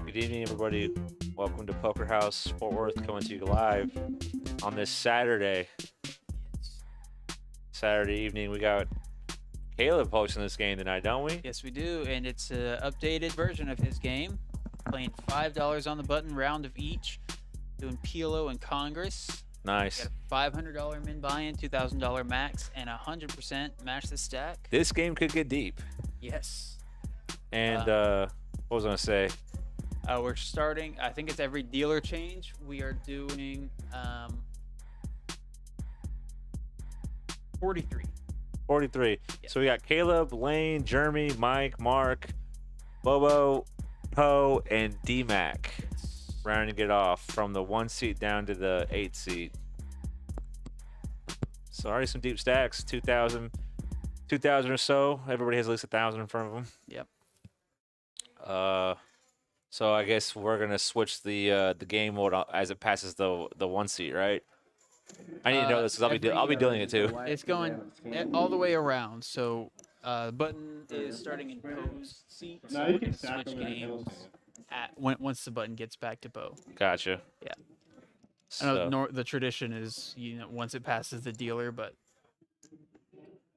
Good evening, everybody. Welcome to Poker House Fort Worth, coming to you live on this Saturday evening. We got Caleb hosting this game tonight, don't we? Yes, we do, and it's an updated version of his game. Playing $5 on the button, round of each. Doing PLO and Congress. Nice. Got a $500 min buy-in, $2,000 max, and 100% match the stack. This game could get deep. Yes. And what was I going to say? We're starting, I think it's every dealer change. We are doing 43. 43. Yeah. So we got Caleb, Lane, Jeremy, Mike, Mark, Bobo, Poe, and D-Mac rounding it off from the 1 seat down to the 8 seat. So already some deep stacks, 2,000 or so. Everybody has at least 1,000 in front of them. Yep. So I guess we're gonna switch the game mode as it passes the 1 seat, right? I need to know this because I'll be doing it too. It's going all the way around. So button is starting in Poe's seat. So we can switch games once the button gets back to Poe. Gotcha. Yeah. So, I know the tradition is, once it passes the dealer, but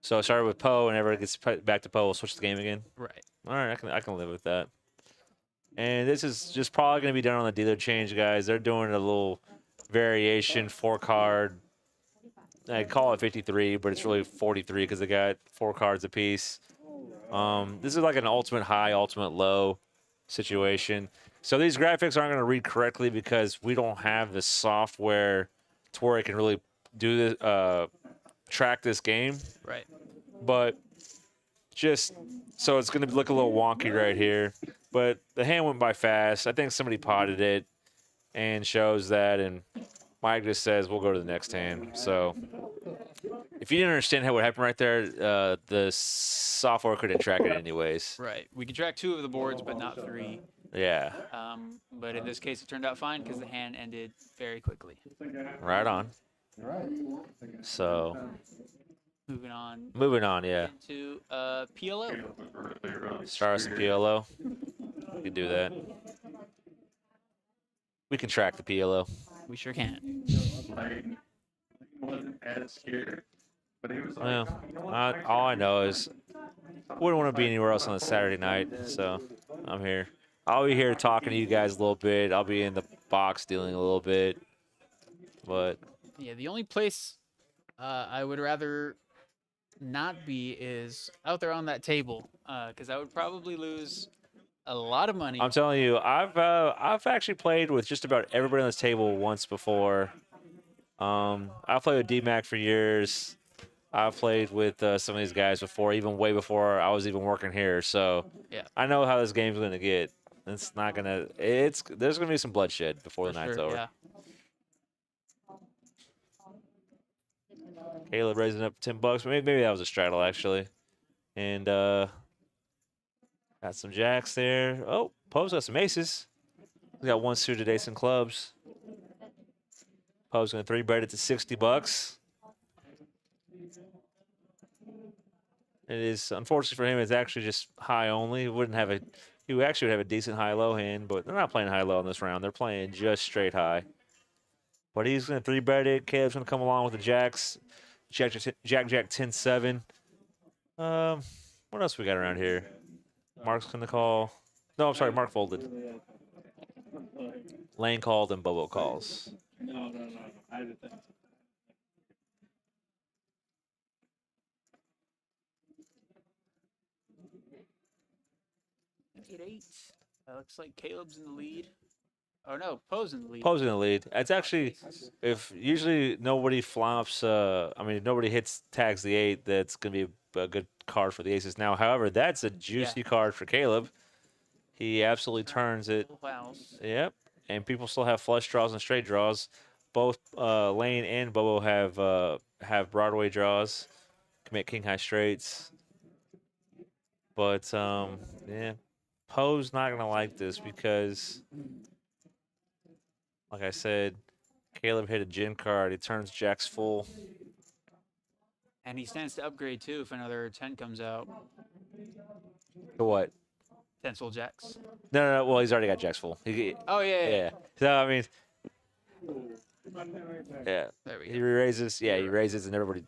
so start with Poe, and everybody gets back to Poe. We'll switch the game again. right. All right, I can live with that. And this is just probably going to be done on the dealer change, guys. They're doing a little variation, 4-card. I call it 53, but it's really 43 because they got 4 cards apiece. This is like an ultimate high, ultimate low situation. So these graphics aren't going to read correctly because we don't have the software to where it can really do this, track this game. Right. But just so it's going to look a little wonky right here. But the hand went by fast. I think somebody potted it and shows that. And Mike just says, we'll go to the next hand. So if you didn't understand what happened right there, the software couldn't track it anyways. Right. We can track 2 of the boards, but not 3. Yeah. But in this case, it turned out fine because the hand ended very quickly. Right on. So Moving on. Yeah. Into PLO. Start with some PLO. We can do that. We can track the PLO. We sure can. Well, all I know is I wouldn't want to be anywhere else on a Saturday night, so I'm here. I'll be here talking to you guys a little bit. I'll be in the box dealing a little bit, but Yeah, the only place I would rather not be is out there on that table, because I would probably lose a lot of money. I'm telling you, I've actually played with just about everybody on this table once before. I've played with D-Mac for years. I've played with some of these guys before, even way before I was even working here. So Yeah. I know how this game's going to get. It's not going to. There's going to be some bloodshed before For the night's sure, over. yeah. Caleb raising up $10. Maybe that was a straddle actually, and got some jacks there. Oh, Poe's got some aces. We got 1 suited ace and clubs. Poe's gonna 3-bet it to $60. It is unfortunately for him. It's actually just high only. It wouldn't have a He actually would have a decent high-low hand, but they're not playing high-low in this round. They're playing just straight high. But he's going to 3-bet it. Caleb's going to come along with the jacks. Jack, 10-7. What else we got around here? Mark's going to call. No, I'm sorry. Mark folded. LAIN called and BOBO calls. No. I didn't think so. 8-8. Looks like Caleb's in the lead. Oh no, Poe's in the lead. Poe's in the lead. It's actually, if usually nobody flops, I mean, if nobody tags the 8, that's going to be a good card for the aces. Now, however, that's a juicy card for Caleb. He absolutely turns it. Full house. Yep. And people still have flush draws and straight draws. Both LAIN and BOBO have Broadway draws. Commit king high straights. But yeah, Poe's not gonna like this because, like I said, Caleb hit a gin card. He turns jacks full. And he stands to upgrade too if another 10 comes out. To what? 10 full jacks. No. Well, he's already got jacks full. Oh yeah. Yeah. So I mean, yeah. There we go. He raises. Yeah, he raises, and everybody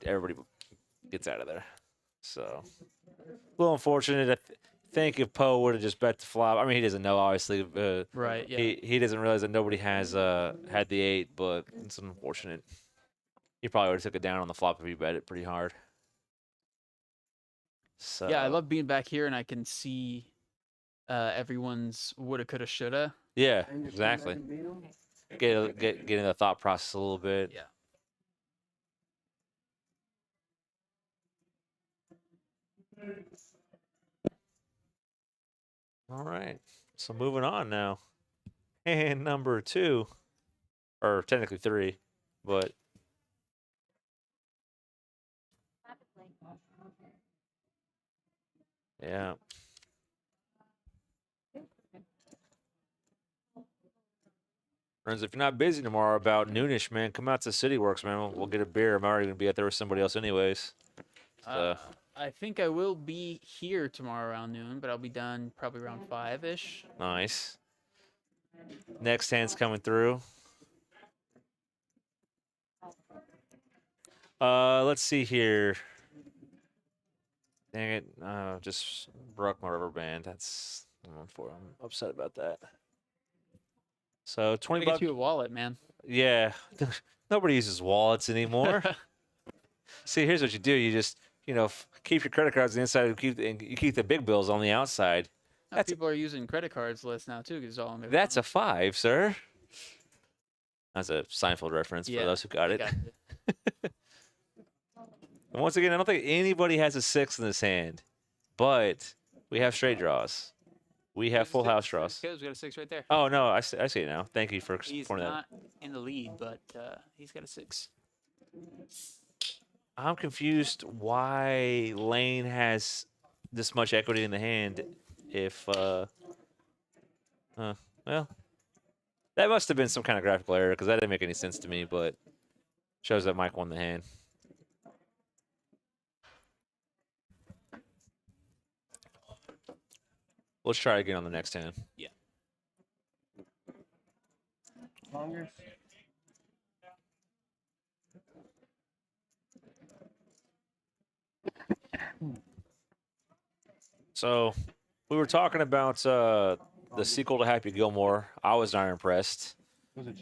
gets out of there. So a little unfortunate. I think if Poe would have just bet the flop. I mean, he doesn't know, obviously. Right. Yeah. He doesn't realize that nobody has had the 8, but it's unfortunate. He probably would have took it down on the flop if he bet it pretty hard. So Yeah, I love being back here and I can see everyone's woulda, coulda, shoulda. Yeah, exactly. Get in the thought process a little bit. Yeah. All right. So moving on now. And number 2, or technically 3, but yeah. Friends, if you're not busy tomorrow about noonish, man, come out to City Works, man. We'll get a beer. I'm already gonna be out there with somebody else, anyways. I think I will be here tomorrow around noon, but I'll be done probably around 5-ish. Nice. Next hand's coming through. Let's see here. Dang it! Just broke my rubber band. I'm upset about that. So 20 Get bucks. you a wallet, man. Yeah, nobody uses wallets anymore. See, here's what you do: you just, keep your credit cards on the inside, and you keep the big bills on the outside. Now people are using credit cards less now too, because it's all on their That's a phone. 5, sir. That's a Seinfeld reference for those who got it. And once again, I don't think anybody has a 6 in this hand, but we have straight draws. We have full house draws. Caleb's got a 6 right there. Oh, no, I see it now. Thank you for He's pointing that. not in the lead, but he's got a 6. I'm confused why LAIN has this much equity in the hand if, well, that must have been some kind of graphical error because that didn't make any sense to me, but shows that Mike won the hand. Let's try again on the next hand. Yeah. Longer. So we were talking about the sequel to Happy Gilmore. I was not impressed,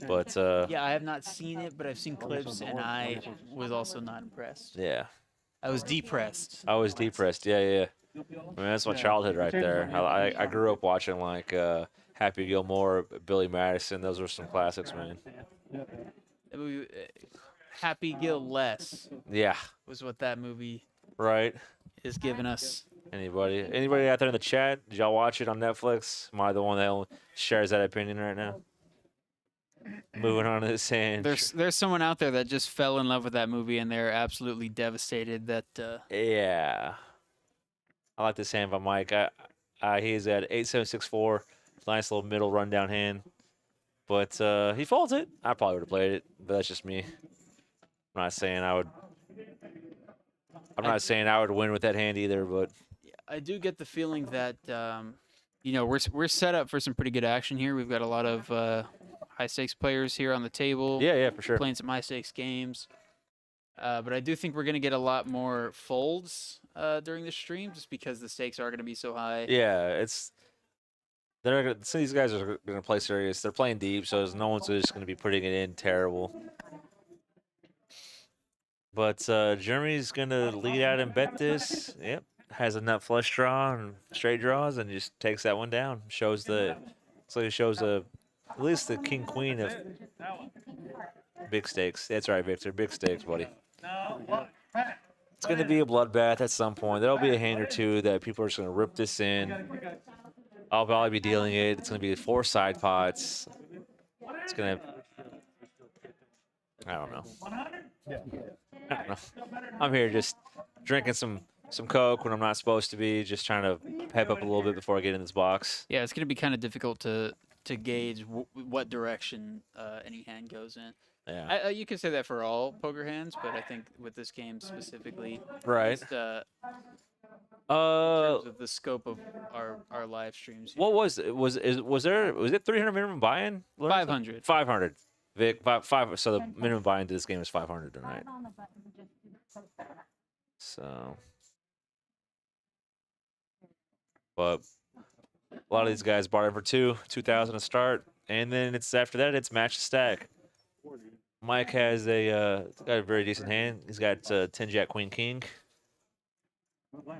but Yeah, I have not seen it, but I've seen clips, and I was also not impressed. yeah, I was depressed. I was depressed. Yeah. I mean, that's my childhood right there. I grew up watching like Happy Gilmore, Billy Madison. Those were some classics, man. The movie, Happy Gil Less Yeah, was what that movie right. is giving us. Anybody out there in the chat? Did y'all watch it on Netflix? Am I the one that only shares that opinion right now? Moving on to this hand. There's someone out there that just fell in love with that movie, and they're absolutely devastated that. Yeah. I like this hand by Mike. He's at 8764. Nice little middle rundown hand. But he folds it. I probably would have played it, but that's just me. I'm not saying I would win with that hand either, but I do get the feeling that you know, we're set up for some pretty good action here. We've got a lot of high stakes players here on the table. Yeah, for sure. Playing some high stakes games. But I do think we're gonna get a lot more folds during the stream, just because the stakes are gonna be so high. Yeah, some of these guys are gonna play serious. They're playing deep, so no one's just gonna be putting it in terrible. But Jeremy's gonna lead out and bet this. Yep, has a nut flush draw and straight draws, and just takes that one down. Shows so it shows at least the king queen of big stakes. That's right, Victor. Big stakes, buddy. It's gonna be a bloodbath at some point. There'll be a hand or two that people are just gonna rip this in. I'll probably be dealing it. It's gonna be 4 side pots. It's gonna. I don't know. I don't know. I'm here just drinking some Coke when I'm not supposed to be, just trying to pep up a little bit before I get in this box. Yeah, it's gonna be kind of difficult to gauge what direction any hand goes in. Yeah. You could say that for all poker hands, but I think with this game specifically, Right. just, in terms of the scope of our live streams. Here. What was it? Was it 300 minimum buy-in? 500. 500. Vic, five. So the minimum buy-in to this game is 500 tonight. So, but a lot of these guys bought in for 2,000 to start, and then it's after that it's match to stack. Mike has got a very decent hand. He's got 10 Jack Queen King.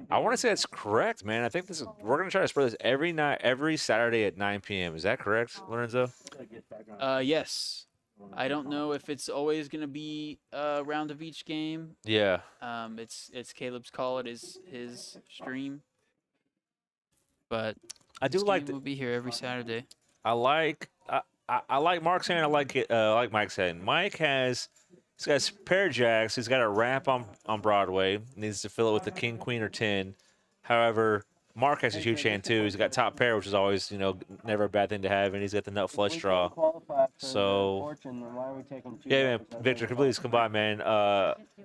I want to say that's correct, man. I think we're gonna try to spread this every Saturday at 9 p.m. Is that correct, Lorenzo? Yes. I don't know if it's always gonna be a round of each game. Yeah. It's Caleb's call. It is his stream. But I do like we'll be here every Saturday. I like Mark's hand. I like Mike's hand. He's got a pair of jacks. He's got a wrap on Broadway. Needs to fill it with the king, queen, or 10. However, Mark has a huge hand too. He's got top pair, which is always never a bad thing to have, and he's got the nut flush draw. So yeah, man, Victor, please come by, man.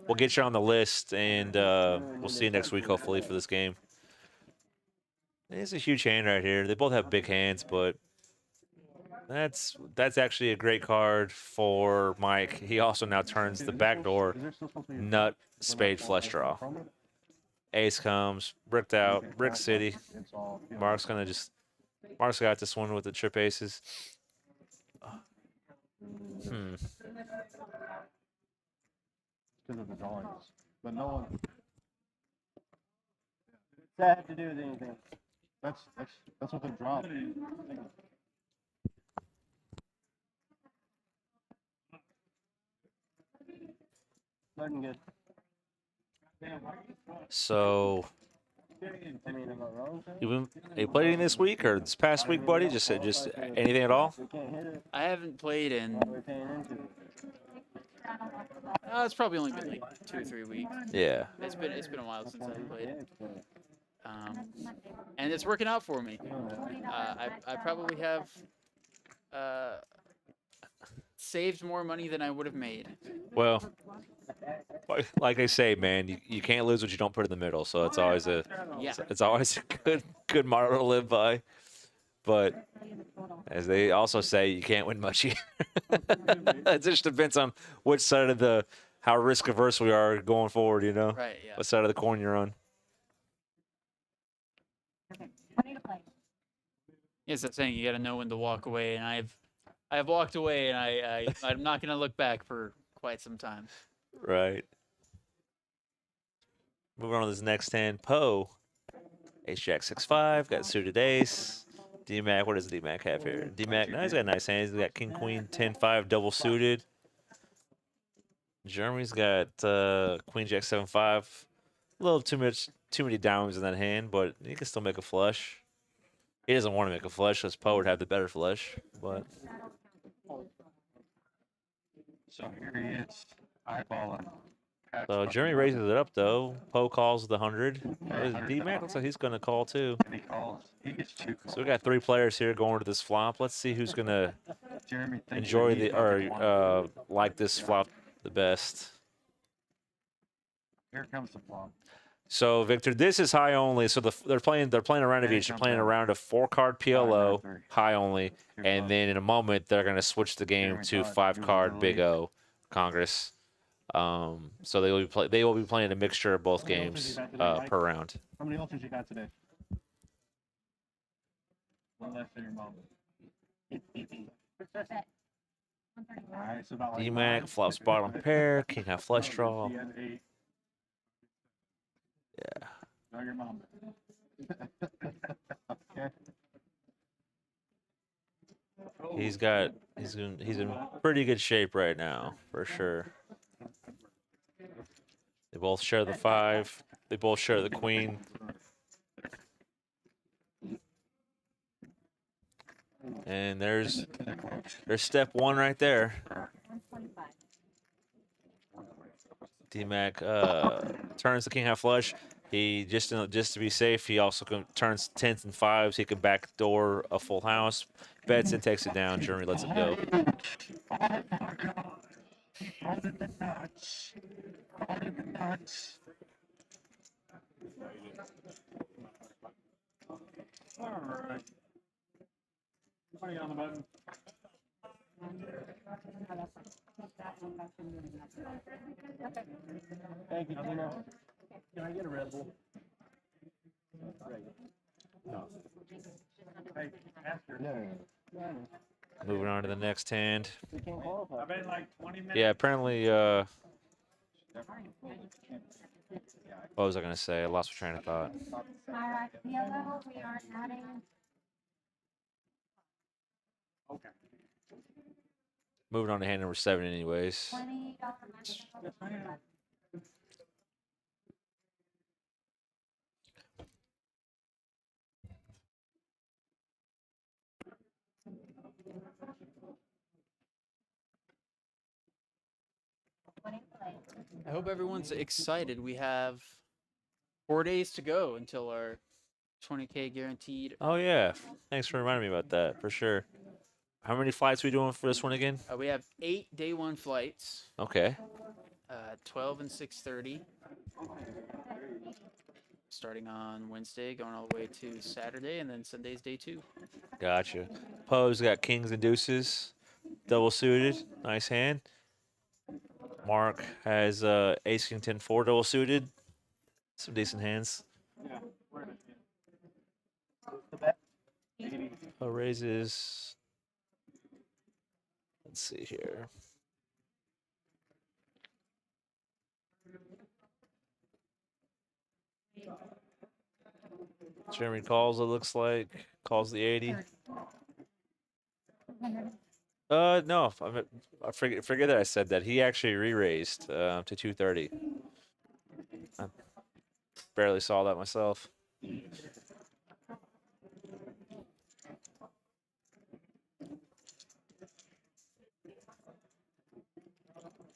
We'll get you on the list, and we'll see you next week, hopefully, for this game. It's a huge hand right here. They both have big hands, but that's actually a great card for Mike. He also now turns the backdoor nut spade flush draw. Ace comes, bricked out, brick city. Mark's got this one with the trip aces. Because of the drawings, but no one. Does that have to do with anything? That's what they're drawing. Looking good. So, I mean, am I wrong? you played anything this week or this past week, buddy? Just anything at all? We can't hit it. I haven't played in. We're paying into it. It's probably only been like 2 or 3 weeks. Yeah. It's been a while since I've played. And it's working out for me. I probably have saved more money than I would have made. Well, like I say, man, you can't lose what you don't put in the middle. So it's always a good motto to live by. But as they also say, you can't win much here. It just depends on which side of how risk averse we are going forward. Right. Yeah. What side of the coin you're on. Yes, that's saying you got to know when to walk away, and I've walked away, and I'm not gonna look back for quite some time. Right. Moving on to this next hand, Poe. Ace Jack 6-5, got suited ace. D-Mac, what does D-Mac have here? D-Mac, no, he's got a nice hand. He's got King Queen 10-5 double suited. Jeremy's got Queen Jack 7-5. A little too many diamonds in that hand, but he can still make a flush. He doesn't want to make a flush because Poe would have the better flush, but So here he is, eyeballing. so Jeremy raises it up though. Poe calls the 100. D-Mac looks like he's gonna call too. And he calls. He gets 2 calls. So we got 3 players here going to this flop. Let's see who's gonna Jeremy thinks enjoy that he's fucking won. like this flop the best. Here comes the flop. So Victor, this is high only. So they're playing a round of each. They're playing a round of 4-card PLO, high only, and then in a moment they're going to switch the game to 5-card Big O Congress. So they will be playing a mixture of both games per round. How many ultras you got today? One less than your mom. Alright, so about like DMAC, flops bottom pair, king high flush draw. Yeah. Not your mom. Okay. He's in pretty good shape right now, for sure. They both share the 5. They both share the queen. And there's step 1 right there. DMAC turns the king high flush. He just to be safe, he also turns 10s and 5s. He can backdoor a full house. Bets and takes it down. Jeremy lets it go. Alright. Money on the button. Thank you, Tina. Can I get a Red Bull? Hey, ask her. No. Moving on to the next hand. We can't qualify. I've been like 20 minutes. Yeah, apparently. What was I gonna say? I lost my train of thought. Alright, yellow, we are adding Okay. Moving on to hand number 7, anyways. $20 membership. I hope everyone's excited. We have 4 days to go until our 20K guaranteed. Oh yeah, thanks for reminding me about that. For sure. How many flights are we doing for this one again? We have 8 day 1 flights, Okay. 12 and 6:30, starting on Wednesday, going all the way to Saturday, and then Sunday's day 2. Gotcha. Poe's got kings and deuces, double suited, nice hand. Mark has ace king 10-4 double suited, some decent hands. Yeah. Where is it? Poe raises. Let's see here. Jeremy calls. It looks like calls the 80. No, I forget that I said that. He actually re-raised to 230. I barely saw that myself.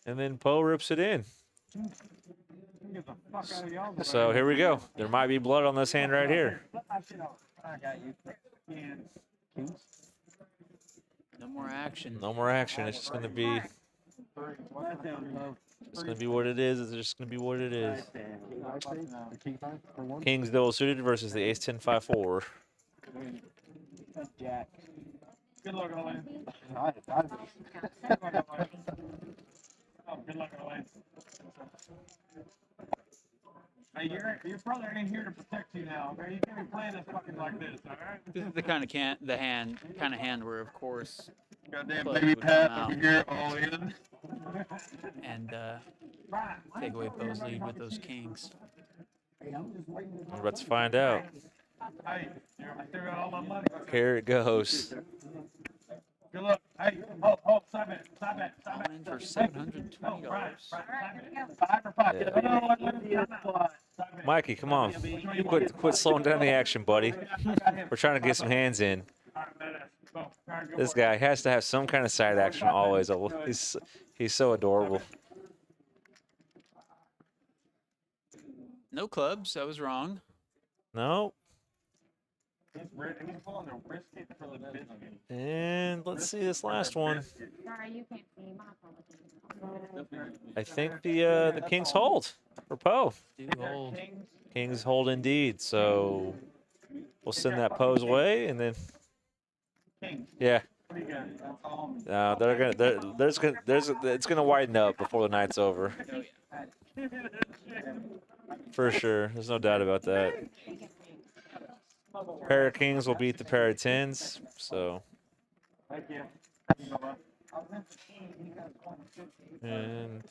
And then Poe rips it in. Get the fuck out of y'all. So here we go. There might be blood on this hand right here. I got you. Yeah. No more action. No more action. It's just gonna be. It's gonna be what it is. It's just gonna be what it is. Kings double suited versus the ace 10-5-4. Jack. Good luck on the lane. I Good luck on the lane. Oh, good luck on the lane. Hey, your brother ain't here to protect you now, okay? You can't be playing this fucking like this, all right? This is the kind of hand where, of course, Goddamn Club baby would Pat come over out. here all in. and take away Poe's lead with those kings. We're about to find out. Hey, I still got all my money. Here it goes. Good luck. Hey, stop it. All in for $720. Right. 5 for 5. No, Mikey, come on. Quit slowing down the action, buddy. We're trying to get some hands in. This guy has to have some kind of side action always. He's so adorable. No clubs. I was wrong. No. He's pulling the risky for the biscuit. And let's see this last one. Sorry, you can't see my apologies. I think the Kings hold for Poe. Do hold. Kings hold indeed. So we'll send that pose away, and then yeah. What do you got? That's all. They're gonna. It's gonna widen up before the night's over. Oh, yeah. For sure. There's no doubt about that. Pair of kings will beat the pair of tens. So. Thank you. And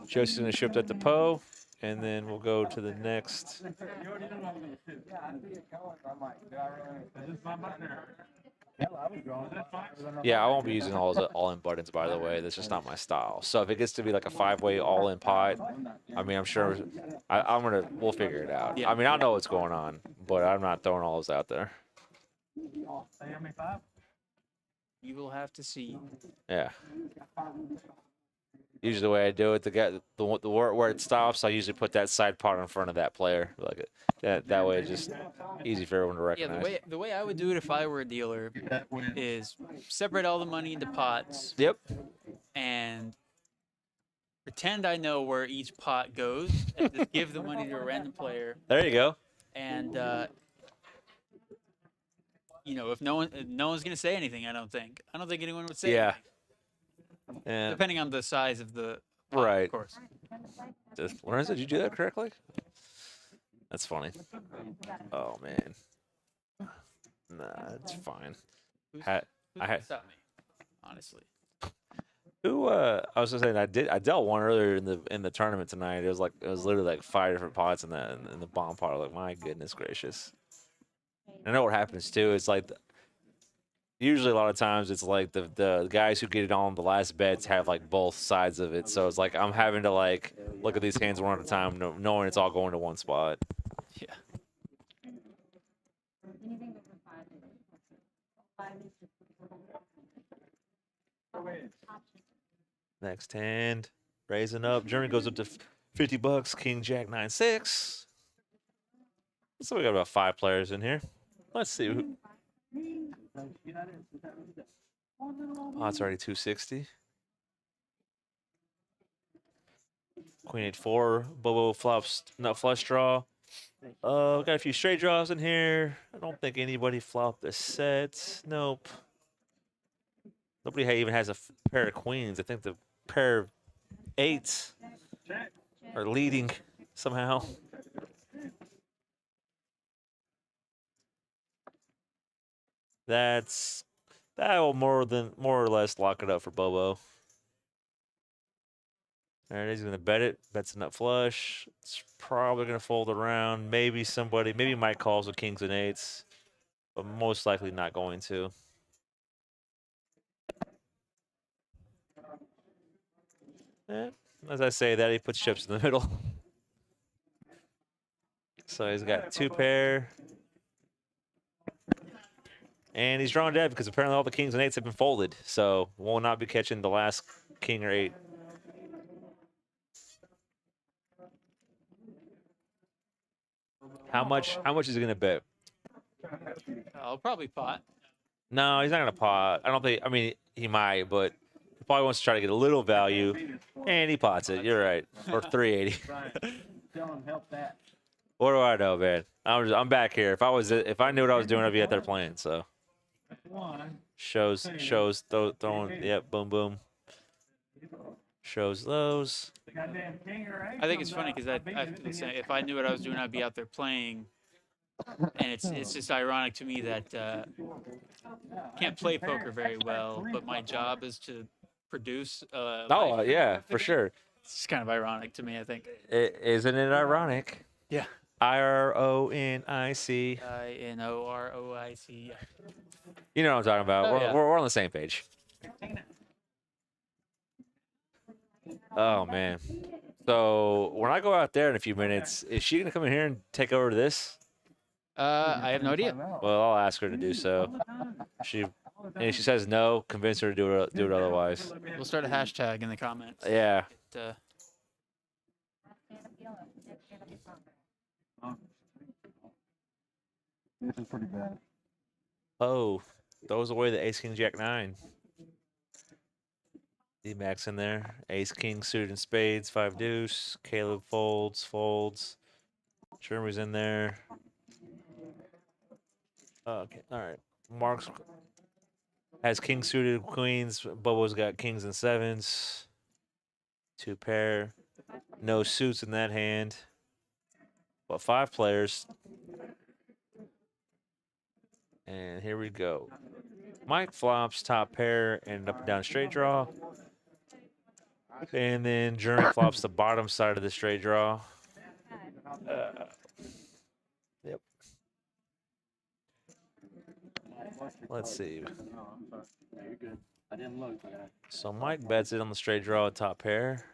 Josie's gonna ship that to Poe, and then we'll go to the next. You already know what I'm gonna do. Yeah, I see it going. I'm like, do I really? Is this my button or? Hell, I was drawing. Is that fine? Yeah, I won't be using all in buttons, by the way. That's just not my style. So if it gets to be like a 5-way all in pot, I mean, I'm sure we'll figure it out. Yeah. I mean, I know what's going on, but I'm not throwing all those out there. Say how many 5? You will have to see. Yeah. Usually the way I do it, the where it stops, I usually put that side pot in front of that player. Like that way, it's just easy for everyone to Yeah, recognize. the way I would do it if I were a dealer is separate all the money into pots Yep. and pretend I know where each pot goes and just give the money to a random player. There you go. And you know, if no one's gonna say anything, I don't think anyone would say Yeah. anything. Yeah. Depending on the size of the pot, Right. of course. Lorenz, did you do that correctly? That's funny. Oh man. Nah, it's fine. Who's Ha- I gonna had- stop me? Honestly. Who I was just saying I dealt one earlier in the tournament tonight. It was literally like 5 different pots in the bomb pot. Like, my goodness gracious. I know what happens too. It's like usually a lot of times it's like the guys who get it on the last bets have like both sides of it. So it's like I'm having to like look at these hands one at a time, knowing it's all going to one spot. Yeah. Anything over 5 is 5 is option. Next hand, raising up. Jeremy goes up to $50. King Jack 9-6. So we got about 5 players in here. Let's see. Oh, it's already 260. Queen 8-4. Bobo flops nut flush draw. Got a few straight draws in here. I don't think anybody flopped the set. Nope. Nobody even has a pair of queens. I think the pair of 8s are leading somehow. That will more or less lock it up for Bobo. All right, he's gonna bet it. Bets a nut flush. It's probably gonna fold around. Maybe Mike calls with kings and 8s, but most likely not going to. As I say that, he puts chips in the middle. So he's got 2 pair. And he's drawing dead because apparently all the kings and 8s have been folded. So will not be catching the last king or 8. How much is he gonna bet? I'll probably pot. No, he's not gonna pot. I don't think. I mean, he might, but he probably wants to try to get a little value, and he pots it. You're right, for 380. Tell him help that. What do I know, man? I'm back here. If I knew what I was doing, I'd be out there playing. So shows throwing. Yep, boom boom. Shows those. I think it's funny because if I knew what I was doing, I'd be out there playing. And it's just ironic to me that can't play poker very well, but my job is to produce. Oh yeah, for sure. It's just kind of ironic to me, I think. Isn't it ironic? Yeah. IRONIC. INOROIC. Yeah. You know what I'm talking about. Oh, yeah. We're on the same page. Oh man. So when I go out there in a few minutes, is she gonna come in here and take over this? I have no idea. Well, I'll ask her to do so. And if she says no, convince her to do it otherwise. We'll start a hashtag in the comments. Yeah. This is pretty bad. Oh, throws away the ace king jack 9. D-Max in there. Ace king suited in spades. 5 deuce. Caleb folds. Jeremy's in there. Okay, all right. Mark's has king suited queens. Bobo's got kings and sevens. 2 pair. No suits in that hand. But 5 players. And here we go. Mike flops top pair and up and down straight draw. And then Jeremy flops the bottom side of the straight draw. Yep. Let's see. Oh, I'm sorry. Yeah, you're good. I didn't look. So Mike bets it on the straight draw at top pair.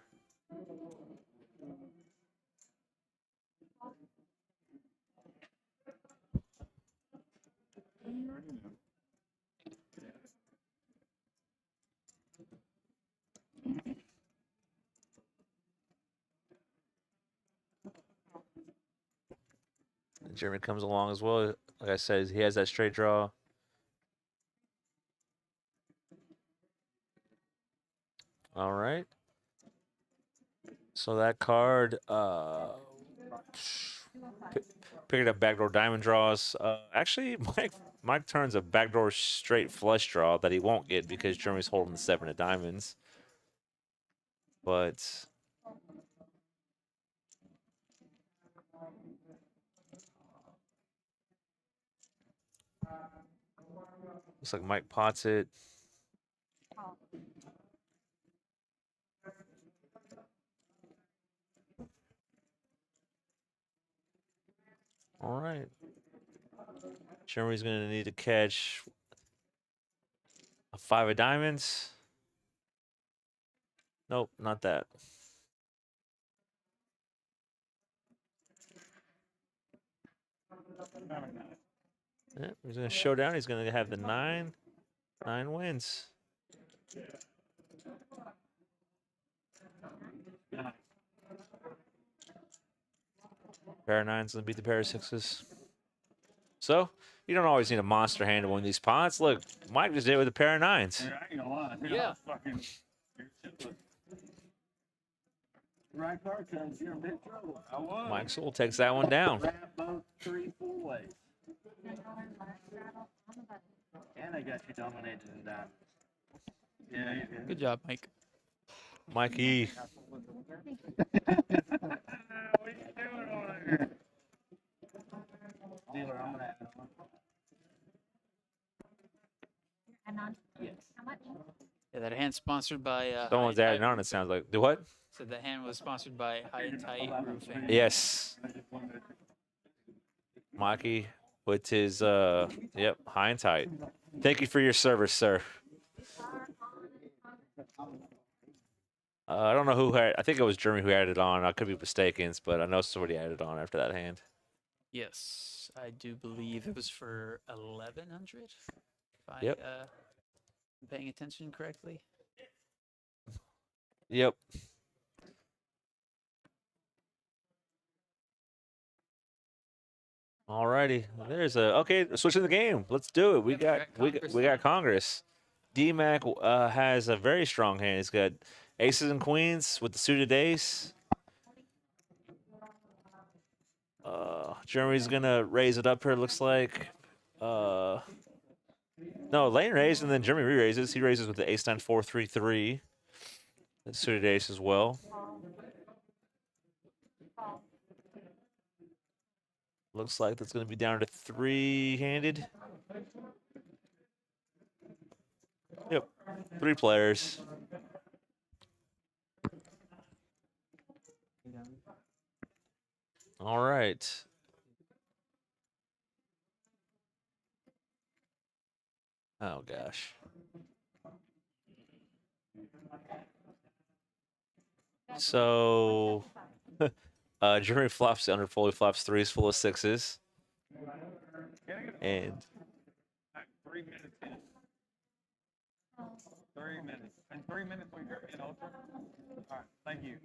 Jeremy comes along as well. Like I said, he has that straight draw. All right. So that card, picking up backdoor diamond draws. Actually, Mike turns a backdoor straight flush draw that he won't get because Jeremy's holding the 7 of diamonds. But looks like Mike pots it. All right. Jeremy's going to need to catch a 5 of diamonds. Nope, not that. Yeah, he's going to show down. He's going to have the 9. 9 wins. Pair of 9s going to beat the pair of 6s. So, you don't always need a monster hand to win these pots. Look, Mike just did it with a pair of 9s. Dude, I ain't gonna lie. Dude, Yeah. I was fucking. You're shitless. Right card comes, you're in big trouble. I was. Mike Sewell takes that one down. Grab both 3 full ways. And I got you dominated in that. Yeah, you did. Good job, Mike. Mikey. What are you doing over there? Dealer, I'm gonna add on. And on, Yes. how much? Yeah, that hand sponsored by. Someone's High and adding Tight on, it sounds like. Do what? So the hand was sponsored by High and Tight Roofing. Yes. Mikey with his, yep, high and tight. Thank you for your service, sir. I don't know who had, I think it was Jeremy who added on. I could be mistaken, but I know somebody added on after that hand. Yes, I do believe it was for 1,100. If I Yep. am paying attention correctly. Yep. Alrighty, there's a okay. Switching the game. Let's do it. We got we got Congress. D-Mac has a very strong hand. He's got aces and queens with the suited ace. Jeremy's gonna raise it up here. It looks like. No, Lane raised and then Jeremy re-raises. He raises with the ace 9 4 3 3. That's suited ace as well. Looks like that's going to be down to 3-handed. Yep, 3 players. All right. Oh, gosh. So, Jeremy flops the under fully flops 3s full of 6s. And 3 minutes in. 3 minutes. In 3 minutes, we get in ultra. All right, thank you.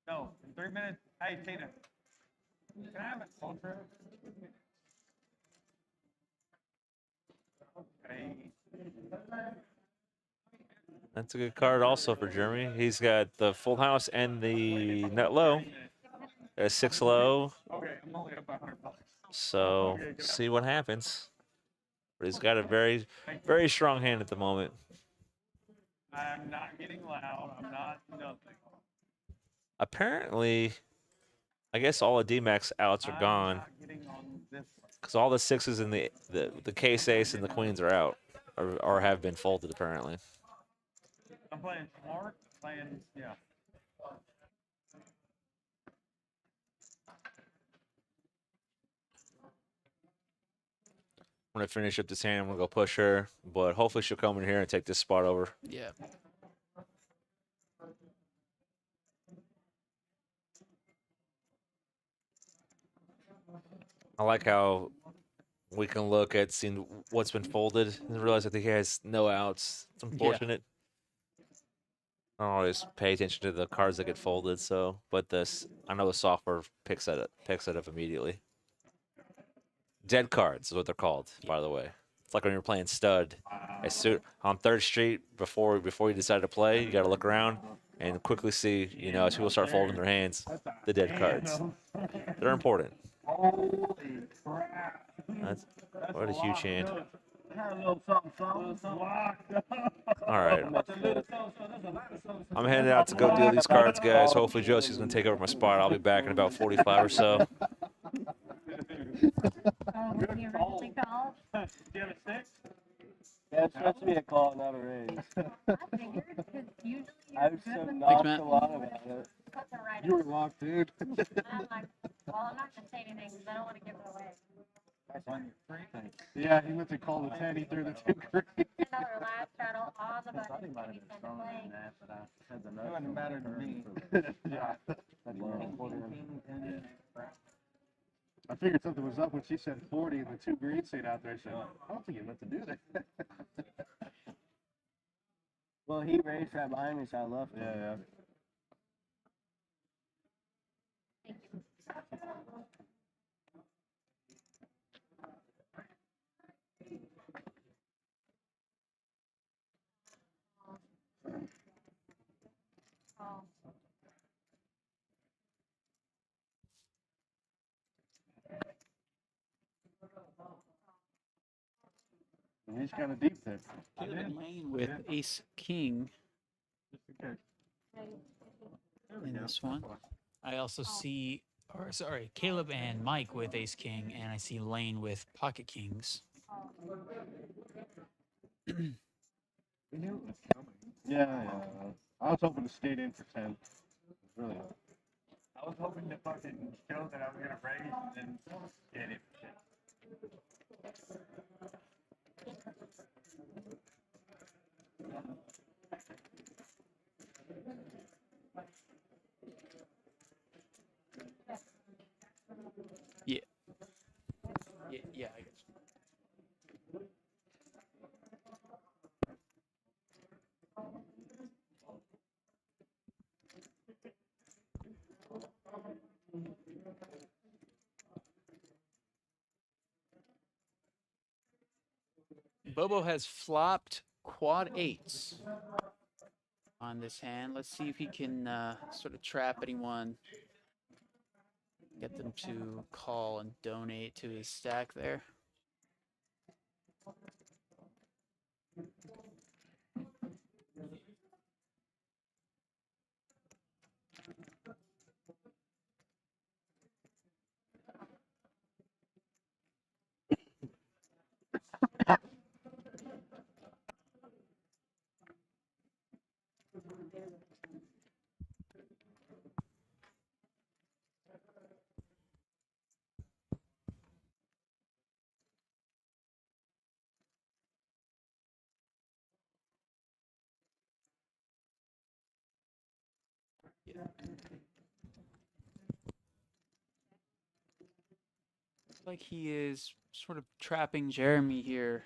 No, in 3 minutes. Hey, Tina. Can I have an ultra? Hey. that's a good card also for Jeremy. He's got the full house and the nut low. at a 6 low. Okay, I'm only up by $100. So see what happens. But he's got a very, very strong hand at the moment. I'm not getting loud. I'm not nothing. Apparently, I guess all the D-max outs are gone I'm not getting on this one. because all the sixes and the case ace and the queens are out or have been folded apparently. I'm playing smart. Playing, yeah. I'm gonna finish up this hand. I'm gonna go push her, but hopefully she'll come in here and take this spot over. Yeah. I like how we can look at seeing what's been folded and realize that he has no outs. It's unfortunate. I don't always pay attention to the cards that get folded, so but this I know the software picks that up immediately. Dead cards is what they're called, by the way. It's like when you're playing stud. As soon on 3rd Street before you decide to play, you got to look around and quickly see, you know, as people start folding their hands, the dead cards. They're important. Holy crap. That's what a huge hand. Had a little something. All right. I'm headed out to go deal these cards, guys. Hopefully Josie's going to take over my spot. I'll be back in about 45 or so. Oh, was he originally called? Do you have a 6? Yeah, it's supposed to be a call, not a raise. I figured, because usually I you're was good so with nonchalant about it. put the right You were locked, dude. I'm like, well, I'm not gonna say anything, because I don't wanna give it away. Yeah, he went to call the 10, he threw the 2 green. Another last battle, all the buttons can be sent to play. It wouldn't matter to me. Yeah. I figured something was up when she said 40 and the 2 greens stayed out there. I said, I don't think you meant to do that. Well, he raised right behind me, so I left him. Yeah. Oh, And he's kind of deep there. Lane with ace king in this one. I also see, or sorry, Caleb and Mike with ace king, and I see Lane with pocket kings. Yeah. I was hoping to skate in for 10. Really. I was hoping to fucking show that I was gonna raise and then get it. Yeah, I guess. Bobo has flopped quad 8s on this hand. Let's see if he can sort of trap anyone, get them to call and donate to his stack there. Yeah. Looks like he is sort of trapping Jeremy here.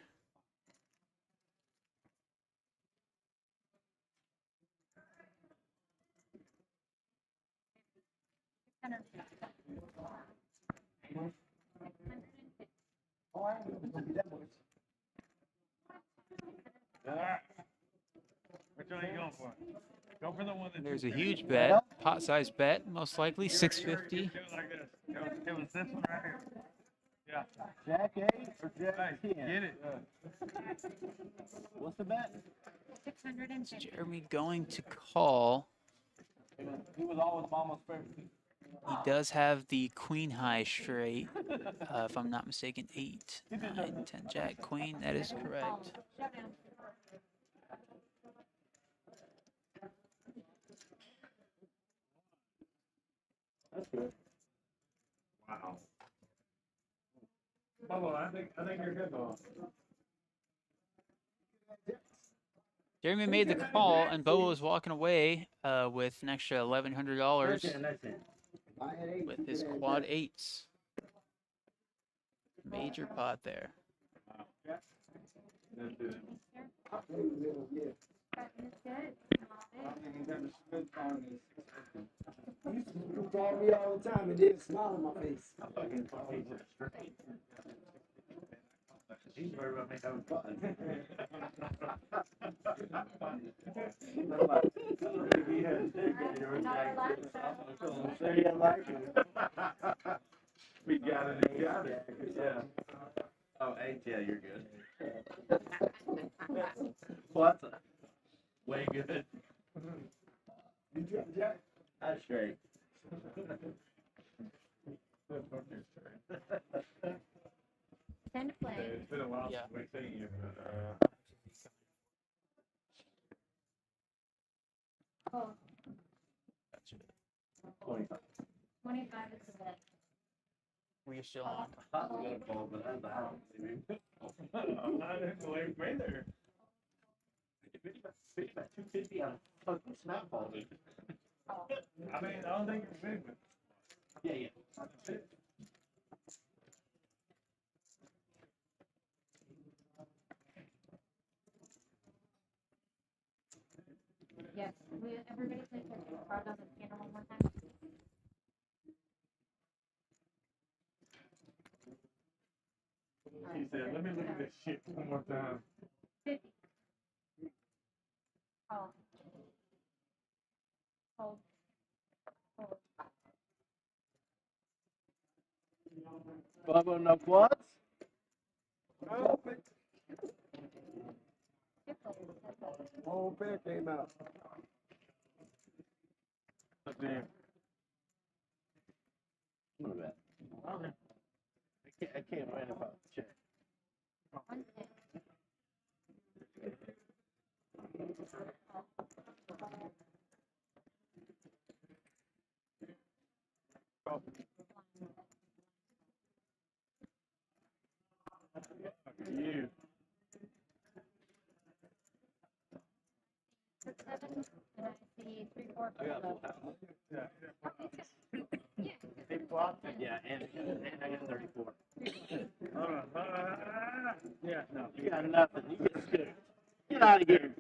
Which one are you going for? Go for the one that There's a huge bet. pot size bet, most likely 650. Do it like this. It was this one right here. Yeah. Jack 8 or Jack Hey, 10? get it. What's the bet? 650. Jeremy going to call. He was always mama's favorite. He does have the queen high straight, if I'm not mistaken. 8, 9, 10, Jack, Queen. That is correct. Showdown. That's good. Wow. Bubba, I think you're good though. Jeremy made the call, and Bobo was walking away with an extra $1,100 with his quad 8s. Major pot there. You call me all the time and then smile on my face. He's worried about me having fun. We got it. Yeah. Oh, 8, yeah, you're good. Well, that's way good. That's great. 10 to play. It's been a while Yeah. since we've seen you. Oh, 25. 25 is the bet. We're still on. I was gonna call, but I had the house. I didn't believe me there. 250 on a fucking snap ball, dude. I mean, I don't think you're big, but Yeah. that's it. Yes. Everybody plays their card on the scanner one more time. He said, let me look at this shit one more time. 50. Oh. Hold. Hold. Bubba, no quads? Good play. Whole pair came out. Let's see. I'm gonna bet. Okay. I can't win if I check. 1 You. 7, and I see 3, 4, I got 5. full house. Yeah. Yeah. They flopped it. Yeah, and I got 34. Hold on. Yeah, no. You got nothing. You get scooped. Get out of here.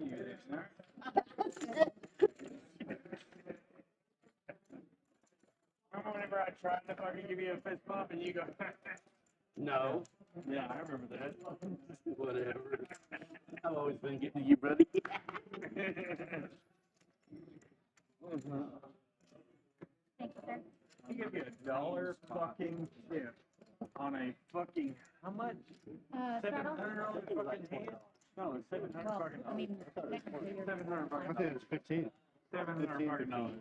You listener. Remember whenever I tried to fucking give you a fist bump and you go, No. yeah, I remember that. Whatever. I've always been getting to you, buddy. Thank you, sir. He gave you $1 fucking tip on a fucking, how much? Straddle? $700 fucking hand? No, it's 700 Well, fucking I dollars. mean, technically, you're 700 fucking I think it was 15. 700 fucking dollars.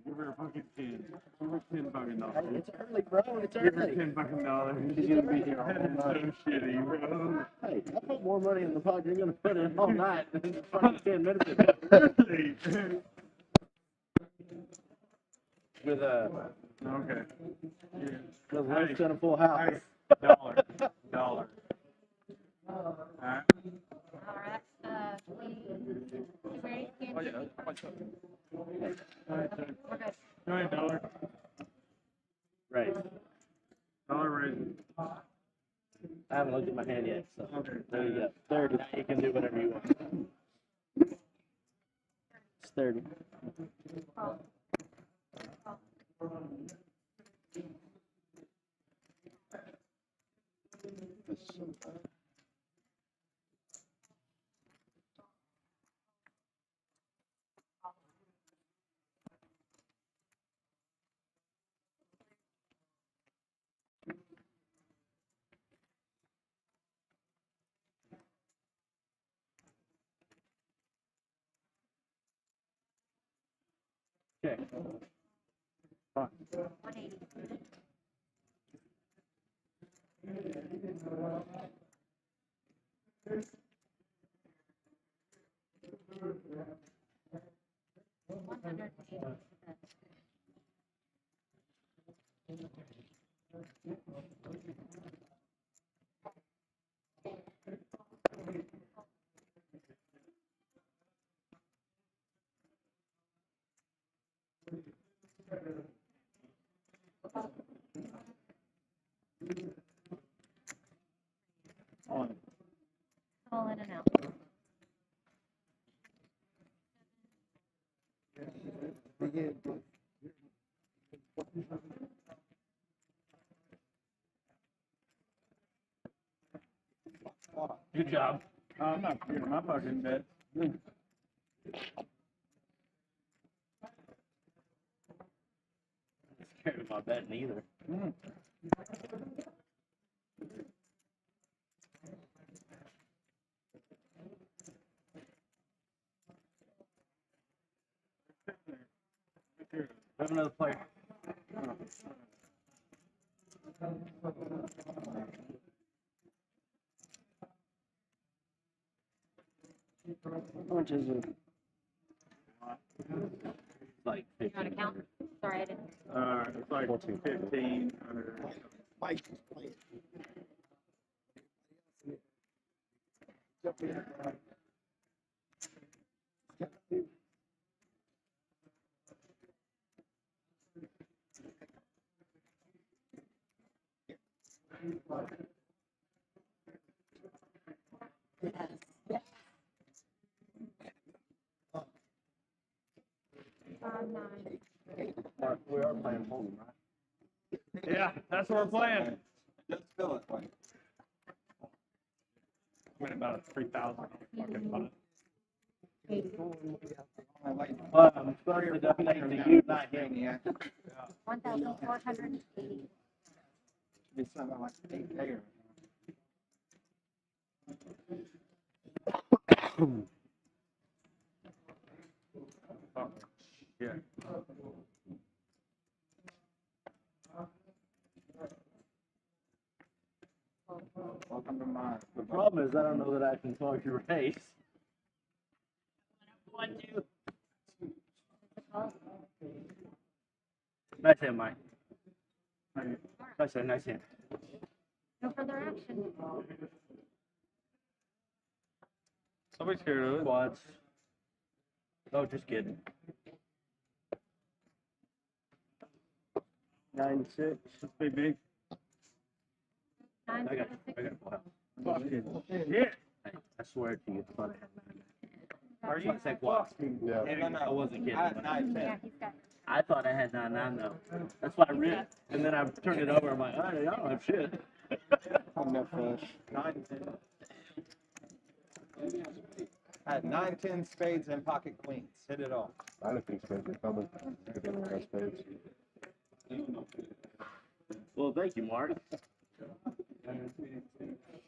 Give her a fucking 10. Give her 10 fucking dollars. It's early, bro. It's Give her early. 10 fucking dollars. She's gonna be here all That is night. so shitty, bro. Hey, I put more money in the pot. You're gonna put in all night. Than fucking 10 minutes ago. Really? With Okay. with less than a full house. Hey, dollar. Alright. all right. You ready? Oh, yeah. Watch out. We're good. Go ahead, dollar. Right. Dollar raising. I haven't looked at my hand yet, so Okay. there you go. 30. Now you can do whatever you want. It's 30. Oh. Okay. Fine. 180. All in and out. Good job. I'm not forgetting my fucking bed. Scared of my betting either. Have another player. How much is it? Like You want to count? Sorry, I didn't. It's like 15 or Mark, we are playing home, right? yeah, that's what we're playing. Just feel it like. Win about 3,000 fucking bucks. I'm sorry to donate to you, not him. Maniac. 1,480. Be something like 8K. Yeah. Welcome to mine. The problem is I don't know that I can call your race. Nice hand, Mike. Nice hand, nice hand. No further action. Somebody's scared of it. Quads. Oh, just kidding. 9-6. Big, big. I got 9, it. Wow. Yeah. I swear to you, I thought I had 9. Are you Say quads. No, I wasn't kidding. I had 9, 10. Yeah, he's got. I thought I had 9-9 though. That's why I read. And then I turned it over. I'm like, I don't have shit. I'm no fish. 9, 10. I had 9, 10 spades and pocket queens. Hit it all. I don't think spades are coming. Spades. Well, thank you, Mark.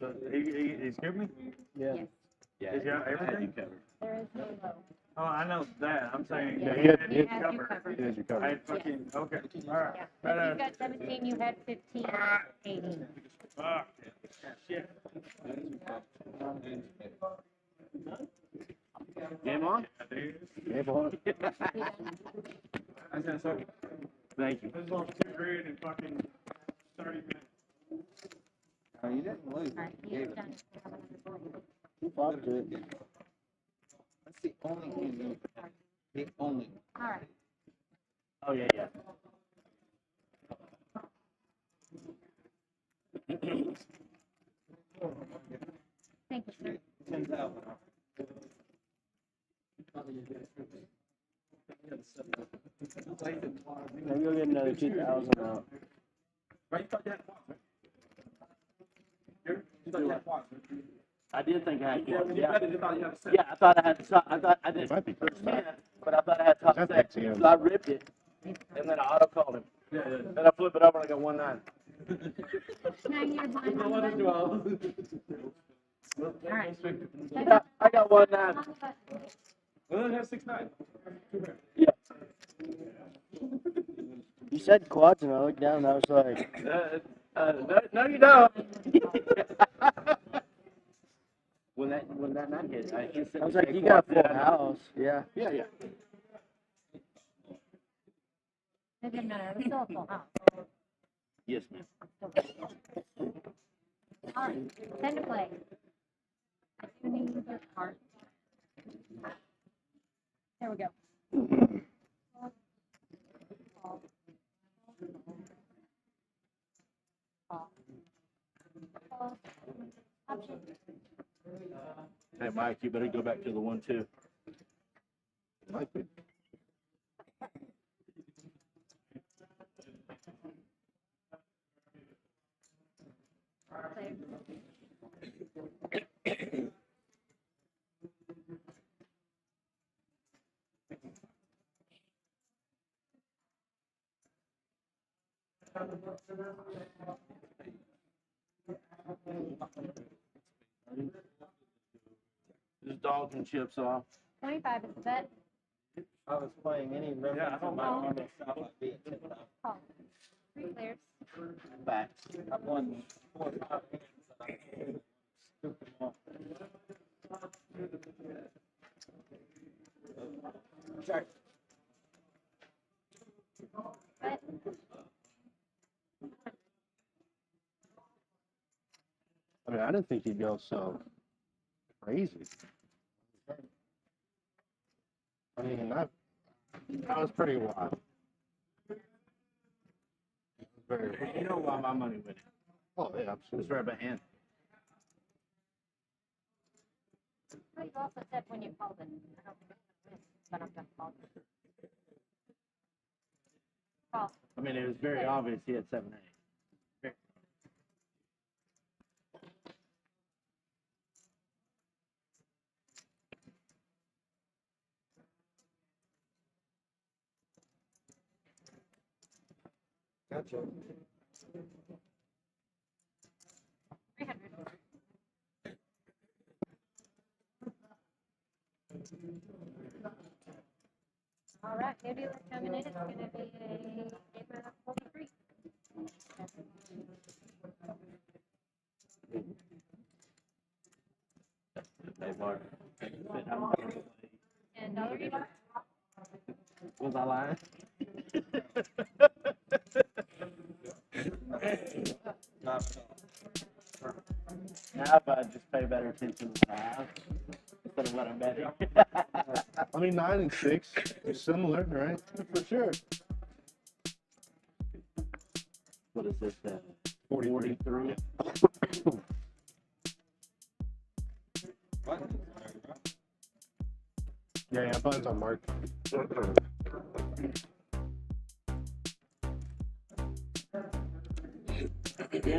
So he's giving me? Yeah. Yes, He's got everything? there is no low. Oh, I know that. I'm saying Yeah, he had he his has you cover. covered. He has you I covered. had fucking, okay, all right. Yeah, if he's got 17, you had 15, 18. Fuck. Shit. Game on? Game on. I said, so Thank you. this is on 2 grand in fucking 30 minutes. No, you didn't lose. All right, You he's gave done. it. Fucked it. That's the only hand you had. The only one. All right. Oh, yeah, yeah. Thank you, sir. 10,000. Maybe you'll get another 2,000 out. I did think I had quads, yeah. Yeah, I thought I had, I thought I did. Might be first man, but I thought I had top six. So I ripped it, and then I auto called him. Then I flip it over and I got 1-9. Now you're blind on the button. All right. Yeah, I got 1-9. Well, it has 6-9. Yeah. You said quads, and I looked down, and I was like, no, you don't. when that not hit, I was like, you got a full house. Yeah. No, it was still a full house. Yes, ma'am. All right, 10 to play. I do need your card. There we go. Option. Hey, Mike, you better go back to the 1-2. Play. Just dogs and chips off. 25 is the bet. I was playing any remnants of my normal stuff, I'd be at 10,000. Call. 3 players. Back. I've won 4 or 5 games. Stupid one. Bet. I mean, I didn't think he'd go so crazy. I mean, that was pretty wild. Very wild. You know why my money went in. Oh, yeah, It's absolutely. right by hand. But you also said when you called it. I don't think it's but I'm gonna call it. Call. I mean, it was very obvious he had 7-8. Gotcha. 300. All right, new dealer coming in. It's going to be a paper 43. Hey, Mark. And dollar each. Was I lying? Now if I just pay better attention to the house instead of what I'm betting. I mean, 9 and 6 is similar, right? For sure. What is this? 43. Yeah, buttons on Mark.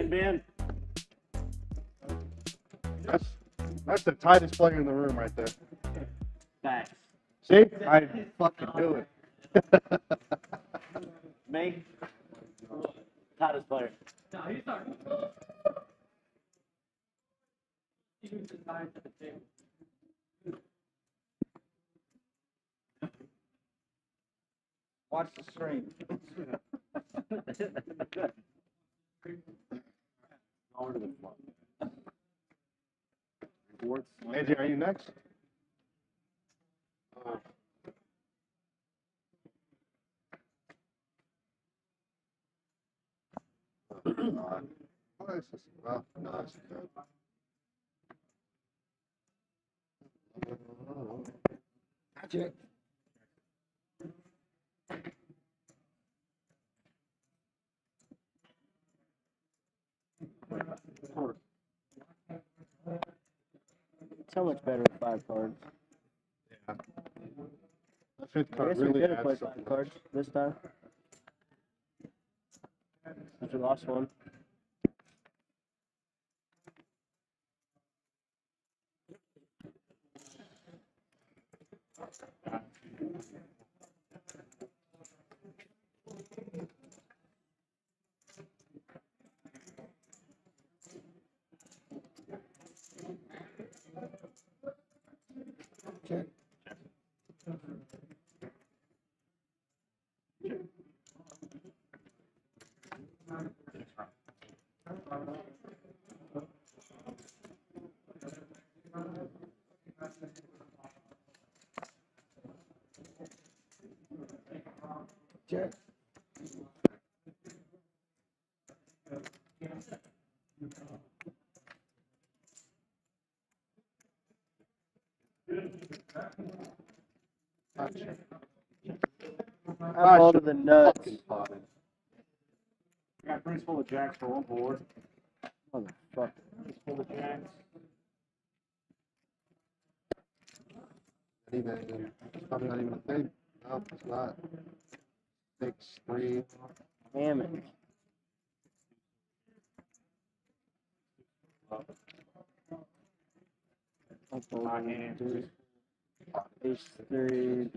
Ben. That's the tightest player in the room right there. Facts. See? I fucking knew it. Me? Tightest player. Watch the stream. AJ, are you next? Well, no, that's good. Gotcha. So much better with 5 cards. Yeah. The fifth I card guess we really could have adds played something. 5 cards this time. Since we lost one. Check. Check. I folded the nuts. Got Prince full of jacks for one board. Motherfucker. Prince full of jacks. Even, it's probably not even a thing. No, it's not. 6-3. Damn it. I folded H3,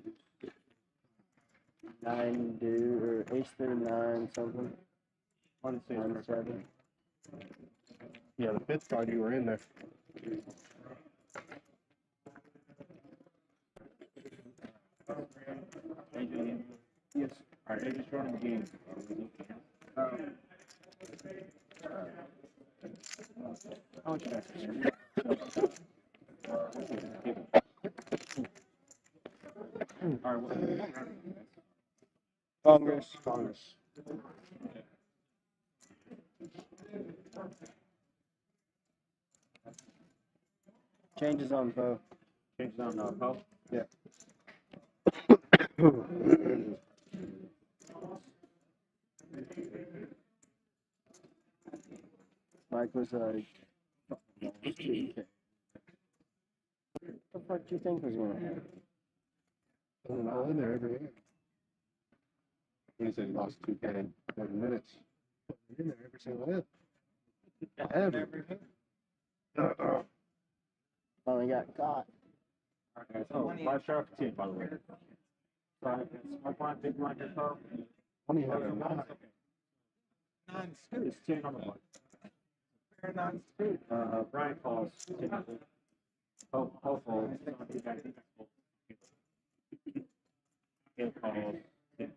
9 do, or H3, 9 something. 1, 6, 1, 7. Yeah, the 5th card you were in there. Yes. All right, AJ's running the game. How much jacks is there? All right, Congress. Congress. Changes on both. Changes on Poe? Yeah. Mike was like, $2K. What the fuck do you think was going to happen? Doesn't all in there every year. He said he lost 2K in 7 minutes. In there every single hit. Every hit. Finally got caught. Okay, so live shot for 10, by the way. So, small blind, big blind, your top. 20 had a 9. 9 scoop. It's 10 on the blind. Fair 9 scoop. Brian calls 10. Hopeful. He calls 10. Calls 10.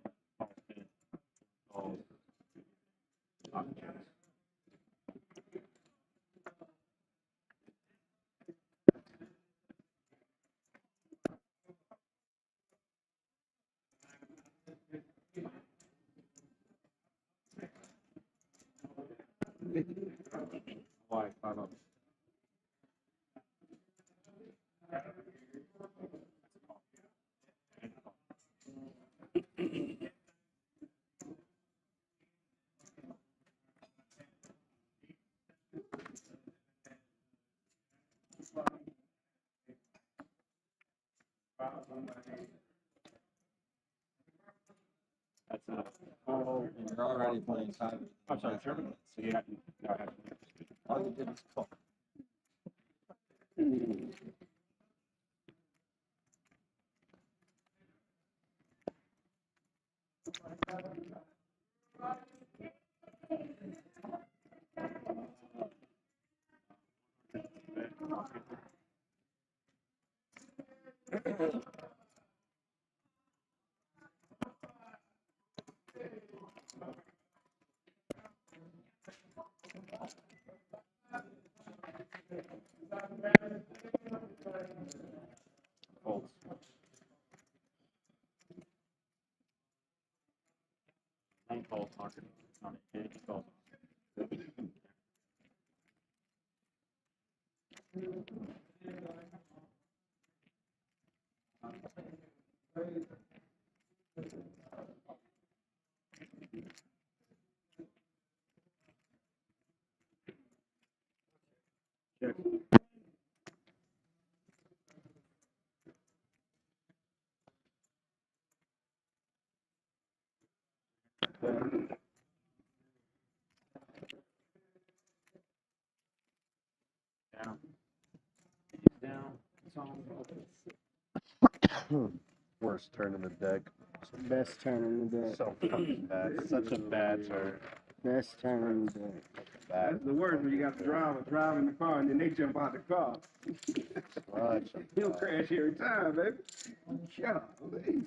Why? I don't know. That's oh, You're already playing 5. I'm sorry, Sherman. So you have to, now have to. All you did is call. Folds. Nine calls, market. On it. Yeah, he calls. Check. Down. He's down. It's on. Worst turn in the deck. Best turn in the deck. So fucking bad. Such a bad turn. Best turn in the deck. That's the worst when you got the driver driving the car and then they jump out the car. He'll crash every time, baby. Shut up, baby.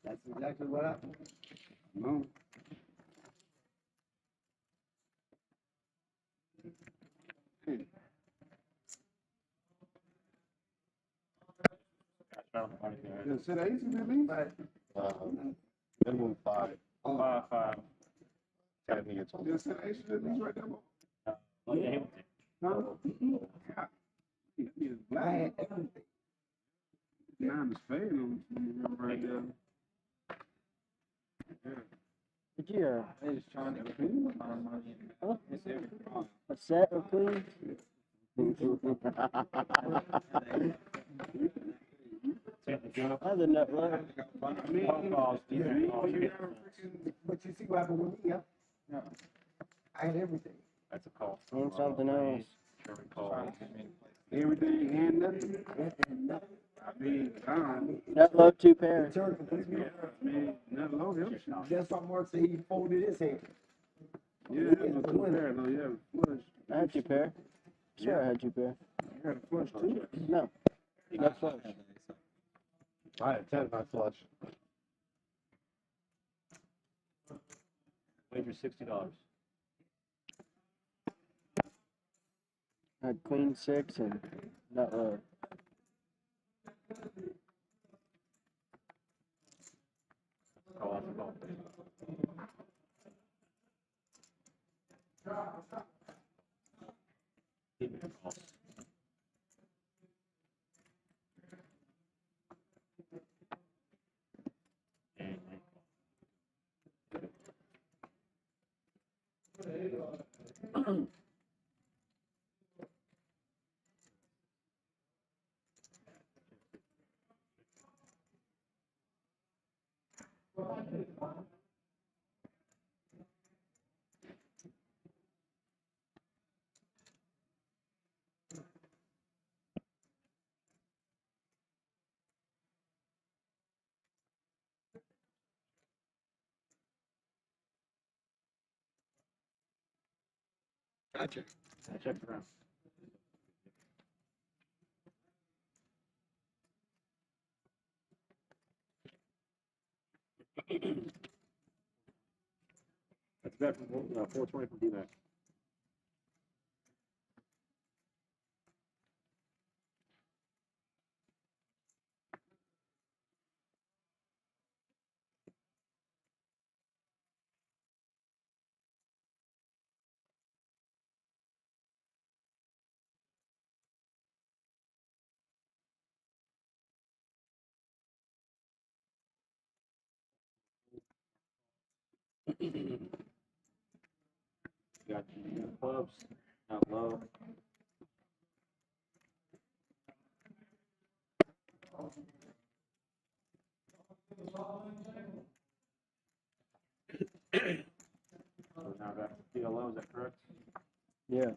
That's exactly what happened. No. Got shot on the body there. Is it easy to leave? Minimum 5. 5. 10 minutes. Just an extra these right there. No. God. He is black. Behind his face right there. Did you, They're just trying to get my money. Huh? It's everything. a set of cleans? That's a nut look. But you see what happened with me, yeah? No. I had everything. That's a call. And something else. Sure recall. Everything and nothing. And nothing. I mean, Nut low 2 pairs. turned completely. Yeah. Nothing low him. That's why Mark said he folded his hand. Yeah, no 2 pair, no, yeah. Flush. I had 2 pair. Sure, I had 2 pair. You got a flush too. No. No flush. I had 10 my flush. Wager $60. I had queen 6 and nut low. Call after call. Keep it calls. And Gotcha. I checked around. That's bet from 420 from D-Mac. Got clubs, not low. So now back to PLO, is that correct? Yeah.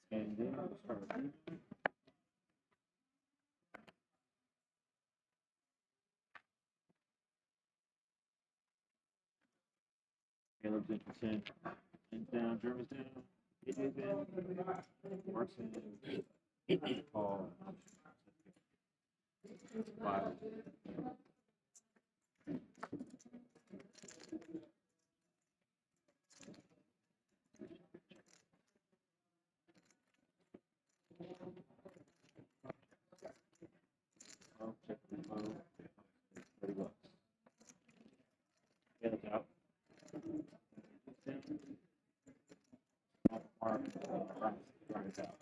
Scanned in, we'll start with you. Caleb's in consent. In's down, German's down. AJ's in. Mark's in. Paul. 5. Oh, check the low. $30. Caleb's out. Mark, Brian's out.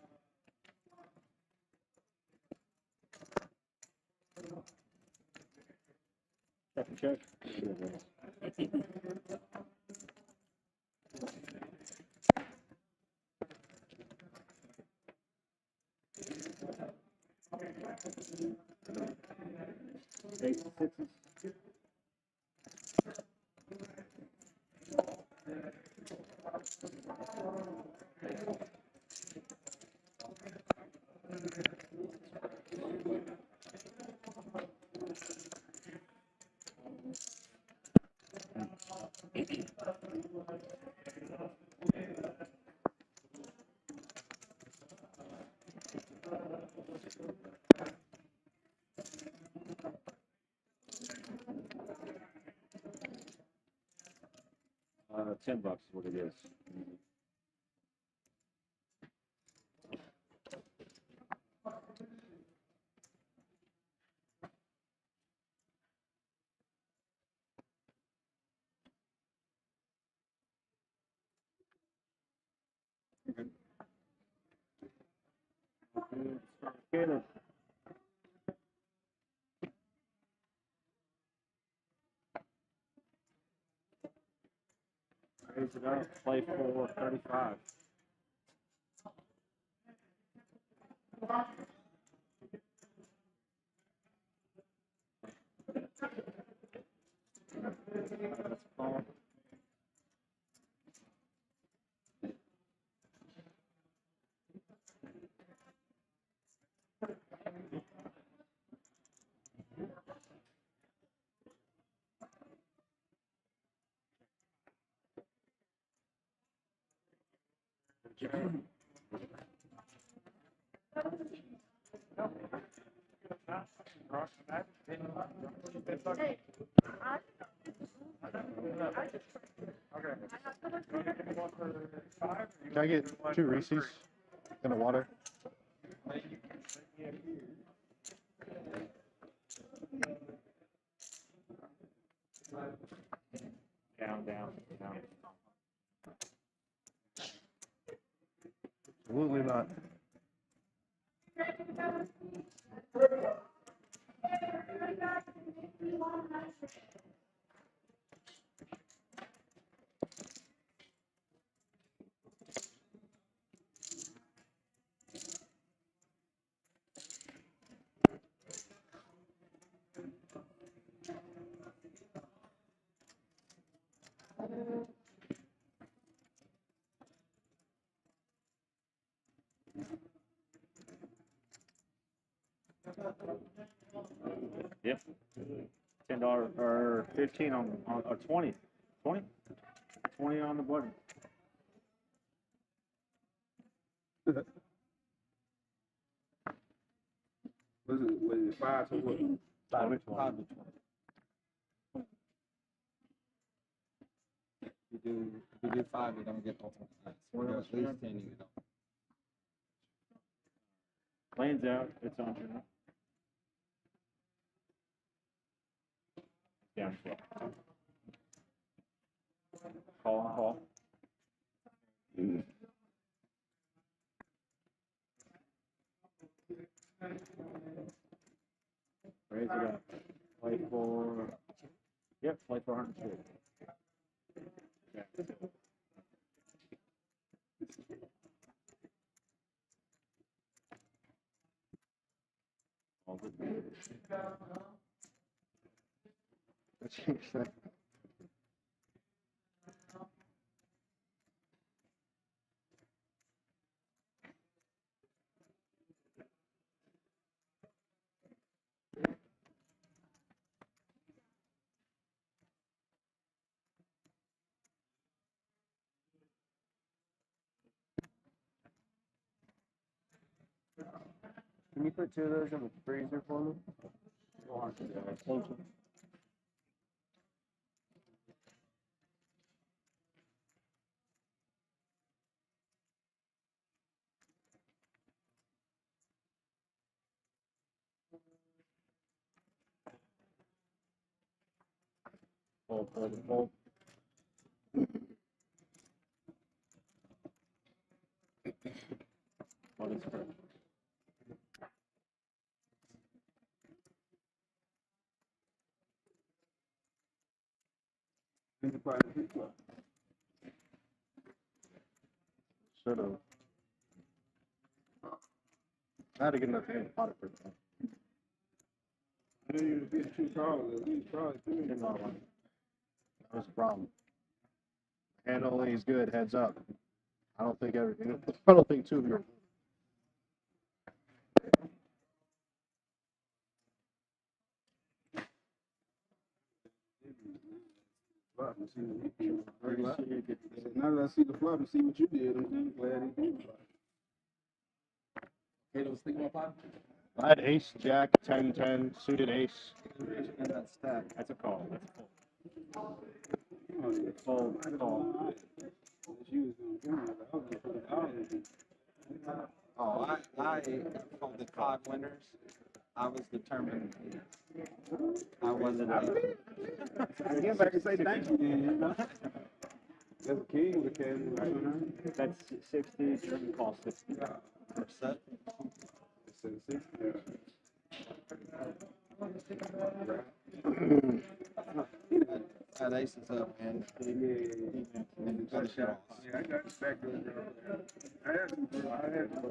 Second check. Eight, sixes. $10 is what it is. KALUB. Raise it up, play for 35. That's called. Can I get 2 Reese's and a water? Down. Absolutely not. Yep. $10 or 15 on or 20. 20 on the button. Was it 5 to what? 5 to 20. 5 to 20. If you do 5, you don't get ultimate dice. If you do at least 10, you don't. Lane's out. It's on turn. Down 12. Call. Raise it up. Play for. Yep, play for 100. Yeah. All good. That's interesting. Can you put 2 of those in the freezer for me? Thank you. Fold. What is it? Should have. I had to get enough in pot for that. I knew you was getting 2 calls. You probably Didn't know one. That was the problem. Hand only is good. Heads up. I don't think 2 of you are. flop and see what you did. Now that I see the flop and see what you did, I'm glad he did. Hey, let's think about 5. I had ace, jack, 10, 10, suited ace. And that stack. That's a call. That's a fold. Oh, she was doing it. I was gonna put it out. Oh, I called it 5 winners. I was determined. I wasn't. I guess I can say thank you then, you know? That's a king with that. That's 60, trim cost 60. Set. It's a 60. Yeah. That aces up, man. And the good shots. Yeah, I got back there. I had some.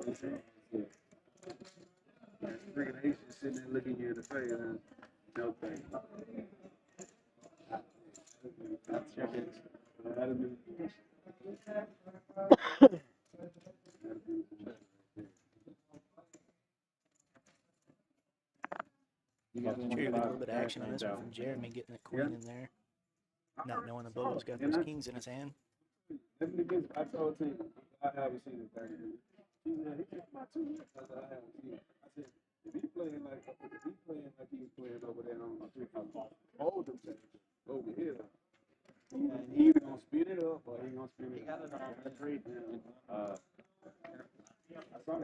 Freaking ace just sitting there looking you in the face. And no thing. That's your hit. That'll be. Sure, a little bit of action on this one from Jeremy getting a queen in there, not knowing the Bobo's got those kings in his hand. I told him I haven't seen it 30 minutes. He said, my 2 minutes. I said, I haven't seen it. I said, if he's playing like he was playing over there on my 3 hold him over here. And he either gonna speed it up or he gonna speed it up. I saw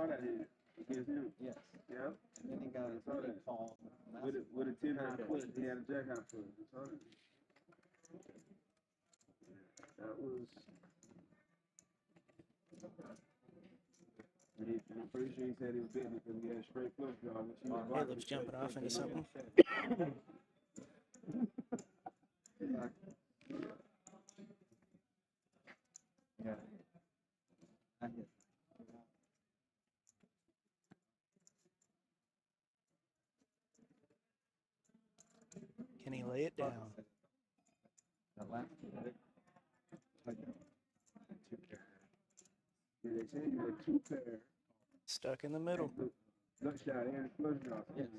that hand against him. Yes. Yeah. And then he got a big fall. With a 10 high foot, he had a jack high foot. I saw that. That was. And I'm pretty sure he said he was betting because he had a straight flush draw. Caleb's jumping off into something. Yeah. I hit. Can he lay it down? That last hit. Yeah, they said you had 2 pair. Stuck in the middle. Gut shot and flush draw. Yes.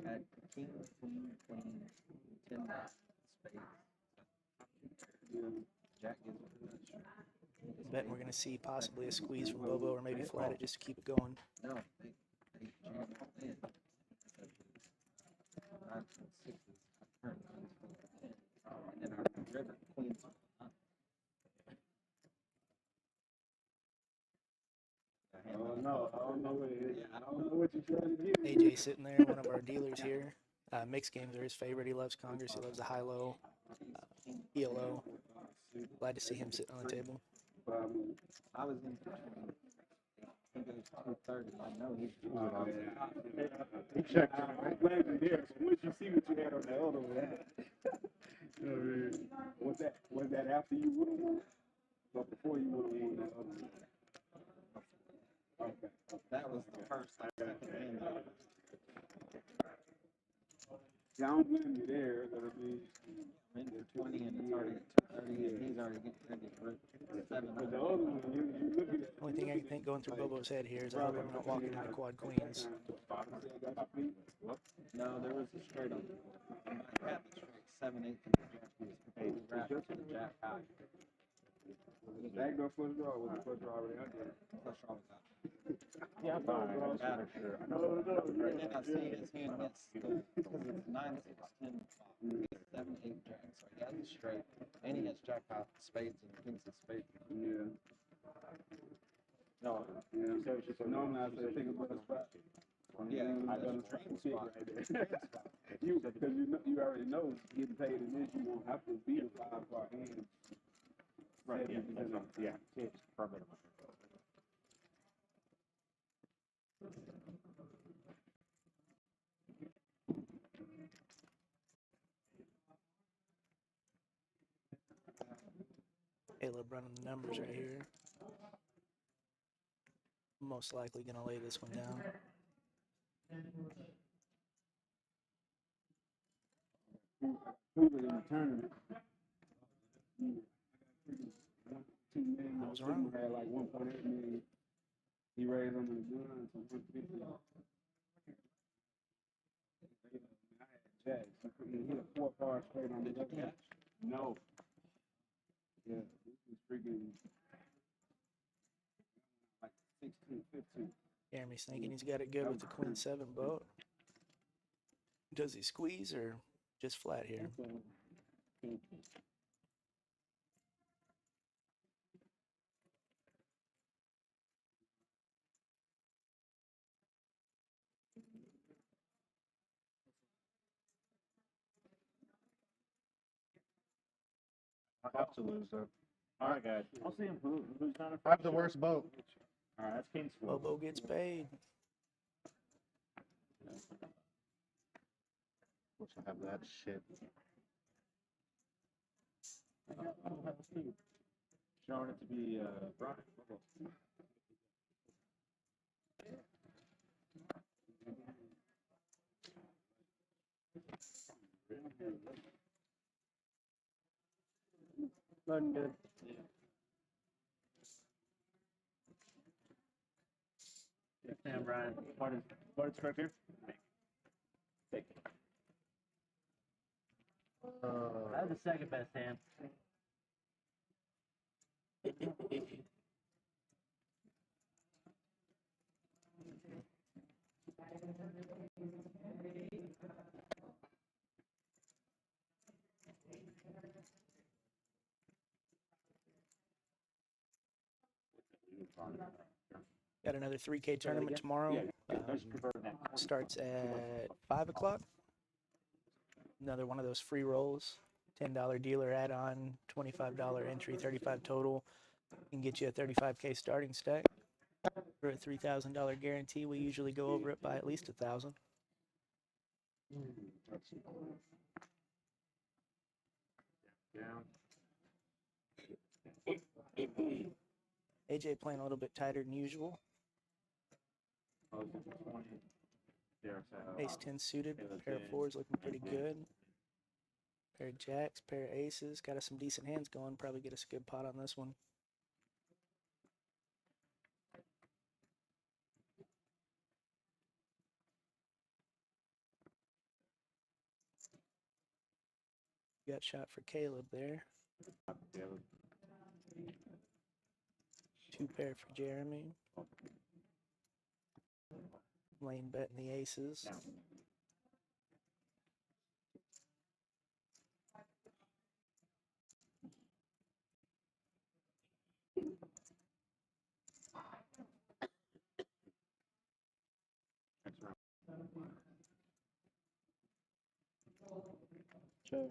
Had king, queen, 10 spades. Jack gives it. Betting we're going to see possibly a squeeze from Bobo or maybe flat it just to keep it going. No, they jam all in. 5 and 6s. I turned 9 to 10. And then our river queens. I don't know what it is. I don't know what you're trying to do. AJ sitting there, one of our dealers here. Mixed games are his favorite. He loves Congress. He loves the high-low, ELO. Glad to see him sitting on the table. I was in between. He goes 230. I know he's He checked out. I'm glad you're there. So once you see what you had on the other one, was that after you would have won? But before you would have won that other one? Okay. That was the first I got in. Yeah, I don't blame you there. But I mean, I'm in 20 and it's already at 230 and he's already getting ready for 700. but the other one, you look at it. Only thing I can think going through Bobo's head here is I hope I'm not walking into quad queens. No, there was a straight on. I had the straight 7-8 to the jack. He wrapped to the jack high. Was that go flush draw or was the flush draw already out there? Flush draw was out. Yeah, I'm fine. Got it. Sure. And then I see his hand miss because it's 9-6, 10, 7, 8 jack. So he has it straight. And he has jack high spades and kings of spades. Yeah. No, Yeah. So normally I say think about the spot. Yeah, I that's got a a dream pick spot. right there. Because you already know getting paid in this, you won't have to beat a 5-bar hand. right, yeah, that's not, yeah, it's permanent. Caleb running the numbers right here. Most likely going to lay this one down. Who was in the tournament? I was wrong. Had like 1.8 million. He raised on the guns to 150. I had jacks. He hit a 4-card straight on the jack. No. Yeah, this is freaking like 16, 15. Jeremy's thinking he's got it good with the queen 7 boat. Does he squeeze or just flat here? I have to lose though. All right, guys. I'll see him. Who's not a I have the worst boat. All right, that's King's Four. Bobo gets paid. Wish I have that shit. Showing it to be Brian. Looking good. Sam, Brian. What is correct here? Take it. That's the second best hand. Got another 3K tournament tomorrow. Starts at 5 o'clock. Another one of those free rolls. $10 dealer add-on, $25 entry, 35 total. Can get you a 35K starting stack. For a $3,000 guarantee, we usually go over it by at least 1,000. AJ playing a little bit tighter than usual. Ace 10 suited, pair of fours looking pretty good. Pair of jacks, pair of aces. Got us some decent hands going. Probably get us a good pot on this one. Got shot for Caleb there. 2 pair for Jeremy. LAIN betting the aces. Sure.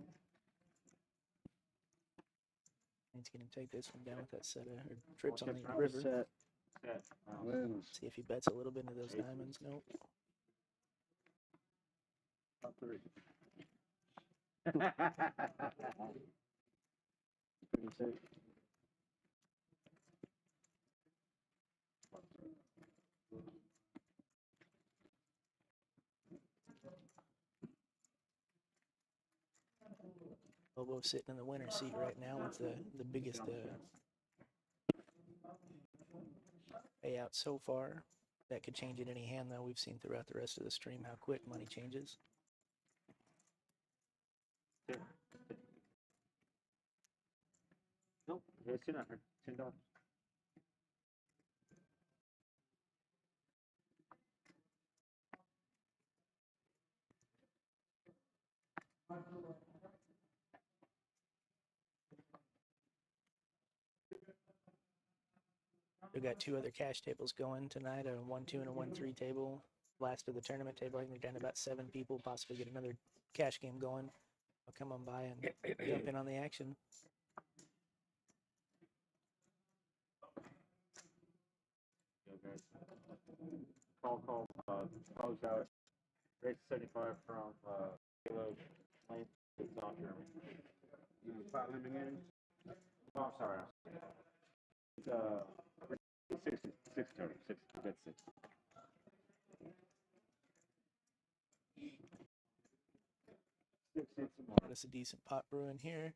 He's gonna take this one down with that set of trips on the river. See if he bets a little bit into those diamonds. Nope. Top 3. Pretty safe. Bobo sitting in the winner's seat right now with the biggest payout so far. That could change in any hand, though. We've seen throughout the rest of the stream how quick money changes. Nope, it's $10. $10. We've got 2 other cash tables going tonight, a 1-2 and a 1-3 table. Last of the tournament table. I think they're down to about 7 people. Possibly get another cash game going. I'll come on by and jump in on the action. Call, close out. Race 75 from KALUB, LAIN, South Germany. Spot limit games? Oh, I'm sorry. It's 6 total. 6. That's 6. Got us a decent pot brewing here.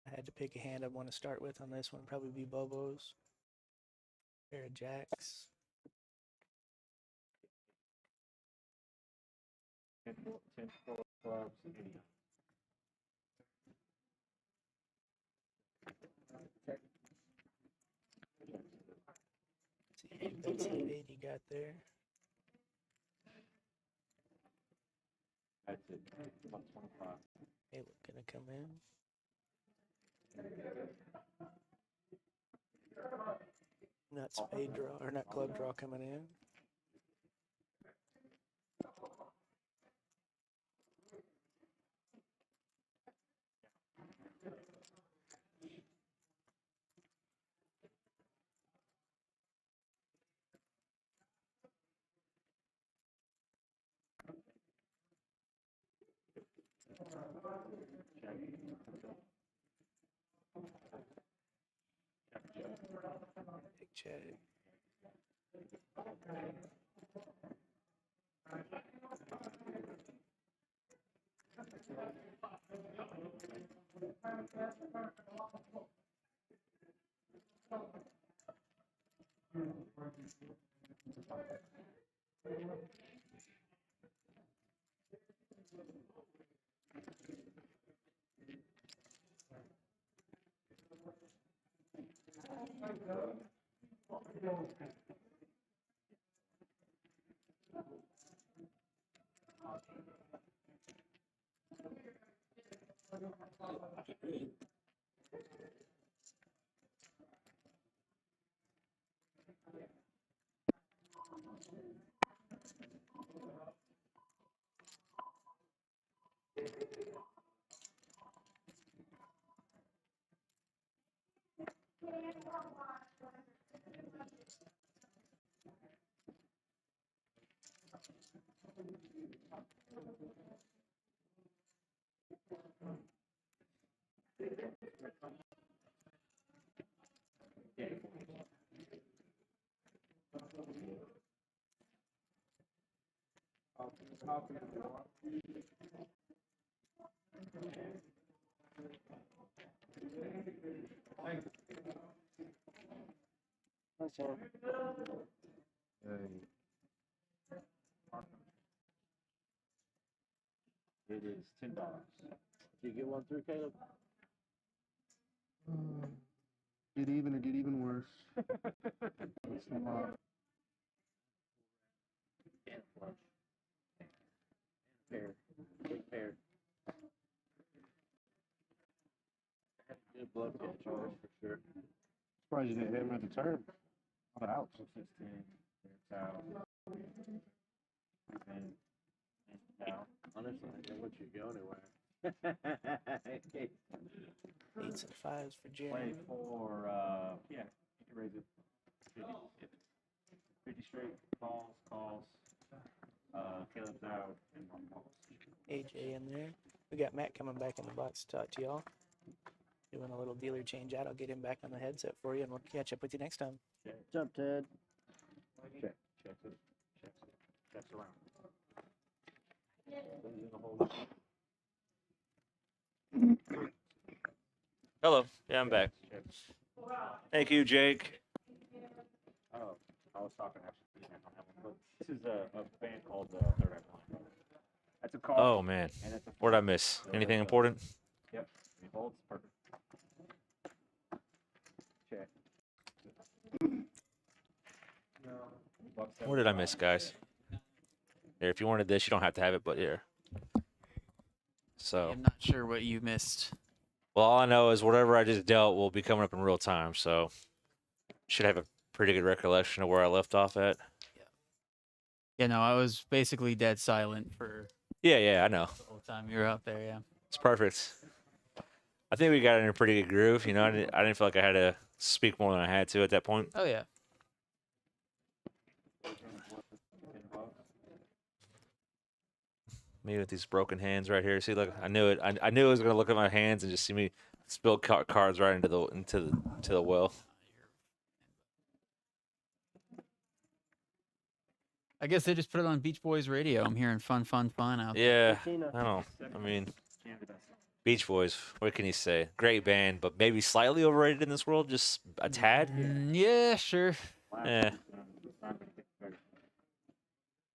I had to pick a hand I want to start with on this one. Probably be Bobo's. Pair of jacks. 10 clubs. See what 8 you got there. That's it. 125. Hey, we're gonna come in. Nut spade draw or nut club draw coming in. Big check. It is $10. Did you get one through, Caleb? Get even or get even worse. What's the law? Pair. Big pair. Good blood catchers for sure. Surprised you didn't hit him at the turn. Not out. 16. It's out. And out. Honestly, I don't want you to go anywhere. Eights and fives for Play Jeremy. for, yeah, you can raise it 50, 50 straight, calls. Caleb's out, and one calls. AJ in there. We got Matt coming back in the box to talk to y'all. Doing a little dealer change out. I'll get him back on the headset for you, and we'll catch up with you next time. Jump, Ted. Checks around. In the hole. Hello. Yeah, I'm back. Checks. Thank you, Jake. Oh, I was talking actually on that one, but this is a band called Third Eye Blind. That's a call. Oh, man. And that's a What'd I miss? Anything important? Yep. He holds perfect. Check. What did I miss, guys? Here, if you wanted this, you don't have to have it, but here. So, I'm not sure what you missed. well, all I know is whatever I just dealt will be coming up in real time. So, should have a pretty good recollection of where I left off at. Yeah, no, I was basically dead silent for Yeah, I know. the whole time you were out there. Yeah. It's perfect. I think we got in a pretty good groove. You know, I didn't feel like I had to speak more than I had to at that point. Oh yeah. Me with these broken hands right here. See, look, I knew it. I knew it was gonna look at my hands and just see me spill cards right into the well. I guess they just put it on Beach Boys radio. I'm hearing fun out there. Yeah, I don't. I mean, Beach Boys. What can you say? Great band, but maybe slightly overrated in this world, just a tad. Yeah, sure. Yeah.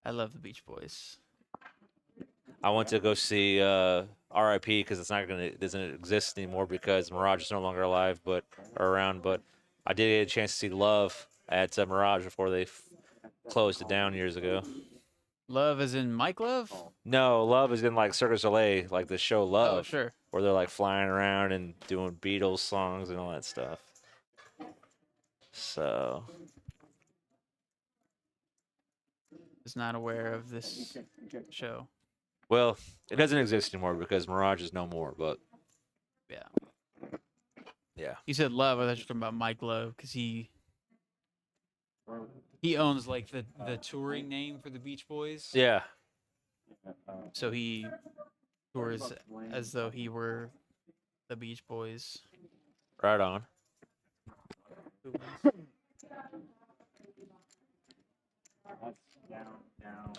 I love the Beach Boys. I went to go see RIP because it doesn't exist anymore because Mirage is no longer alive, or around. But I did get a chance to see Love at Mirage before they closed it down years ago. Love as in Mike Love? No, Love is in like Cirque du Soleil, like the show Love. Oh, sure. where they're like flying around and doing Beatles songs and all that stuff. So Was not aware of this show. well, it doesn't exist anymore because Mirage is no more. But Yeah. yeah, You said Love. I thought you were talking about Mike Love because he owns like the touring name for the Beach Boys. yeah. So he tours as though he were the Beach Boys. Right on. Who wins? Down.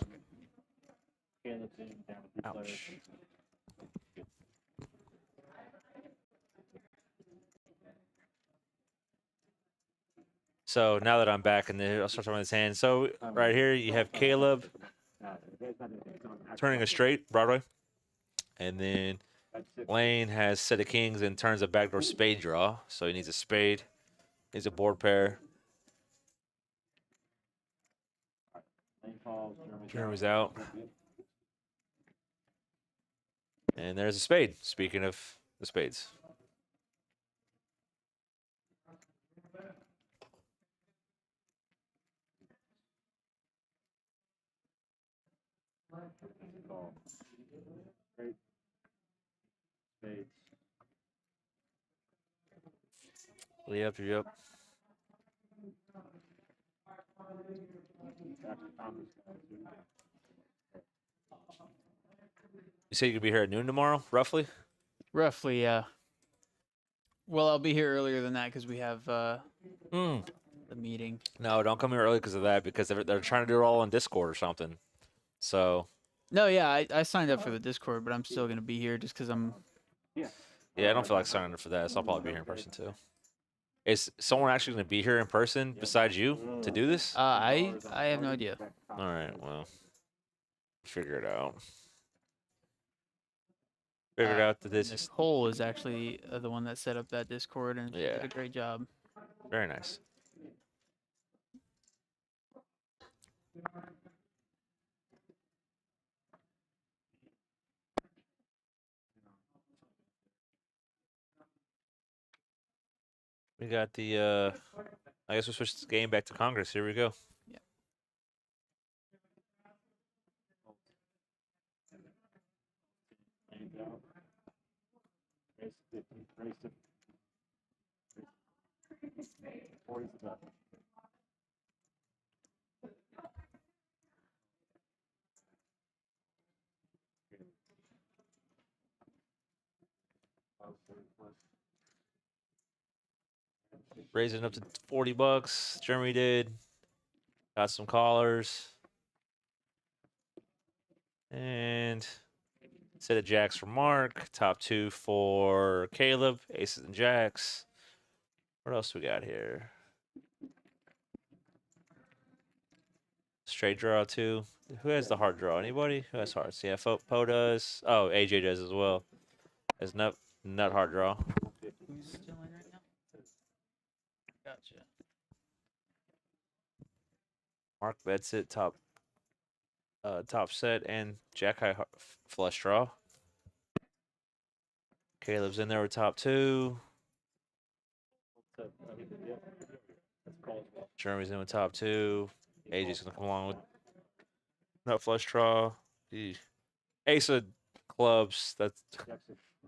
Caleb's in, down to 3 players. Ouch. So now that I'm back in the, I'll start talking about his hand. So right here you have Caleb turning a straight Broadway, and then LAIN has set of kings and turns a backdoor spade draw. So he needs a spade, needs a board pair. Jeremy's out. And there's a spade. Speaking of the spades. Yep. You say you could be here at noon tomorrow, roughly? Roughly, yeah. Well, I'll be here earlier than that because we have the meeting. No, don't come here early because of that, because they're trying to do it all on Discord or something. So. No, yeah, I signed up for the Discord, but I'm still going to be here just because I'm... Yeah, I don't feel like signing up for that, so I'll probably be here in person too. Is someone actually going to be here in person besides you to do this? I have no idea. All right, well, figure it out. Figured out that this is Nicole is actually the one that set up that Discord, and she Yeah. did a great job. very nice. We got the, I guess we'll switch this game back to Congress. Here we go. Yeah. Raising up to $40. Jeremy did. Got some callers. And set of jacks for Mark. Top 2 for Caleb. Aces and jacks. What else we got here? Straight draw 2. Who has the hard draw? Anybody? Who has hearts? Yeah, Poe does. Oh, AJ does as well. Has nut hard draw. Who's still in right now? Gotcha. Mark bets it top set and jack high flush draw. Caleb's in there with top 2. Jeremy's in with top 2. AJ's gonna come along with nut flush draw. The ace of clubs that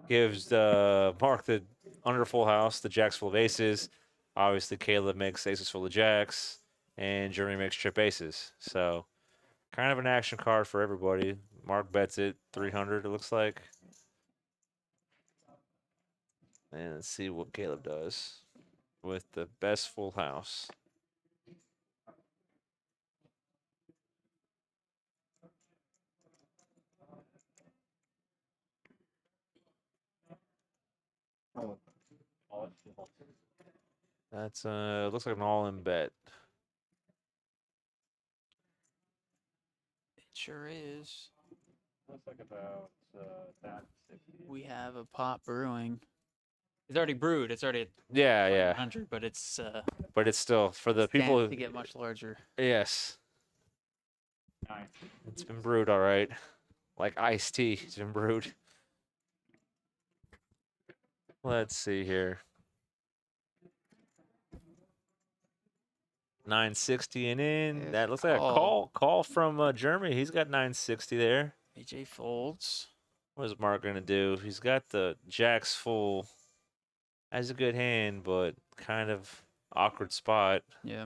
gives Mark the under full house, the jacks full of aces. Obviously, Caleb makes aces full of jacks, and Jeremy makes trip aces. So, kind of an action card for everybody. Mark bets it 300. It looks like. And let's see what Caleb does with the best full house. That's looks like an all-in bet. It sure is. Looks like about that 60. We have a pot brewing. It's already brewed. It's already at Yeah. 100, but it's But it's still for the people stands who, to get much larger. yes, Nice. it's been brewed all right. Like iced tea, it's been brewed. Let's see here. 960 and in. There's That a looks like a call from Jeremy. He's got 960 there. AJ folds. What is Mark gonna do? He's got the jacks full. Has a good hand, but kind of awkward spot. Yeah.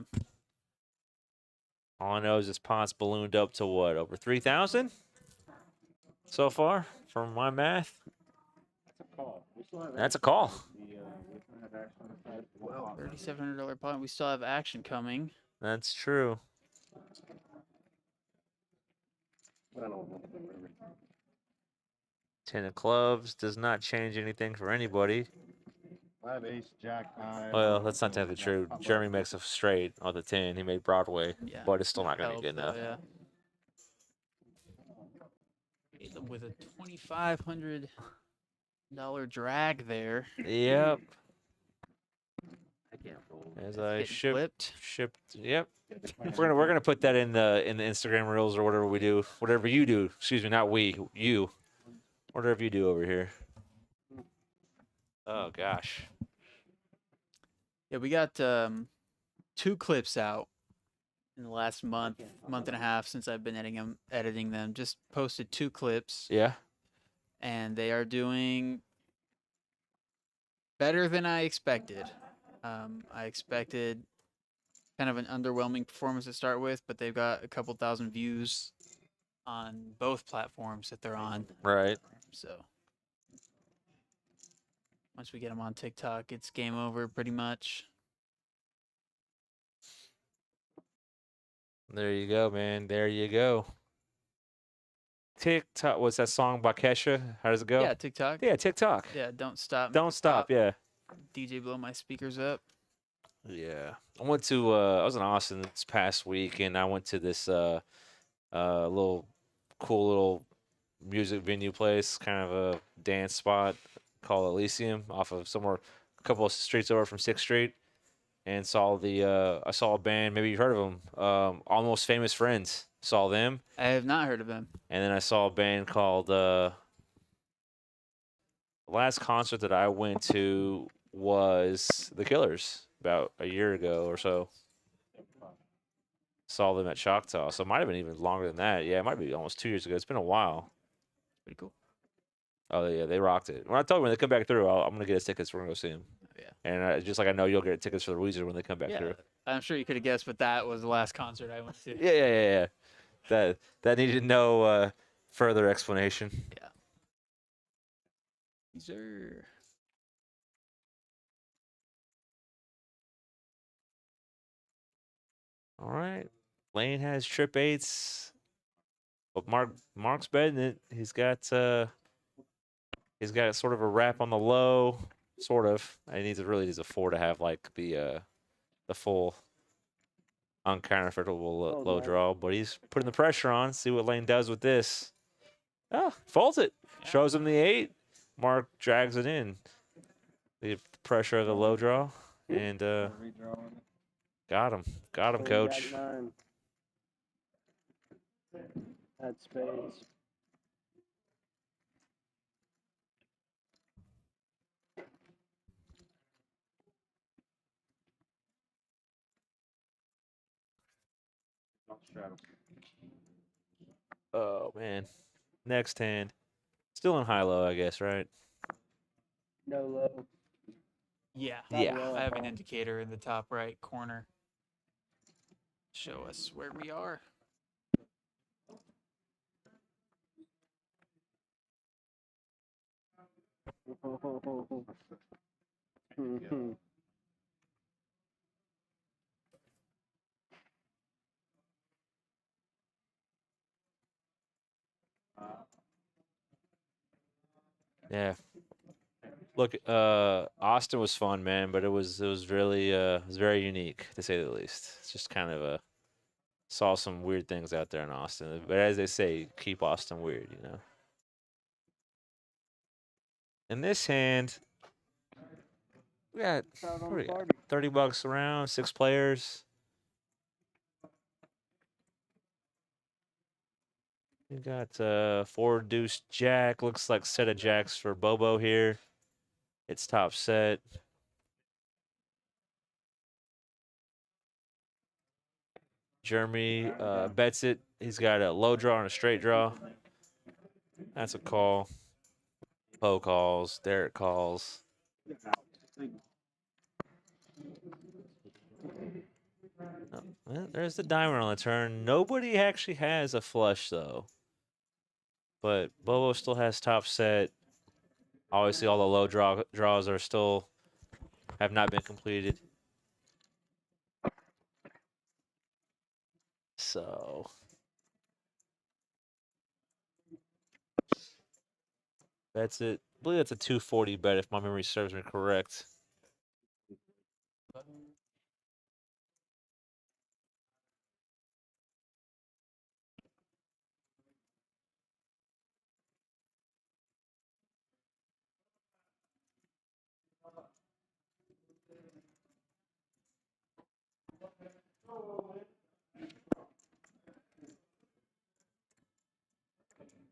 All I know is this pot's ballooned up to what, over 3,000 so far, from my math. That's a call. $3,700 pot. We still have action coming. That's true. Ten of clubs does not change anything for anybody. I have ace, jack, nine. Well, that's not technically true. Jeremy makes a straight on the 10. He made Broadway, Yeah. but it's still not going to be Helps, good enough. though, yeah. Caleb with a $2,500 drag there. Yep. I can't fold. As I Getting flipped. shipped. Yep. We're gonna put that in the Instagram reels or whatever we do, whatever you do. Excuse me, not we, you. Whatever you do over here. Oh gosh. Yeah, we got 2 clips out in the last month and a half since I've been editing them. Just posted 2 clips, Yeah. and they are doing better than I expected. I expected kind of an underwhelming performance to start with, but they've got a couple thousand views on both platforms that they're on. Right. So once we get them on TikTok, it's game over pretty much. There you go, man. There you go. TikTok. What's that song by Kesha? How does it go? Yeah, TikTok. Yeah, TikTok. Yeah, don't stop. Don't stop. Yeah. DJ blow my speakers up. Yeah. I went to I was in Austin this past week and I went to this little cool little music venue place, kind of a dance spot called Elysium off of somewhere a couple of streets over from 6th Street, and saw I saw a band, maybe you've heard of them, Almost Famous Friends. Saw them. I have not heard of them. And then I saw a band called the last concert that I went to was The Killers about a year ago or so. Saw them at Choctaw, so it might have been even longer than that. Yeah, it might be almost 2 years ago. It's been a while. Pretty cool. Oh yeah, they rocked it. When I told them when they come back through, I'm gonna get us tickets. We're gonna go see them. Yeah. And just like I know you'll get tickets for the Weezer when they come back through. I'm sure you could have guessed, but that was the last concert I went to. Yeah. That needed no further explanation. Yeah. Sir. All right. LAIN has trip 8s. But Mark's betting it. He's got sort of a wrap on the low. Sort of. He really needs a 4 to have like the full uncounterfeitable low draw. But he's putting the pressure on. See what LAIN does with this. Oh, folds it. Yeah. Shows him the 8. Mark drags it in. The pressure of the low draw. And got him. Got him, coach. Had spades. Oh, man. Next hand. Still in high-low, I guess, right? No low. Yeah. Yeah. I have an indicator in the top right corner. Show us where we are. Yeah. Look, Austin was fun, man, but it was really it was very unique to say the least. It's just kind of saw some weird things out there in Austin. But as they say, keep Austin weird, you know. In this hand, we got, what do we got? $30 around, 6 players. We got 4 deuce jack. Looks like set of jacks for Bobo here. It's top set. Jeremy bets it. He's got a low draw and a straight draw. That's a call. Poe calls. Derek calls. Oh, well, there's the diamond on the turn. Nobody actually has a flush, though. But Bobo still has top set. Obviously, all the low draws are still have not been completed. So that's it. I believe that's a 240 bet if my memory serves me correct.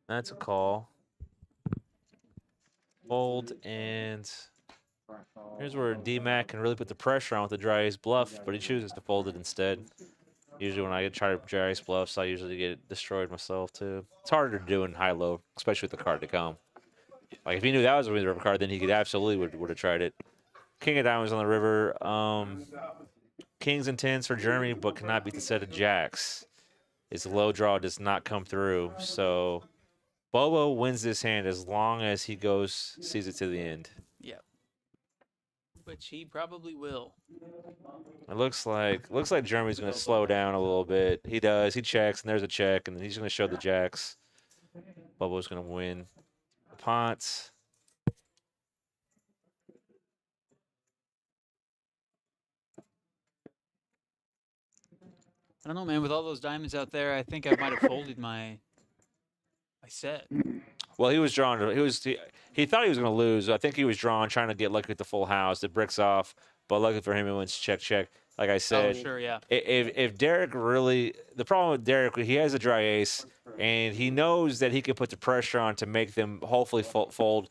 That's a call. Fold, and here's where D-Mac can really put the pressure on with the dry ace bluff, but he chooses to fold it instead. Usually when I try to dry ace bluffs, I usually get it destroyed myself too. It's harder to do in high-low, especially with the card to come. Like if he knew that was a river card, then he could absolutely would have tried it. King of diamonds on the river. Kings and tens for Jeremy, but cannot beat the set of jacks. His low draw does not come through, so Bobo wins this hand as long as he sees it to the end. Yeah. Which he probably will. It looks like Jeremy's going to slow down a little bit. He does. He checks, and there's a check, and he's going to show the jacks. Bobo's going to win the pots. I don't know, man. With all those diamonds out there, I think I might have folded my set. Well, he was drawn. He thought he was going to lose. I think he was drawn, trying to get lucky with the full house. The bricks off, but lucky for him, it went check, check. Like I said, Oh, sure, yeah. If Derek really, the problem with Derek, he has a dry ace, and he knows that he can put the pressure on to make them hopefully fold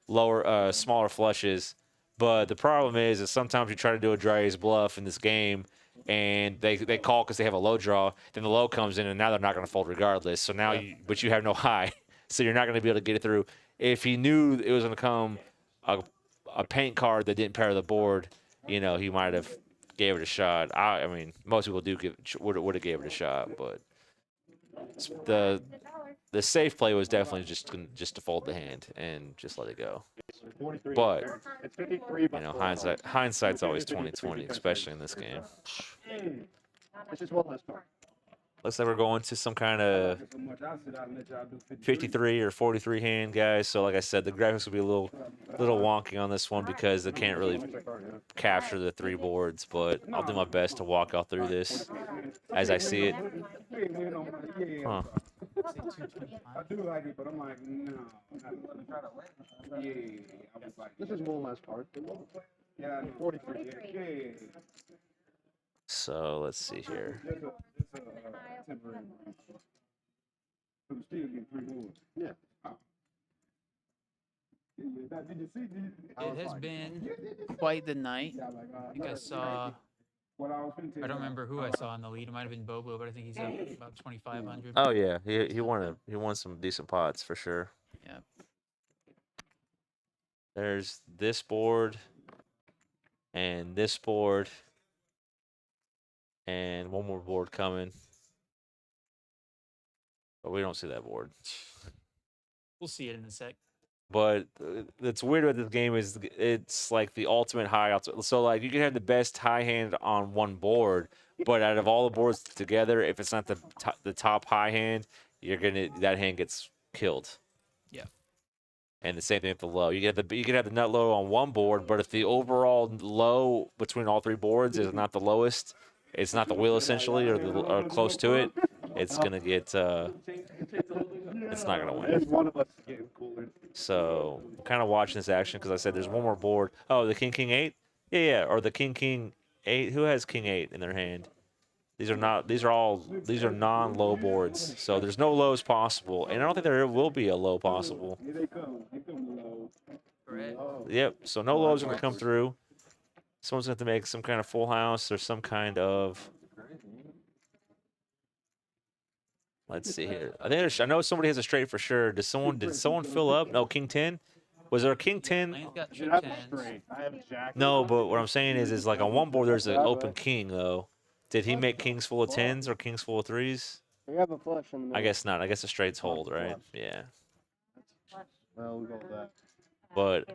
lower, smaller flushes. But the problem is that sometimes you try to do a dry ace bluff in this game, and they call because they have a low draw. Then the low comes in, and now they're not going to fold regardless. So now, but you have no high, so you're not going to be able to get it through. If he knew it was going to come a paint card that didn't pair the board, he might have gave it a shot. I mean, most people would have gave it a shot, but the safe play was definitely just to fold the hand and just let it go. But hindsight's always 20/20, especially in this game. It's just one less part. Looks like we're going to some kind of 53 or 43 hand, guys. So like I said, the graphics will be a little wonky on this one because they can't really capture the three boards. But I'll do my best to walk y'all through this as I see it. Huh. I do like it, but I'm like, no. Yeah, I was like, This is one less part. yeah, 43. Yeah. So let's see here. Just a temporary. So still get 3 boards. Yeah. Did you see? It has been quite the night. I think I saw. I don't remember who I saw in the lead. It might have been Bobo, but I think he's up about 2,500. Oh yeah, he won some decent pots for sure. Yeah. There's this board, and this board, and one more board coming. But we don't see that board. We'll see it in a sec. But that's weird about this game is it's like the ultimate high. So like you can have the best high hand on one board, but out of all the boards together, if it's not the top high hand, that hand gets killed. Yeah. And the same thing with the low. You can have the nut low on one board, but if the overall low between all three boards is not the lowest, it's not the wheel essentially or close to it, it's gonna get it's not gonna win. There's one of us getting cooler. So kind of watching this action because I said there's one more board. Oh, the king 8. Yeah, or the king 8. Who has king 8 in their hand? These are non-low boards. So there's no lows possible, and I don't think there will be a low possible. Here they come low. right? Yep. So no low's going to come through. Someone's going to have to make some kind of full house or some kind of. Let's see here. I think I know somebody has a straight for sure. Did someone fill up? No, King 10. Was there a King 10? Lane's got Should two have a tens. straight. I have a jack. No, but what I'm saying is like on one board there's an open king though. Did he make kings full of tens or kings full of threes? We have a flush in the middle. I guess not. I guess the straights hold, right? Yeah. Well, we go with that. But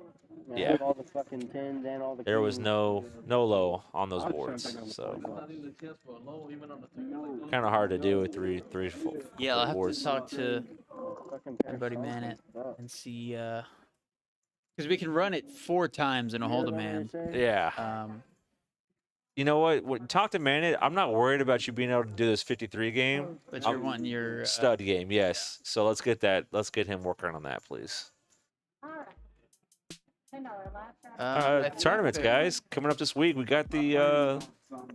I yeah, have all the fucking tens and all the there was kings. no low on those boards, so kind of hard to do with three full Yeah, I'll have boards. to talk to Fucking my buddy parasol. Man and see, because we can run it 4 times in a hold a man. Yeah. You know what? Talk to Manit. I'm not worried about you being able to do this 53 game. But you're wanting your Stud game, yes. So let's get that. Let's get him working on that, please. Tournaments, guys, coming up this week. We got the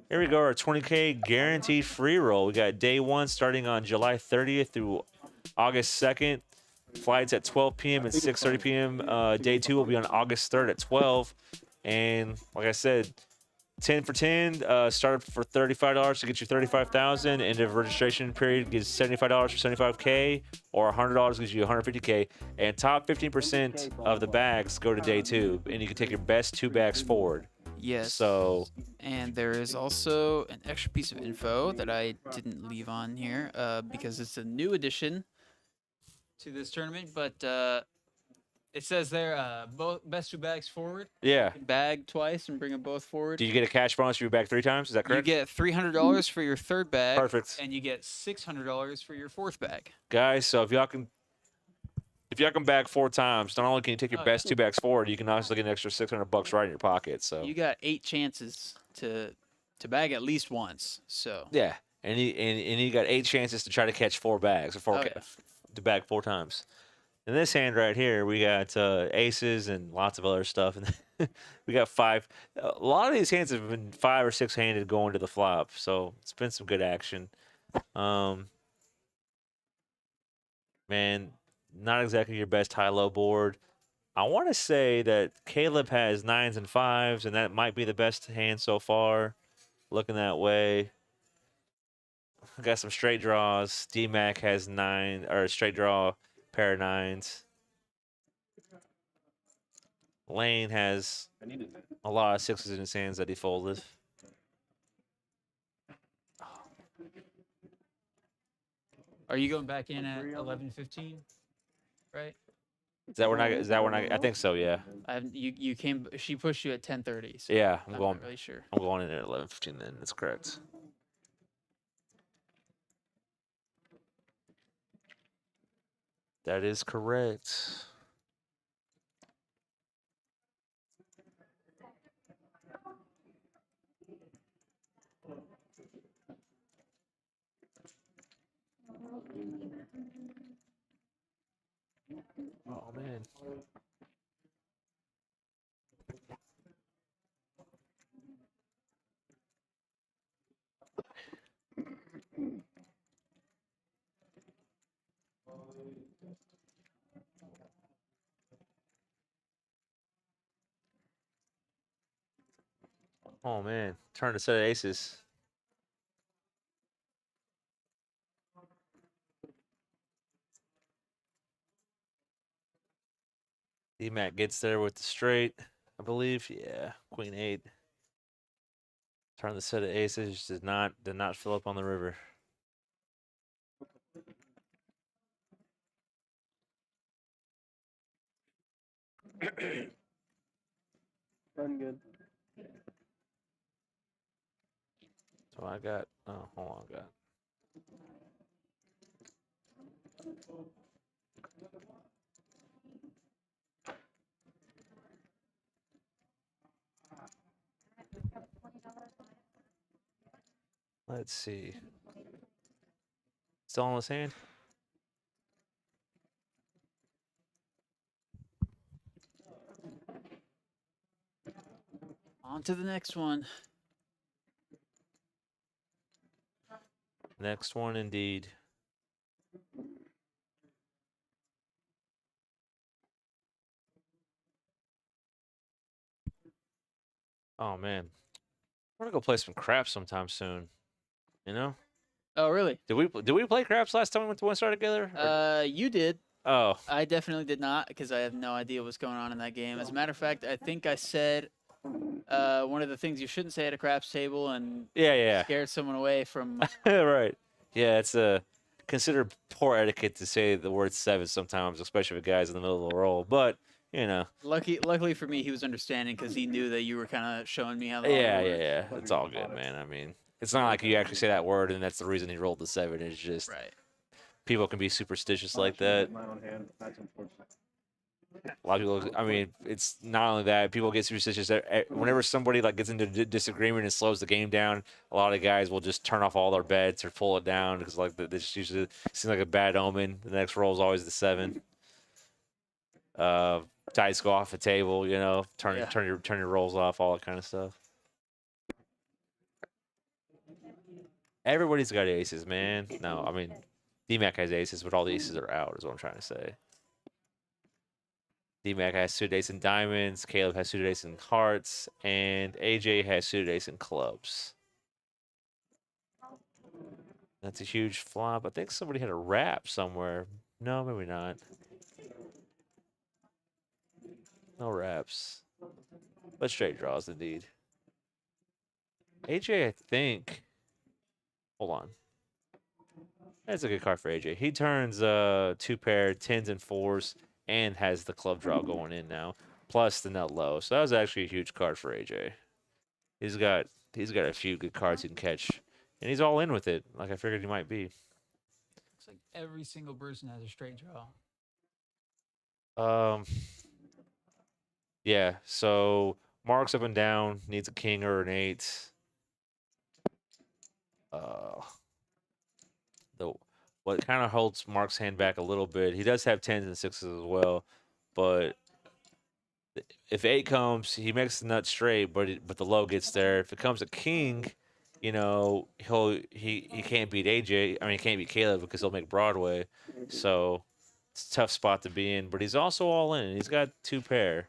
here we go, our 20K guaranteed free roll. We got day 1 starting on July 30th through August 2nd. Flights at 12 p.m. and 6:30 p.m. Day 2 will be on August 3rd at 12. And like I said, 10 for 10, start for $35 to get you $35,000. End of registration period gives $75 for $75K, or $100 gives you $150K. And top 15% of the bags go to day 2, and you can take your best 2 bags forward. Yes. So, and there is also an extra piece of info that I didn't leave on here because it's a new addition to this tournament, but it says there, both best 2 bags forward. yeah. Bag twice and bring them both forward. Do you get a cash bonus if you bag 3 times? Is that correct? You get $300 for your 3rd bag. Perfect. And you get $600 for your 4th bag. Guys, so if y'all can bag 4 times, not only can you take your best 2 bags forward, you can also get an extra $600 right in your pocket. So You got 8 chances to bag at least once. So yeah, and you got 8 chances to try to catch 4 bags or to bag 4 times. In this hand right here, we got aces and lots of other stuff, and we got 5. A lot of these hands have been 5 or 6 handed going to the flop, so it's been some good action. Man, not exactly your best high-low board. I want to say that Caleb has 9s and 5s, and that might be the best hand so far. Looking that way. I got some straight draws. D-Mac has 9 or a straight draw. Pair of 9s. LAIN has a lot of 6s in his hands that he folded. are you going back in at 11:15? Right? Is that when I think so, yeah. You came. She pushed you at 10:30. So Yeah, I'm not going really sure. I'm going in at 11:15 then. That's correct. That is correct. Oh man. Oh man, turn a set of aces. D-Mac gets there with the straight, I believe. Yeah, Queen 8. Turn the set of aces. Did not fill up on the river. Done good. So I got. Oh, hold on, I got. Let's see. Still in his hand? On to the next one. Next one, indeed. Oh man, I want to go play some craps sometime soon. You know? Oh, really? Did we play craps last time we went to One Star together? You did. Oh, I definitely did not because I have no idea what's going on in that game. As a matter of fact, I think I said one of the things you shouldn't say at a craps table and yeah. scared someone away from. Right. Yeah, it's considered poor etiquette to say the word 7 sometimes, especially with guys in the middle of the roll. But you know. Luckily for me, he was understanding because he knew that you were kind of showing me how. Yeah. It's all good, man. I mean, it's not like you actually say that word and that's the reason he rolled the 7. It's just right. People can be superstitious like that. That's unfortunate. A lot of people, I mean, it's not only that, people get superstitious. Whenever somebody like gets into disagreement and slows the game down, a lot of guys will just turn off all their bets or pull it down because like this usually seems like a bad omen. The next roll is always the 7. Dice go off the table, you know, turn your rolls off, all that kind of stuff. Everybody's got aces, man. No, I mean, D-Mac has aces, but all the aces are out, is what I'm trying to say. D-Mac has suited ace and diamonds, Caleb has suited ace and hearts, and AJ has suited ace and clubs. That's a huge flop. I think somebody had a wrap somewhere. No, maybe not. No wraps. But straight draws, indeed. AJ, I think... Hold on. That's a good card for AJ. He turns 2 pair, 10s and 4s, and has the club draw going in now, plus the nut low. So that was actually a huge card for AJ. He's got a few good cards he can catch, and he's all in with it, like I figured he might be. Looks like every single person has a straight draw. Yeah. So Mark's up and down, needs a king or an 8. What kind of holds Mark's hand back a little bit. He does have 10s and 6s as well, but if 8 comes, he makes the nut straight, but the low gets there. If it comes a king, you know, he can't beat AJ. I mean, he can't beat Caleb because he'll make Broadway. So it's a tough spot to be in. But he's also all in. He's got 2 pair.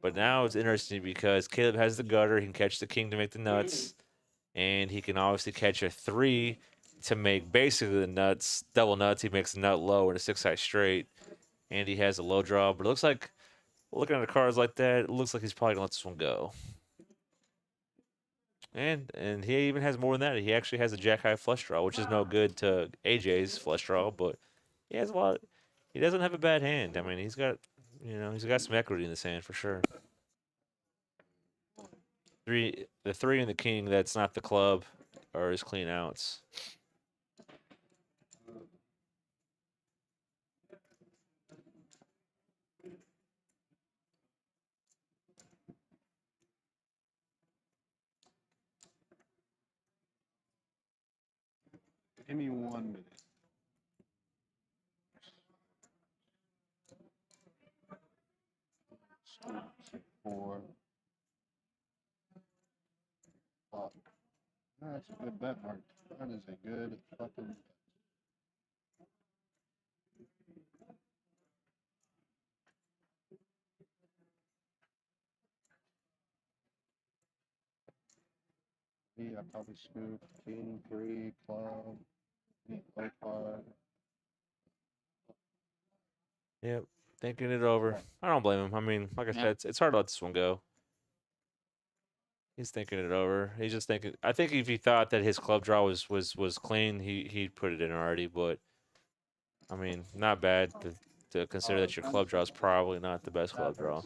But now it's interesting because Caleb has the gutter. He can catch the king to make the nuts, and he can obviously catch a 3 to make basically the nuts, double nuts. He makes a nut low and a 6-high straight, and he has a low draw. But it looks like, looking at the cards like that, it looks like he's probably gonna let this one go. And he even has more than that. He actually has a jack high flush draw, which is no good to AJ's flush draw, but he has a lot. He doesn't have a bad hand. I mean, he's got some equity in this hand for sure. The 3 and the king, that's not the club, are his clean outs. Give me 1 minute. Four. Fuck. That's a good bet, Mark. That is a good fucking bet. I probably scoop king, 3, club, 5. Yep, thinking it over. I don't blame him. I mean, like I said, it's hard to let this one go. He's thinking it over. He's just thinking. I think if he thought that his club draw was clean, he'd put it in already. But I mean, not bad to consider that your club draw is probably not the best club draw.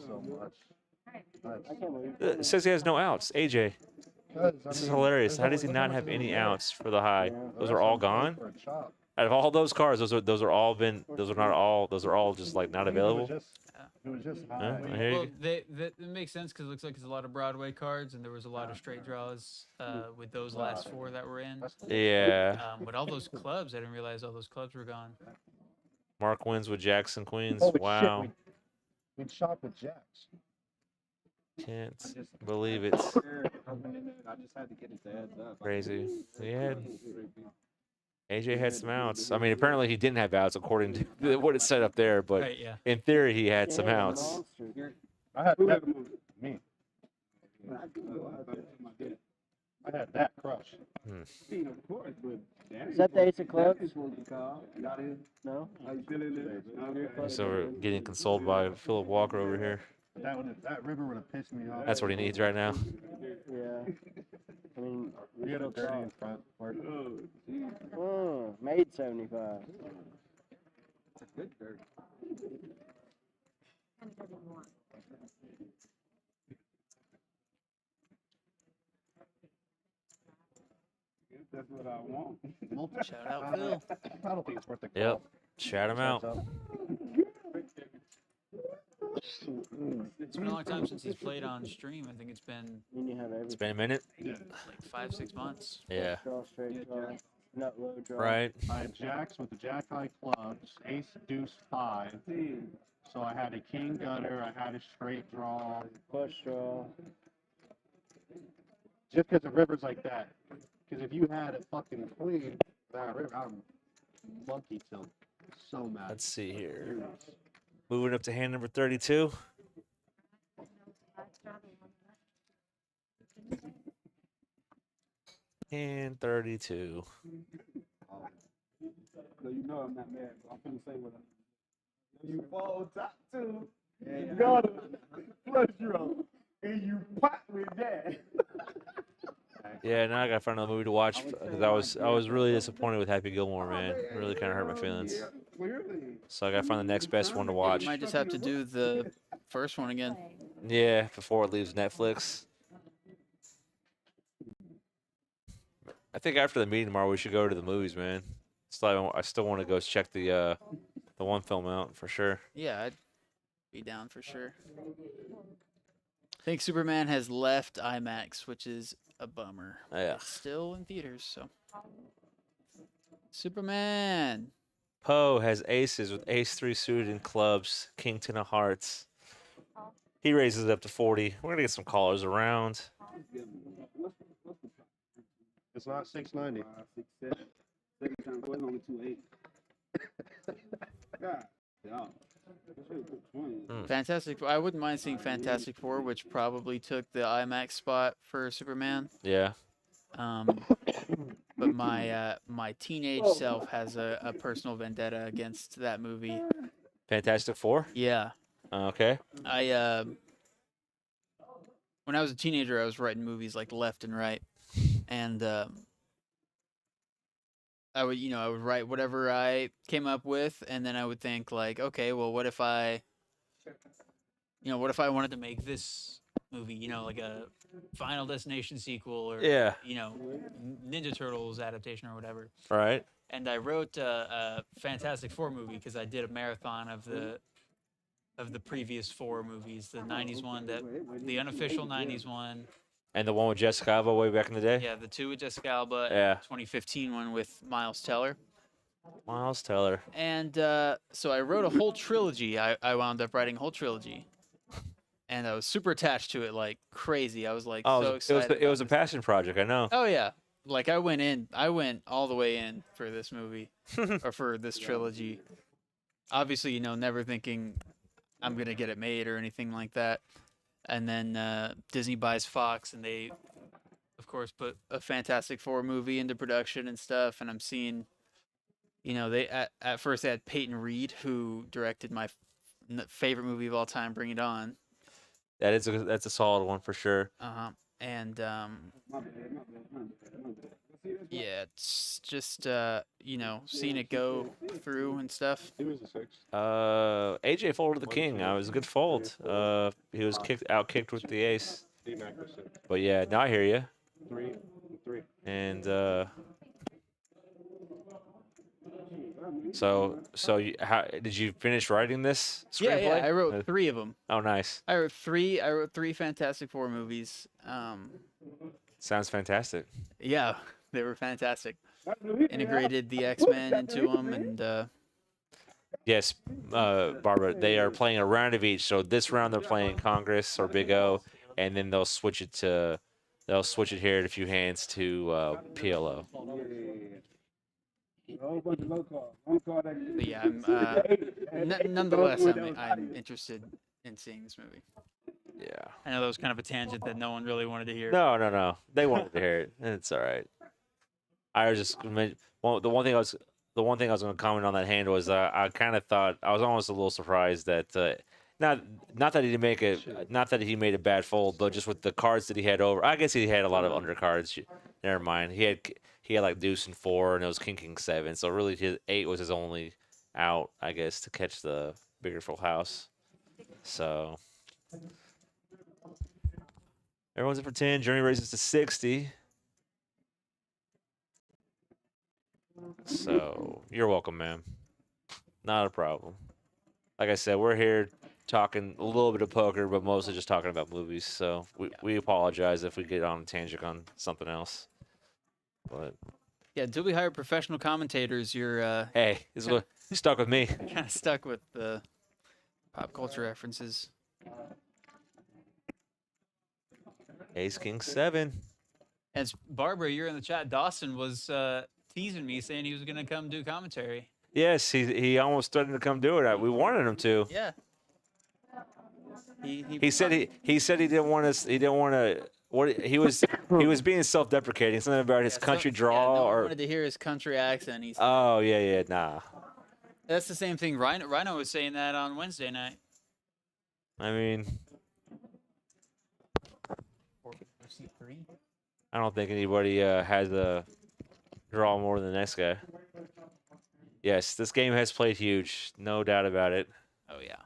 It says he has no outs. AJ, this is hilarious. How does he not have any outs for the high? Those are all gone. Out of all those cards, those are all just like not available. It was just Well, it makes sense because it looks like it's a lot of Broadway cards, and there was a lot of straight draws with those last 4 that were in. Yeah. But all those clubs, I didn't realize all those clubs were gone. Mark wins with jacks and queens. Holy Wow. shit, we shot with jacks. Can't believe it. I just had to get his heads up. Crazy. AJ had some outs. I mean, apparently he didn't have outs according to what it said up there, but Right, yeah. in theory he had some outs. I had me. I had that crush. Of course, but Is that the ace of clubs? No? How you feeling there? So we're getting consoled by Philip Walker over here. That river would have pissed me off. That's what he needs right now. Yeah. I mean, We had a dirty in front. made 75. Good dirt. That's what I want. Shout out Phil. I don't think it's worth the call. Yep. Shout him out. It's been a long time since he's played on stream. I think it's been Then you have everything. It's been a minute. like 5-6 months. Yeah. Draw, straight draw, nut low draw. Right. I had jacks with the jack high clubs, ace, deuce, 5. So I had a king gutter, I had a straight draw. Flush draw. Just because the river's like that. Because if you had a fucking queen, that river, I'm monkey tilt. So mad. Let's see here. Moving up to hand number 32. And 32. So you know I'm not mad, but I'm finna say what you fall top 2, you got a flush draw, and you pop with that. Yeah, now I gotta find another movie to watch because I was really disappointed with Happy Gilmore, man. It really kind of hurt my feelings. So I gotta find the next best one to watch. Might just have to do the first one again. Yeah, before it leaves Netflix. I think after the meeting tomorrow, we should go to the movies, man. I still want to go check the one film out for sure. Yeah, I'd be down for sure. I think Superman has left IMAX, which is a bummer. Yeah. It's still in theaters, so. Superman. Poe has aces with ace-3 suited in clubs, king 10 of hearts. He raises it up to 40. We're gonna get some callers around. It's not 690. 5, 6, 7. Second time, boy, it's only 2, 8. God, yeah. Fantastic. I wouldn't mind seeing Fantastic Four, which probably took the IMAX spot for Superman. Yeah. But my teenage self has a personal vendetta against that movie. Fantastic Four? Yeah. Okay. When I was a teenager, I was writing movies like left and right, and I would write whatever I came up with, and then I would think like, okay, well, what if I wanted to make this movie, like a Final Destination sequel or Yeah. Ninja Turtles adaptation or whatever. Right. And I wrote a Fantastic Four movie because I did a marathon of the previous 4 movies, the 90s one, the unofficial 90s one. And the one with Jessica Alba way back in the day? Yeah, the 2 with Jessica Alba, Yeah. and the 2015 one with Miles Teller. Miles Teller. And so I wrote a whole trilogy. I wound up writing a whole trilogy. And I was super attached to it like crazy. I was like so excited. It was a passion project, I know. Oh yeah. Like I went all the way in for this movie or for this trilogy. Obviously, never thinking I'm going to get it made or anything like that. And then Disney buys Fox, and they, of course, put a Fantastic Four movie into production and stuff. And I'm seeing, they at first they had Peyton Reed, who directed my favorite movie of all time, Bring It On. That's a solid one for sure. And yeah, it's just seeing it go through and stuff. He was a 6. AJ folded the king. I was a good fold. He was kicked with the ace. But yeah, now I hear you. 3. And how did you finish writing this screenplay? Yeah, I wrote 3 of them. Oh, nice. I wrote 3 Fantastic Four movies. Sounds fantastic. Yeah, they were fantastic. Integrated the X-Men into them, and Yes, Barbara, they are playing a round of each. So this round they're playing Congress or Big O, and then they'll switch it here in a few hands to PLO. but yeah, nonetheless, I'm interested in seeing this movie. Yeah. I know that was kind of a tangent that no one really wanted to hear. No, no, no. They wanted to hear it. It's all right. I was just well, the one thing I was going to comment on that hand was I kind of thought I was almost a little surprised that not that he didn't make it, not that he made a bad fold, but just with the cards that he had over. I guess he had a lot of undercards. Never mind. He had like deuce and 4, and it was king 7. So really, his 8 was his only out, I guess, to catch the bigger full house. So everyone's in for 10. Journey raises to 60. So you're welcome, ma'am. Not a problem. Like I said, we're here talking a little bit of poker, but mostly just talking about movies. So we apologize if we get on a tangent on something else. But Yeah, until we hire professional commentators, you're hey, this is what stuck with me. kind of stuck with the pop culture references. Ace king 7. As Barbara, you're in the chat. Dawson was teasing me, saying he was going to come do commentary. Yes, he almost started to come do it. We wanted him to. Yeah. He said he didn't want to. He didn't want to. What he was being self-deprecating. Something about his country draw no one or. wanted to hear his country accent. He said. Oh yeah, nah. That's the same thing. Rhino was saying that on Wednesday night. I mean, I don't think anybody has a draw more than the next guy. Yes, this game has played huge, no doubt about it. Oh yeah.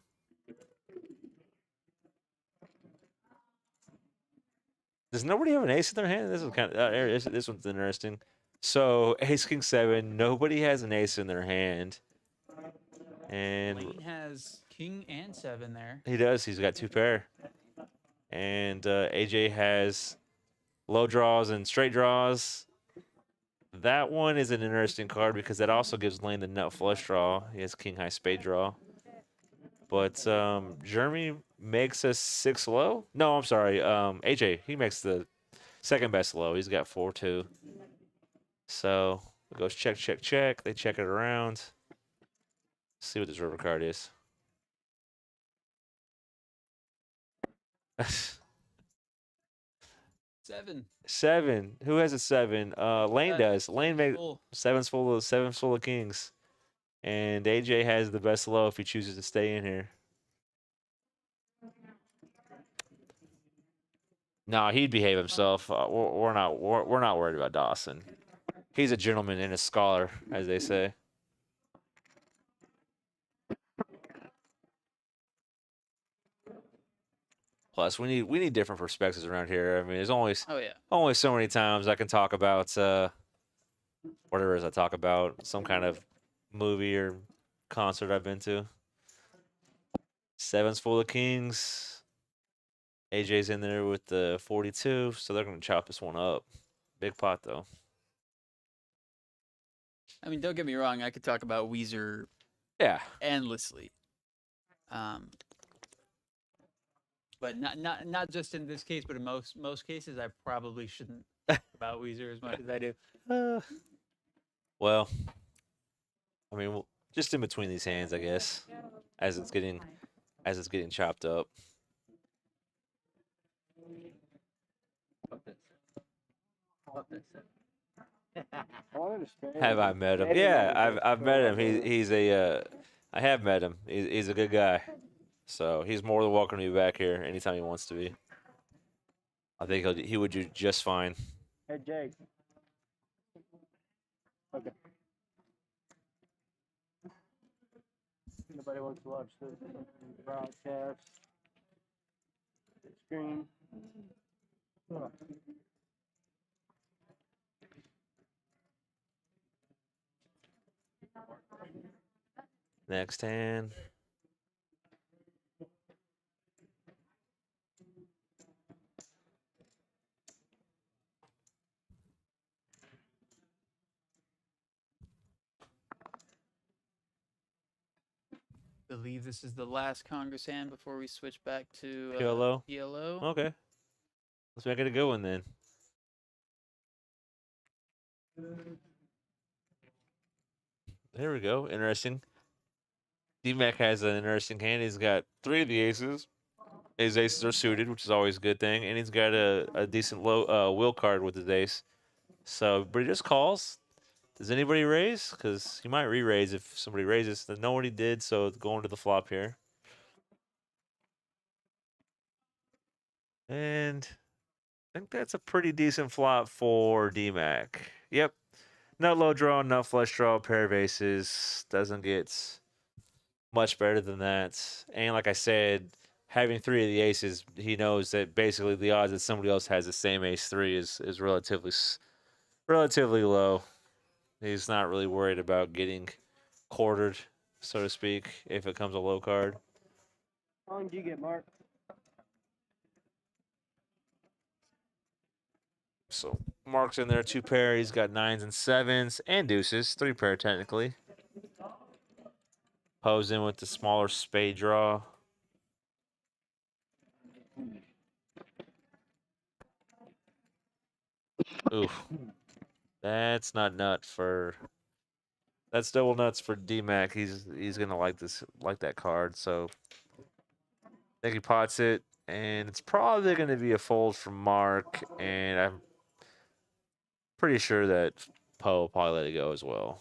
Does nobody have an ace in their hand? This is kind of this one's interesting. So ace king 7, nobody has an ace in their hand, and LAIN has king and 7 there. he does. He's got 2 pair, and AJ has low draws and straight draws. That one is an interesting card because that also gives LAIN the nut flush draw. He has king high spade draw. But Jeremy makes a 6 low. No, I'm sorry. AJ, he makes the second best low. He's got 4-2. So it goes check, check, check. They check it around. See what this river card is. 7. 7. Who has a 7? LAIN does. LAIN makes 7's full of kings. And AJ has the best low if he chooses to stay in here. No, he'd behave himself. We're not worried about Dawson. He's a gentleman and a scholar, as they say. Plus, we need different perspectives around here. I mean, there's only so many times I can talk about whatever it is I talk about, some kind of movie or concert I've been to. 7's full of kings. AJ's in there with the 42, so they're going to chop this one up. Big pot, though. I mean, don't get me wrong. I could talk about Weezer endlessly. But not just in this case, but in most cases, I probably shouldn't talk about Weezer as much as I do. Well, I mean, just in between these hands, I guess, as it's getting chopped up. Have I met him? Yeah, I've met him. He's a I have met him. He's a good guy. So he's more than welcome to be back here anytime he wants to be. I think he would do just fine. Hey, Jake. Okay. Nobody wants to watch the broadcast. Screen. Oh. Next hand. I believe this is the last Congress hand before we switch back to PLO. PLO. Okay. Let's make it a good one then. There we go. Interesting. D-Mac has an interesting hand. He's got 3 of the aces. His aces are suited, which is always a good thing, and he's got a decent low will card with his ace. So, but he just calls. Does anybody raise? Because he might re-raise if somebody raises. Nobody did, so it's going to the flop here. And I think that's a pretty decent flop for DMAC. Yep. No low draw, no flush draw, pair of aces. Doesn't get much better than that. And like I said, having 3 of the aces, he knows that basically the odds that somebody else has the same ace 3 is relatively low. He's not really worried about getting quartered, so to speak, if it comes a low card. How long do you get, Mark? So Mark's in there, 2 pair. He's got 9s and 7s and deuces, 3 pair technically. Poe's in with the smaller spade draw. Oof. That's not nut for. That's double nuts for DMAC. He's gonna like that card. So I think he pots it, and it's probably gonna be a fold from Mark, and I'm pretty sure that Poe will probably let it go as well.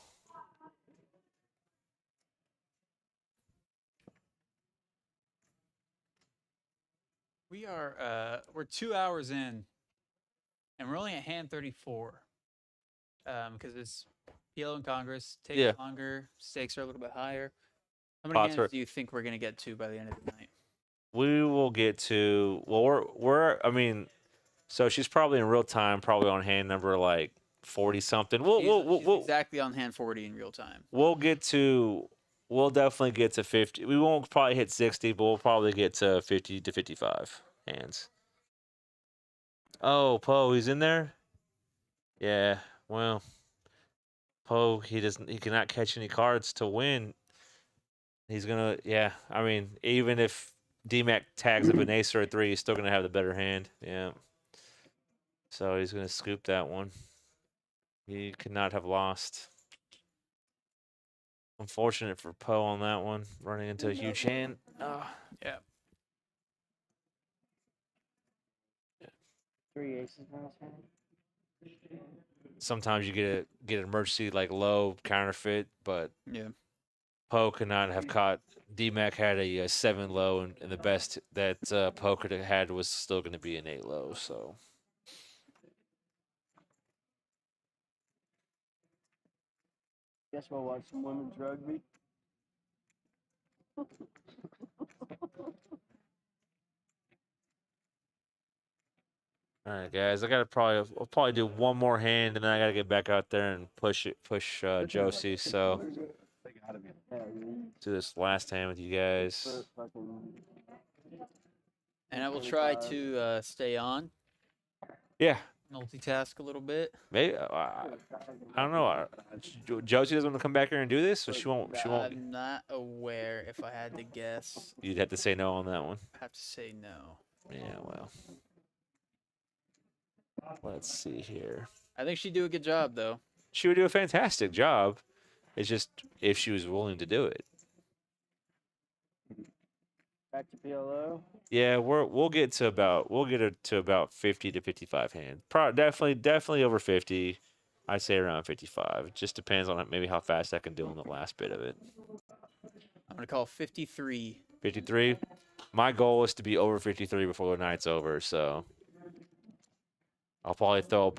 We're 2 hours in, and we're only at hand 34. Because it's PLO in Congress, takes longer, stakes are a little bit higher. How many hands do you think we're gonna get to by the end of the night? We will get to. Well, I mean, so she's probably in real time, probably on hand number like 40 something. She's exactly on hand 40 in real time. We'll definitely get to 50. We won't probably hit 60, but we'll probably get to 50 to 55 hands. Oh, Poe, he's in there? Yeah, well, Poe, he cannot catch any cards to win. He's gonna, yeah, I mean, even if DMAC tags up an ace or a 3, he's still gonna have the better hand. Yeah. So he's gonna scoop that one. He could not have lost. Unfortunate for Poe on that one, running into a huge hand. Yeah. 3 aces in his hand. Sometimes you get an emergency like low counterfeit, but yeah, Poe could not have caught. DMAC had a 7 low, and the best that Poe could have had was still going to be an 8 low. So. Guess we'll watch some women's rugby. All right, guys. We'll probably do one more hand, and then I gotta get back out there and push Josie. So do this last hand with you guys. and I will try to stay on. Yeah. Multitask a little bit. Maybe I don't know. Josie doesn't want to come back here and do this, so she won't. I'm not aware. If I had to guess, you'd have to say no on that one. I have to say no. Yeah, well. Let's see here. I think she'd do a good job, though. She would do a fantastic job. It's just if she was willing to do it. Back to PLO. Yeah, we'll get her to about 50 to 55 hands. Definitely over 50. I'd say around 55. It just depends on maybe how fast I can do in the last bit of it. I'm gonna call 53. 53. My goal is to be over 53 before the night's over. So I'll probably I'll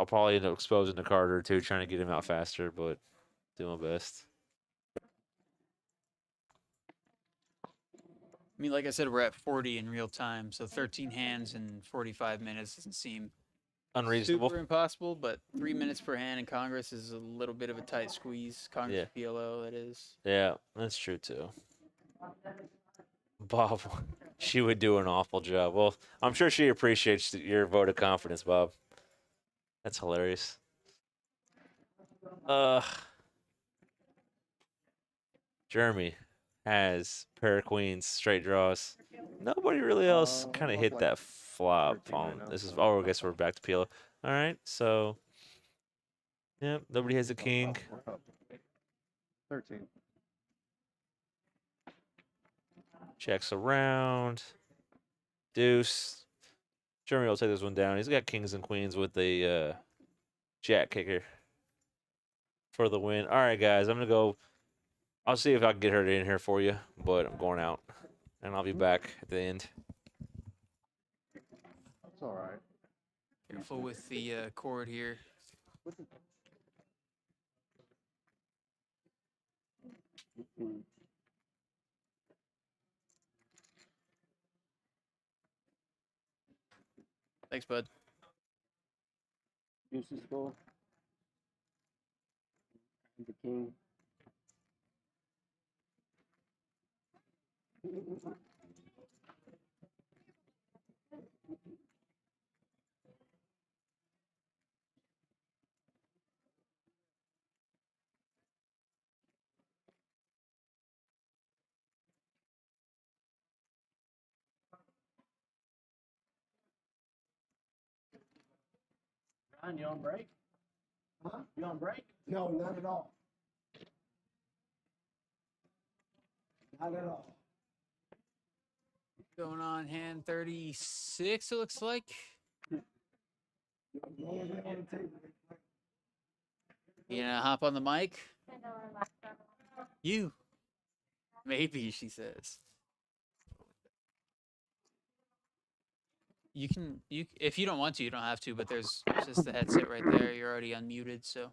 probably end up exposing the card or two, trying to get him out faster, but do my best. I mean, like I said, we're at 40 in real time, so 13 hands in 45 minutes doesn't seem unreasonable. Super impossible, but 3 minutes per hand in Congress is a little bit of a tight squeeze. Congress PLO, that is. Yeah, that's true too. Bob, she would do an awful job. Well, I'm sure she appreciates your vote of confidence, Bob. That's hilarious. Jeremy has pair of queens, straight draws. Nobody really else kind of hit that flop on this is I guess we're back to PLO. All right, so yeah, nobody has a king. 13. Checks around. deuce. Jeremy will take this one down. He's got kings and queens with the jack kicker for the win. All right, guys, I'm going to go. I'll see if I can get her in here for you, but I'm going out, and I'll be back at the end. It's all right. Careful with the cord here. Thanks, bud. Deuce is full. The king. Ryan, you on break? Huh? You on break? No, not at all. Not at all. Going on hand 36, it looks like. You gonna hop on the mic? You. Maybe, she says. You can, if you don't want to, you don't have to, but there's just the headset right there. You're already unmuted, so.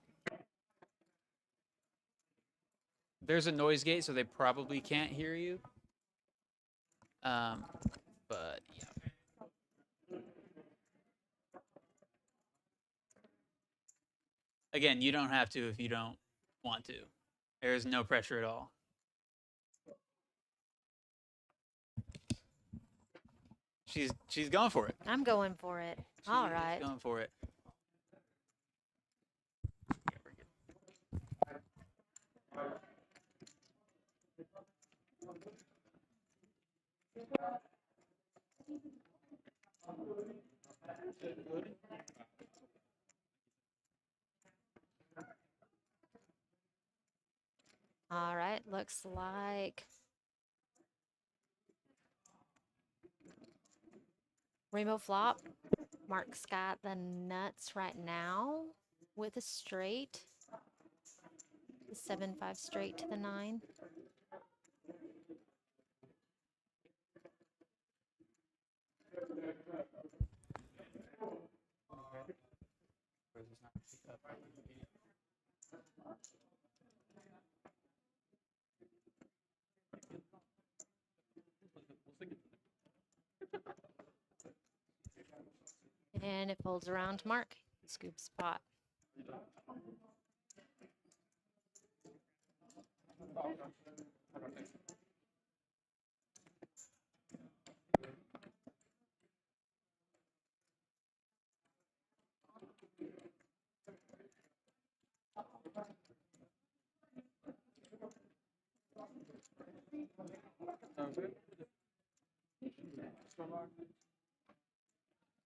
There's a noise gate, so they probably can't hear you. But yeah. Again, you don't have to if you don't want to. There's no pressure at all. She's going for it. I'm going for it. All right. Going for it. All right. Looks like rainbow flop. Mark's got the nuts right now with a straight. The 7-5 straight to the 9. And it folds around to Mark. Scoop spot.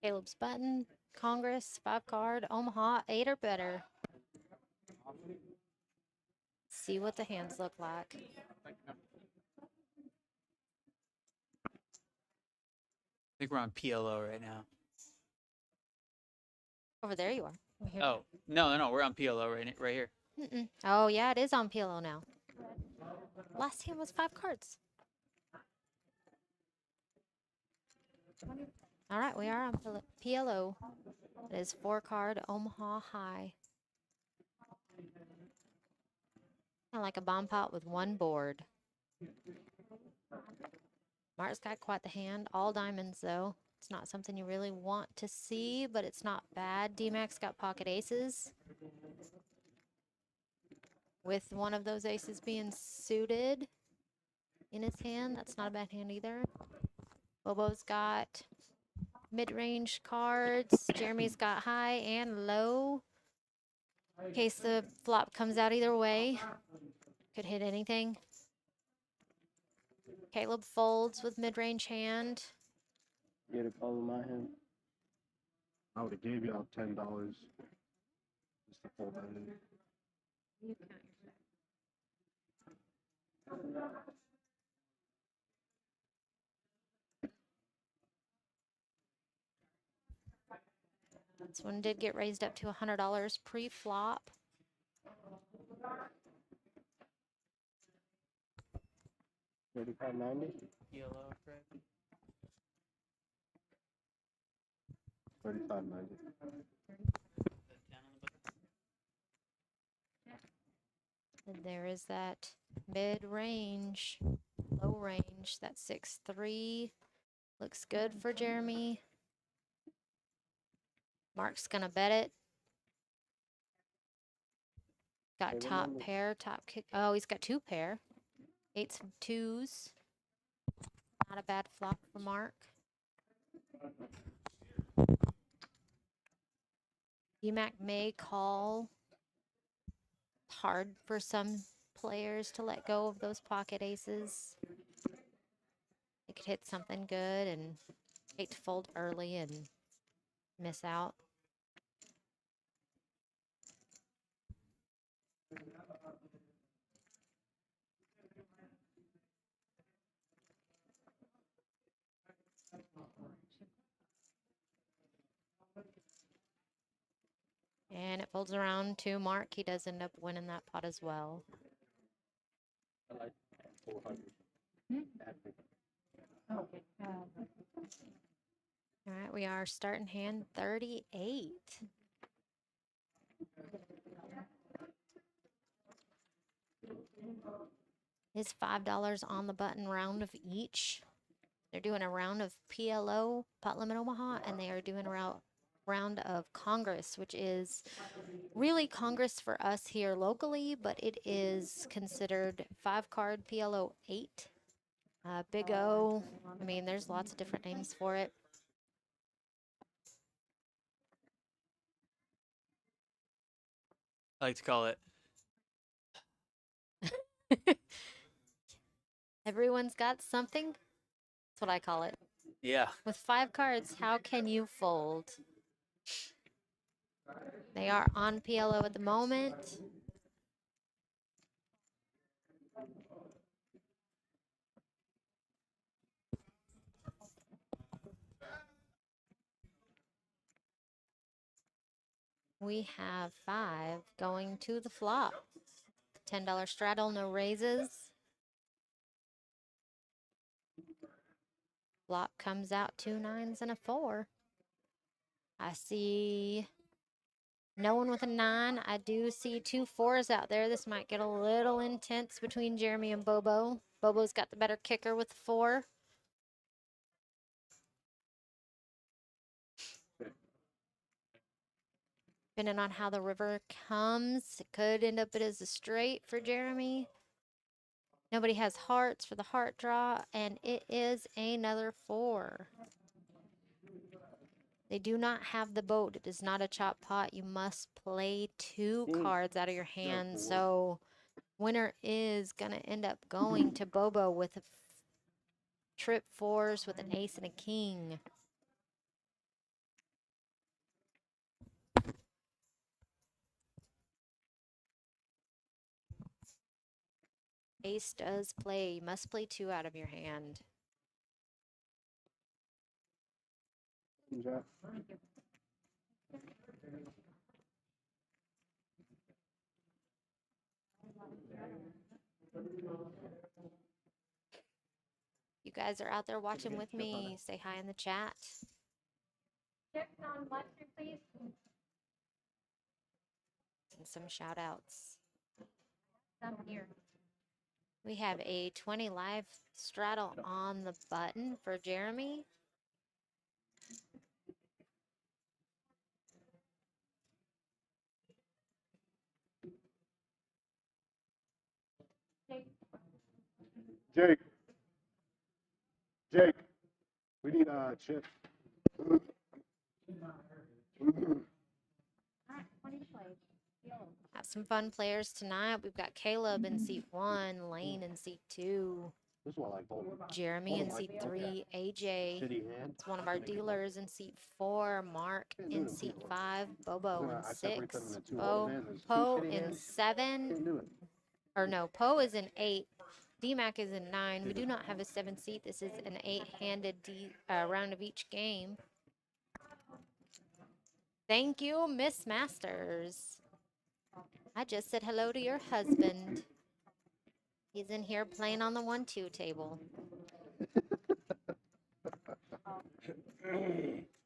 Caleb's button, Congress, 5 card, Omaha, 8 or better. See what the hands look like. I think we're on PLO right now. Over there you are. Here. Oh, no, we're on PLO right here. Oh, yeah, it is on PLO now. Last hand was 5 cards. All right, we are on PLO. It is 4 card Omaha High. Kind of like a bomb pot with 1 board. Mark's got quite the hand. All diamonds, though. It's not something you really want to see, but it's not bad. D-Max got pocket aces. With one of those aces being suited in his hand. That's not a bad hand either. Bobo's got mid-range cards. Jeremy's got high and low. In case the flop comes out either way. Could hit anything. Caleb folds with mid-range hand. Get a call in my hand. I would have gave you out $10 just to fold that in. You count yourself. This one did get raised up to $100 pre-flop. $35.90. Yellow, Fred. $35.90. And there is that mid-range, low range, that 6-3. Looks good for Jeremy. Mark's gonna bet it. Got top pair, top kick. Oh, he's got two pair. 8s and 2s. Not a bad flop for Mark. DMAC may call. Hard for some players to let go of those pocket aces. They could hit something good and hate to fold early and miss out. And it folds around to Mark. He does end up winning that pot as well. I like 400. All right, we are starting hand 38. Is $5 on the button round of each. They're doing a round of PLO, Pot Limit Omaha, and they are doing a round of Congress, which is really Congress for us here locally, but it is considered 5-card PLO 8. Big O. I mean, there's lots of different names for it. I like to call it. Everyone's got something. That's what I call it. Yeah. With 5 cards, how can you fold? They are on PLO at the moment. We have 5 going to the flop. $10 straddle, no raises. Flop comes out 2 9s and a 4. I see no one with a 9. I do see 2 4s out there. This might get a little intense between Jeremy and Bobo. Bobo's got the better kicker with 4. Depending on how the river comes, it could end up as a straight for Jeremy. Nobody has hearts for the heart draw, and it is another 4. They do not have the boat. It is not a chop pot. You must play 2 cards out of your hand. So winner is going to end up going to Bobo with a trip 4s with an ace and a king. Ace does play. You must play 2 out of your hand. Jack. You guys are out there watching with me. Say hi in the chat. Please. And some shout outs. Here. We have a 20 live straddle on the button for Jeremy. Jake. Jake. We need Chip. Have some fun players tonight. We've got Caleb in seat 1, Lane in seat 2, This is what I like holding. Jeremy in seat 3, AJ. Shitty hand. It's one of our dealers in seat 4, Mark in seat 5, Bobo in 6, Poe in 7, or no, Poe is in 8, DMAC is in 9. We do not have a 7 seat. This is an 8-handed round of each game. Thank you, Miss Masters. I just said hello to your husband. He's in here playing on the 1-2 table.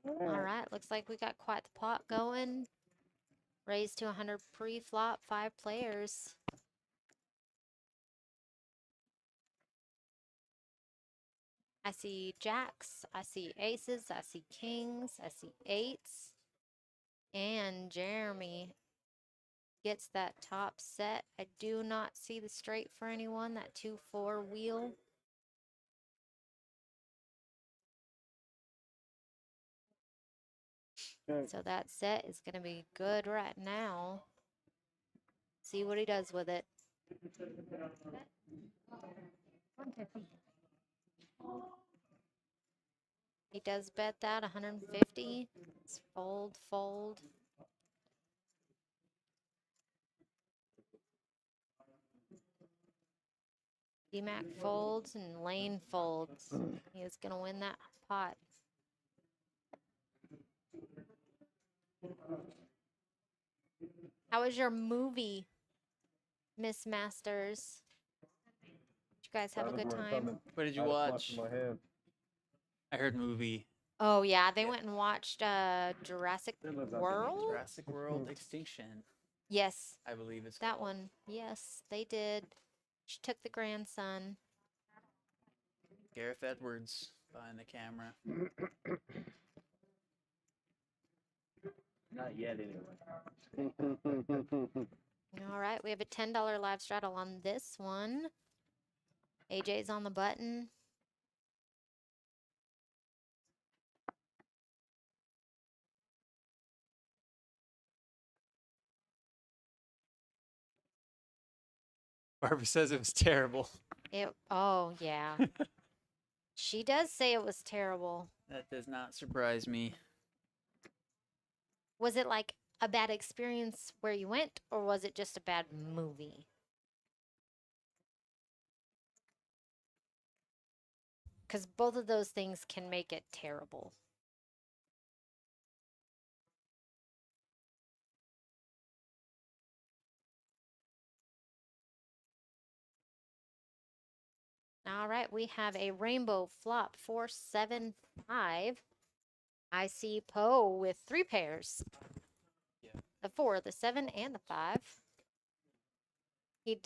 All right, looks like we got quite the pot going. Raised to 100 pre-flop, 5 players. I see jacks, I see aces, I see kings, I see eights. And Jeremy gets that top set. I do not see the straight for anyone, that 2-4 wheel. So that set is going to be good right now. See what he does with it. He does bet that 150. It's fold, fold. DMAC folds and LAIN folds. He is going to win that pot. How was your movie, Miss Masters? Did you guys have a good time? What did you watch? I heard movie. Oh yeah, they went and watched Jurassic World. Jurassic World Extinction, Yes, I believe it's that called. one. Yes, they did. She took the grandson. Gareth Edwards behind the camera. Not yet, anyway. All right, we have a $10 live straddle on this one. AJ's on the button. Barbara says it was terrible. Oh yeah. She does say it was terrible. That does not surprise me. Was it like a bad experience where you went, or was it just a bad movie? Because both of those things can make it terrible. All right, we have a rainbow flop 4-7-5. I see Poe with 3 pairs. Yeah. The 4, the 7, and the 5. He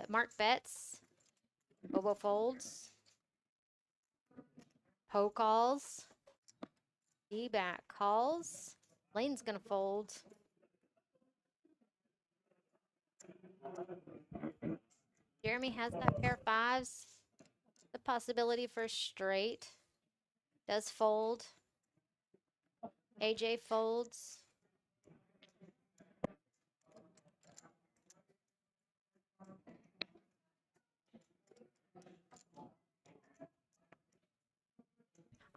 Mark bets. Bobo folds. Poe calls. D-back calls. Lane's gonna fold. Jeremy has that pair of 5s. The possibility for straight. Does fold. AJ folds.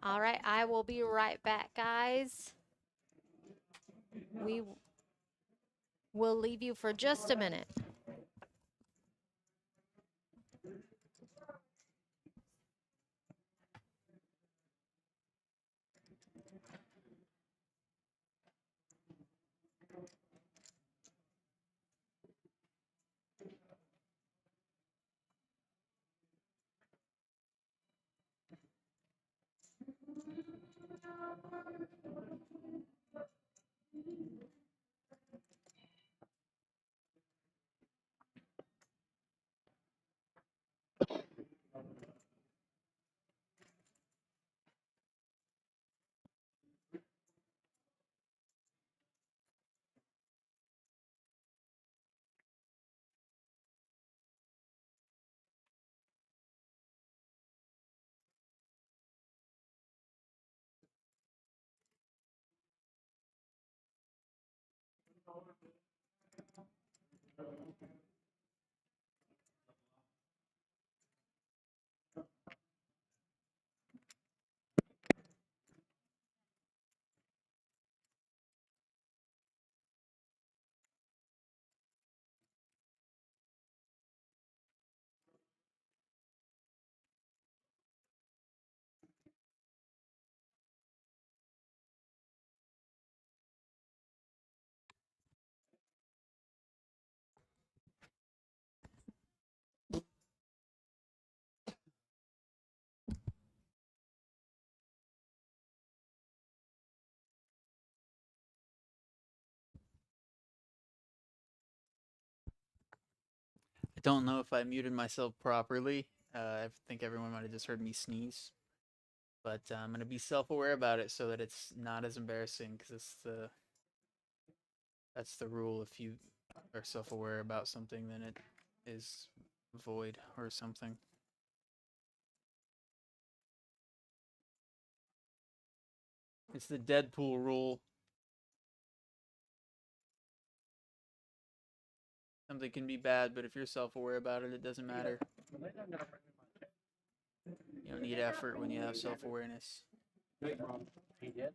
All right, I will be right back, guys. We will leave you for just a minute. don't know if I muted myself properly. I think everyone might have just heard me sneeze. But I'm going to be self-aware about it so that it's not as embarrassing, because that's the rule. If you are self-aware about something, then it is void or something. It's the Deadpool rule. Something can be bad, but if you're self-aware about it, it doesn't matter. You don't need effort when you have self-awareness. He did?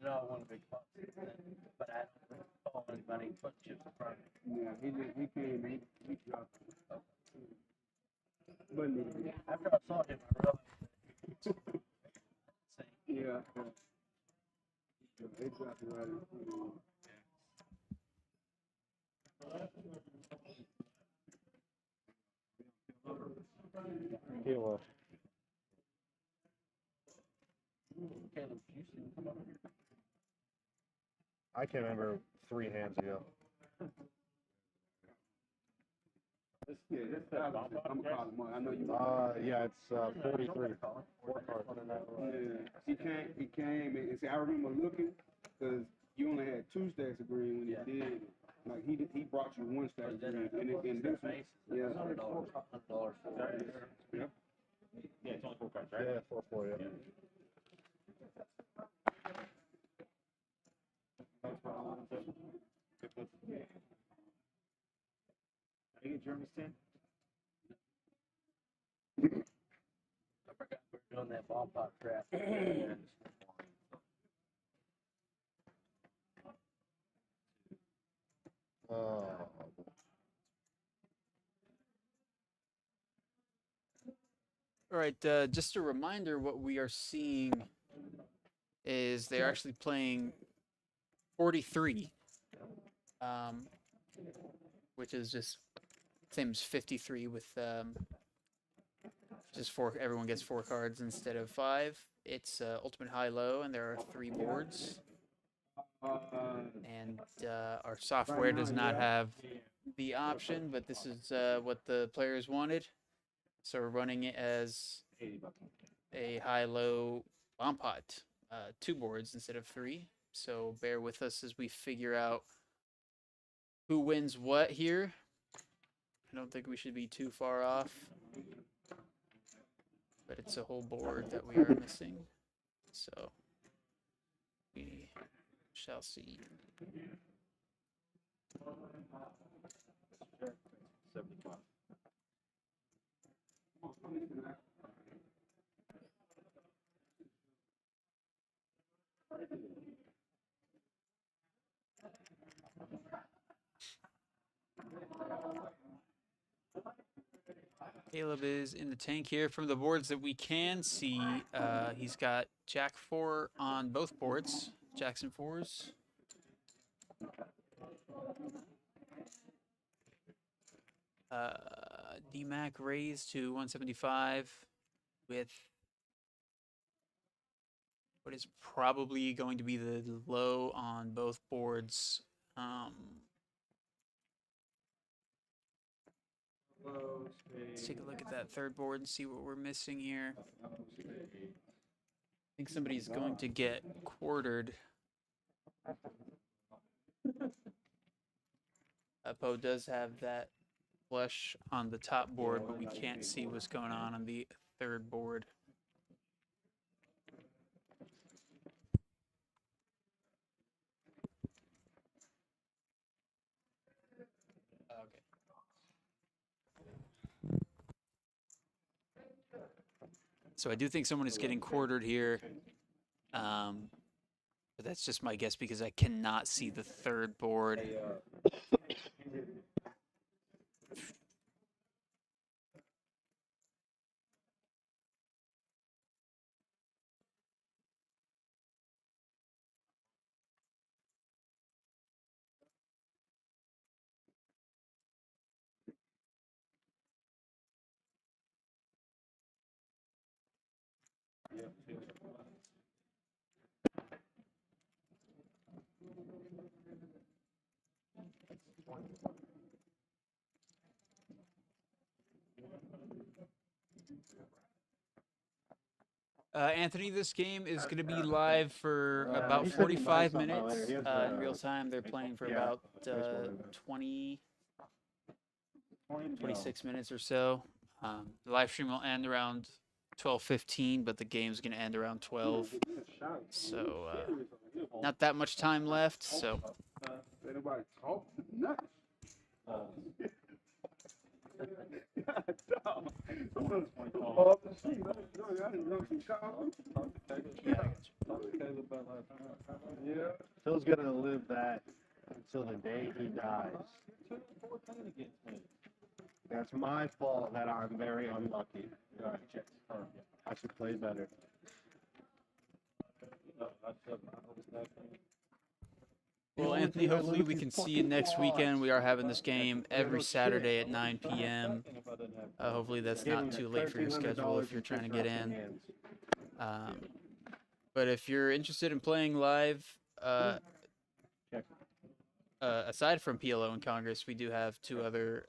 No, I want a big box, but I don't recall anybody put chips in front of me. Yeah, he came, he dropped it. But After I saw him, I realized. yeah, they dropped it right in front of me. Caleb. Caleb, you see him come over here? I can't remember 3 hands ago. Yeah, that's I'm gonna call him. I know you. Yeah, it's 43. 4 cards. Yeah, he came and see. I remember looking because you only had 2 stacks of green when he did. Like he brought you 1 stack of green, and this one, yeah. $100. Yep. Yeah, it's only 4 cards, right? Yeah, 4, yeah. I get Jeremy's 10. I forgot we were doing that ball pop trap. All right, just a reminder, what we are seeing is they're actually playing 43, which is just same as 53 with just 4. Everyone gets 4 cards instead of 5. It's ultimate high-low, and there are 3 boards. And our software does not have the option, but this is what the players wanted. So we're running it as a high-low bomb pot, 2 boards instead of 3. So bear with us as we figure out who wins what here. I don't think we should be too far off, but it's a whole board that we are missing. So we shall see. 75. Caleb is in the tank here. From the boards that we can see, he's got Jack 4 on both boards, Jacks and 4s. DMAC raised to 175 with what is probably going to be the low on both boards. Let's take a look at that third board and see what we're missing here. I think somebody's going to get quartered. Poe does have that flush on the top board, but we can't see what's going on the third board. So I do think someone is getting quartered here. But that's just my guess because I cannot see the third board. Anthony, this game is going to be live for about he said he'd buy 45 something minutes later. He has, in real time. They're playing for yeah, about baseball. 26 minutes or so. The live stream will end around 12:15, but the game's going to end around 12. So not that much time left. So Anybody talk? Nuts. Phil's gonna live that until the day he dies. That's my fault that I'm very unlucky. I should play better. well, Anthony, hopefully we can see you next weekend. We are having this game every Saturday at 9 p.m. Hopefully that's not too late for your schedule if you're trying to get in. But if you're interested in playing live, aside from PLO and Congress, we do have 2 other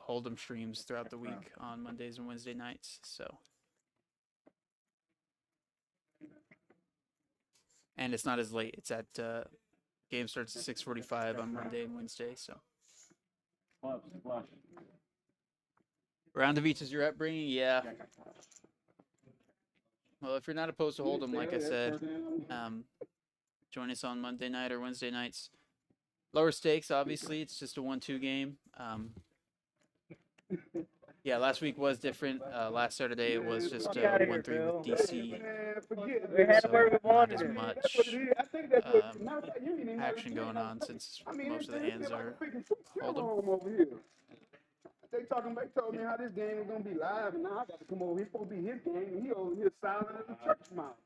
Hold'em streams throughout the week on Mondays and Wednesday nights. So, and it's not as late. It's at game starts at 6:45 on Monday and Wednesday. So, round of each is your upbringing, yeah. Well, if you're not opposed to Hold'em, like I said, join us on Monday night or Wednesday nights. Lower stakes, obviously. It's just a 1-2 game. Yeah, last week was different. Last Saturday it was just 1-3 with DC. So not as much action going on since most of the hands are Hold'em. They told me how this game was gonna be live, and now I got to come over. He's supposed to be his game, and he over here silent as a church mouse.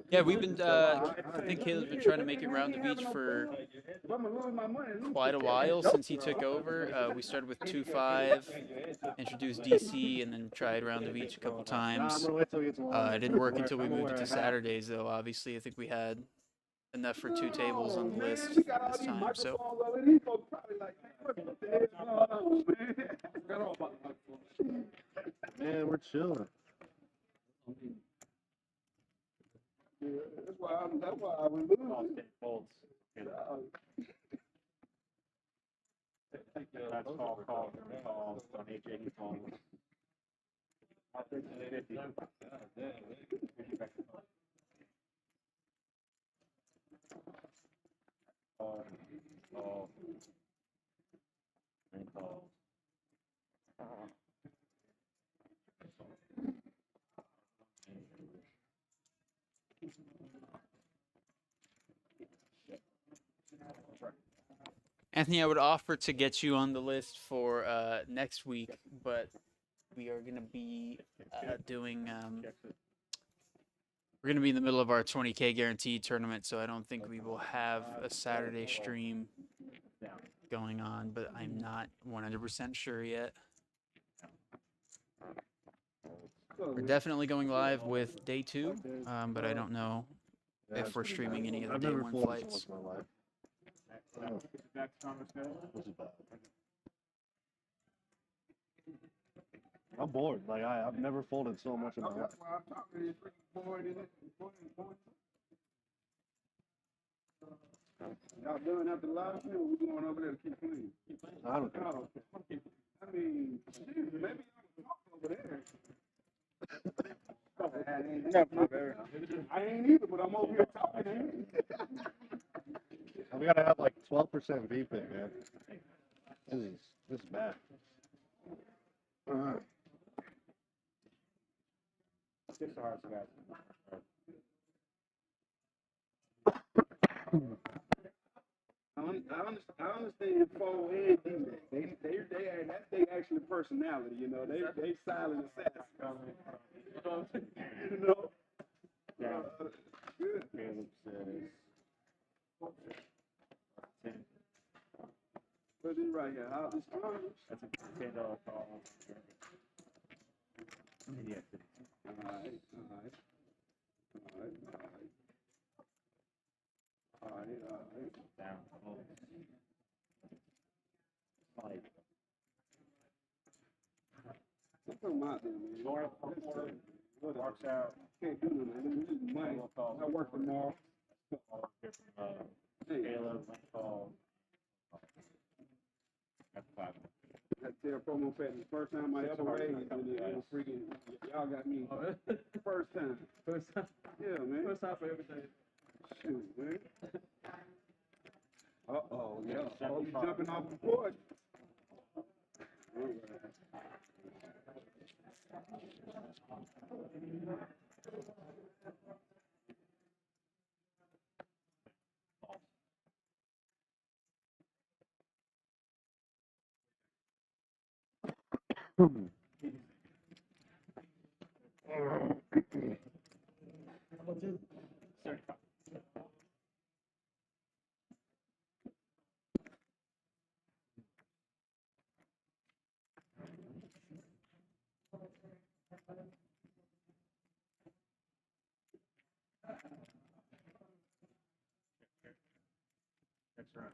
Yeah, we've been. I think Caleb's been trying to make it round the beach for quite a while since he took over. We started with 2-5, introduced DC, and then tried round the beach a couple times. It didn't work until we moved it to Saturdays, though. Obviously, I think we had enough for 2 tables on the list this time. So. Man, we're chilling. Yeah, that's why I was losing. That's called on AJ phone. Anthony, I would offer to get you on the list for next week, but we are going to be doing. We're going to be in the middle of our 20K guaranteed tournament, so I don't think we will have a Saturday stream going on, but I'm not 100% sure yet. We're definitely going live with day 2, but I don't know if we're streaming any of the day 1 flights. I'm bored. Like I've never folded so much in my life. That's why I'm talking to you, bored, isn't it? Y'all done after the live stream, or we going over there to keep playing? I don't care. I mean, shoot, maybe y'all talk over there. I ain't either, but I'm over here talking. We gotta have like 12% VPIC, man. This is bad. I understand Paul and D-Mac. That's their actual personality, you know. They silent assassins. You know? Yeah. Good. Caleb says 10. Put it right here. How this time? That's a $10 call. Yes. Alright. Down. What's on my thing, man? Works out. Can't do nothing. This is money. I work tomorrow. KALUB, I tell promo fat the first time I ever raised and freaking y'all got me first time. First time? Yeah, man. First time for everything. Shoot, man. Uh-oh, yeah. Oh, you jumping off the porch. That's right.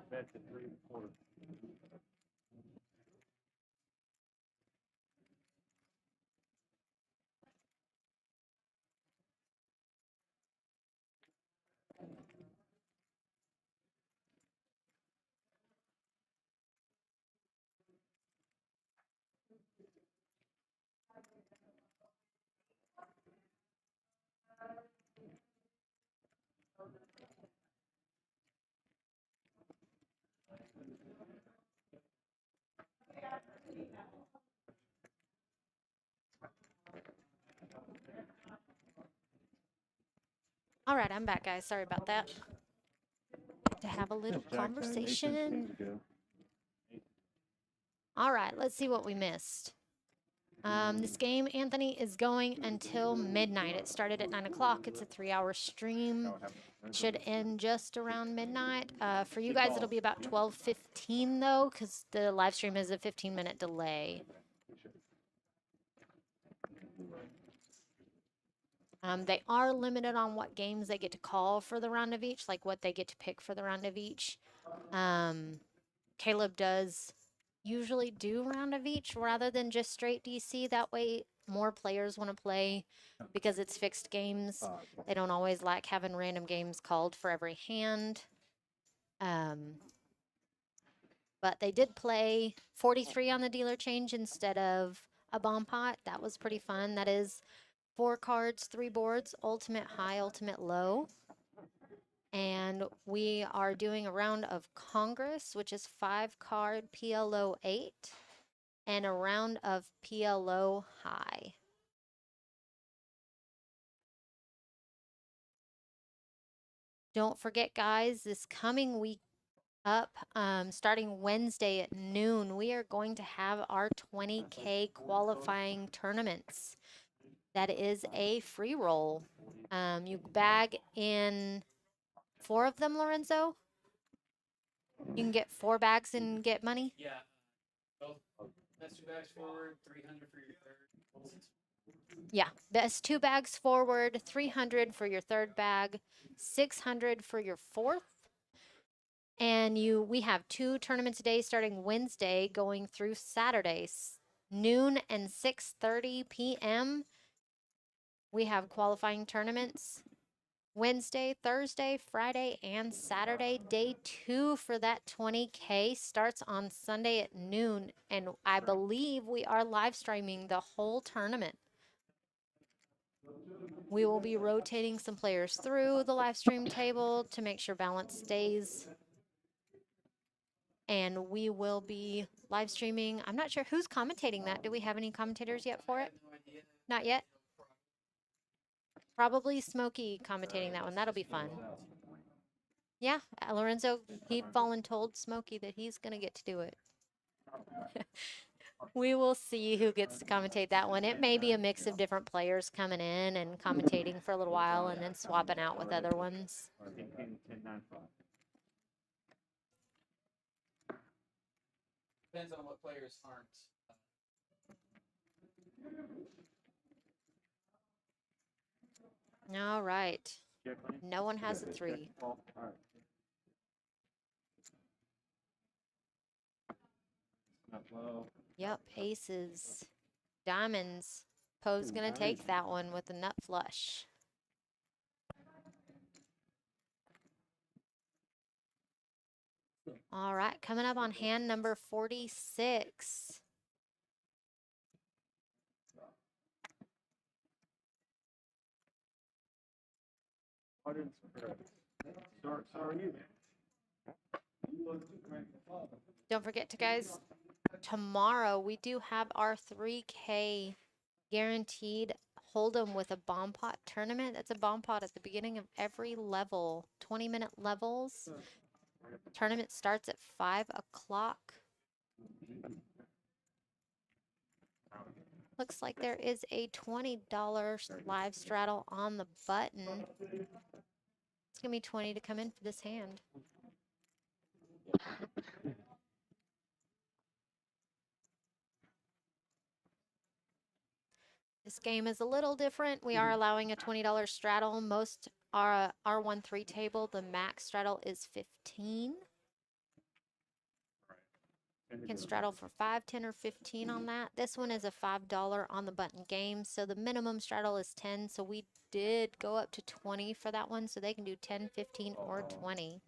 Bet to 3 1/4. All right, I'm back, guys. Sorry about that. To have a little conversation. All right, let's see what we missed. This game, Anthony, is going until midnight. It started at 9 o'clock. It's a 3-hour stream. It should end just around midnight. For you guys, it'll be about 12:15 though, because the live stream is a 15-minute delay. They are limited on what games they get to call for the round of each, like what they get to pick for the round of each. KALUB does usually do round of each rather than just straight DC. That way more players want to play because it's fixed games. They don't always like having random games called for every hand. But they did play 43 on the dealer change instead of a bomb pot. That was pretty fun. That is 4 cards, 3 boards, ultimate high, ultimate low. And we are doing a round of Congress, which is 5-card PLO 8, and a round of PLO high. Don't forget, guys, this coming week up, starting Wednesday at noon, we are going to have our 20K qualifying tournaments. That is a free roll. You bag in 4 of them, Lorenzo? You can get 4 bags and get money? Yeah. Both. Best 2 bags forward, 300 for your third. Yeah, best 2 bags forward, 300 for your third bag, 600 for your fourth. And we have 2 tournaments a day starting Wednesday going through Saturdays, noon and 6:30 p.m. We have qualifying tournaments Wednesday, Thursday, Friday, and Saturday. Day 2 for that 20K starts on Sunday at noon. And I believe we are live streaming the whole tournament. We will be rotating some players through the live stream table to make sure balance stays. And we will be live streaming. I'm not sure who's commentating that. Do we have any commentators yet for it? Not yet? Probably Smokey commentating that one. That'll be fun. Yeah, Lorenzo, he told Smokey that he's going to get to do it. We will see who gets to commentate that one. It may be a mix of different players coming in and commentating for a little while and then swapping out with other ones. Depends on what players aren't. All right. No one has a 3. Yep, aces. Diamonds. Poe's gonna take that one with a nut flush. All right, coming up on hand number 46. Don't forget to, guys, tomorrow we do have our 3K guaranteed hold'em with a bomb pot tournament. That's a bomb pot at the beginning of every level, 20-minute levels. Tournament starts at 5 o'clock. Looks like there is a $20 live straddle on the button. It's gonna be 20 to come in for this hand. This game is a little different. We are allowing a $20 straddle. Most are R13 table. The max straddle is 15. You can straddle for 5, 10, or 15 on that. This one is a $5 on the button game. So the minimum straddle is 10. So we did go up to 20 for that one. So they can do 10, 15, or 20.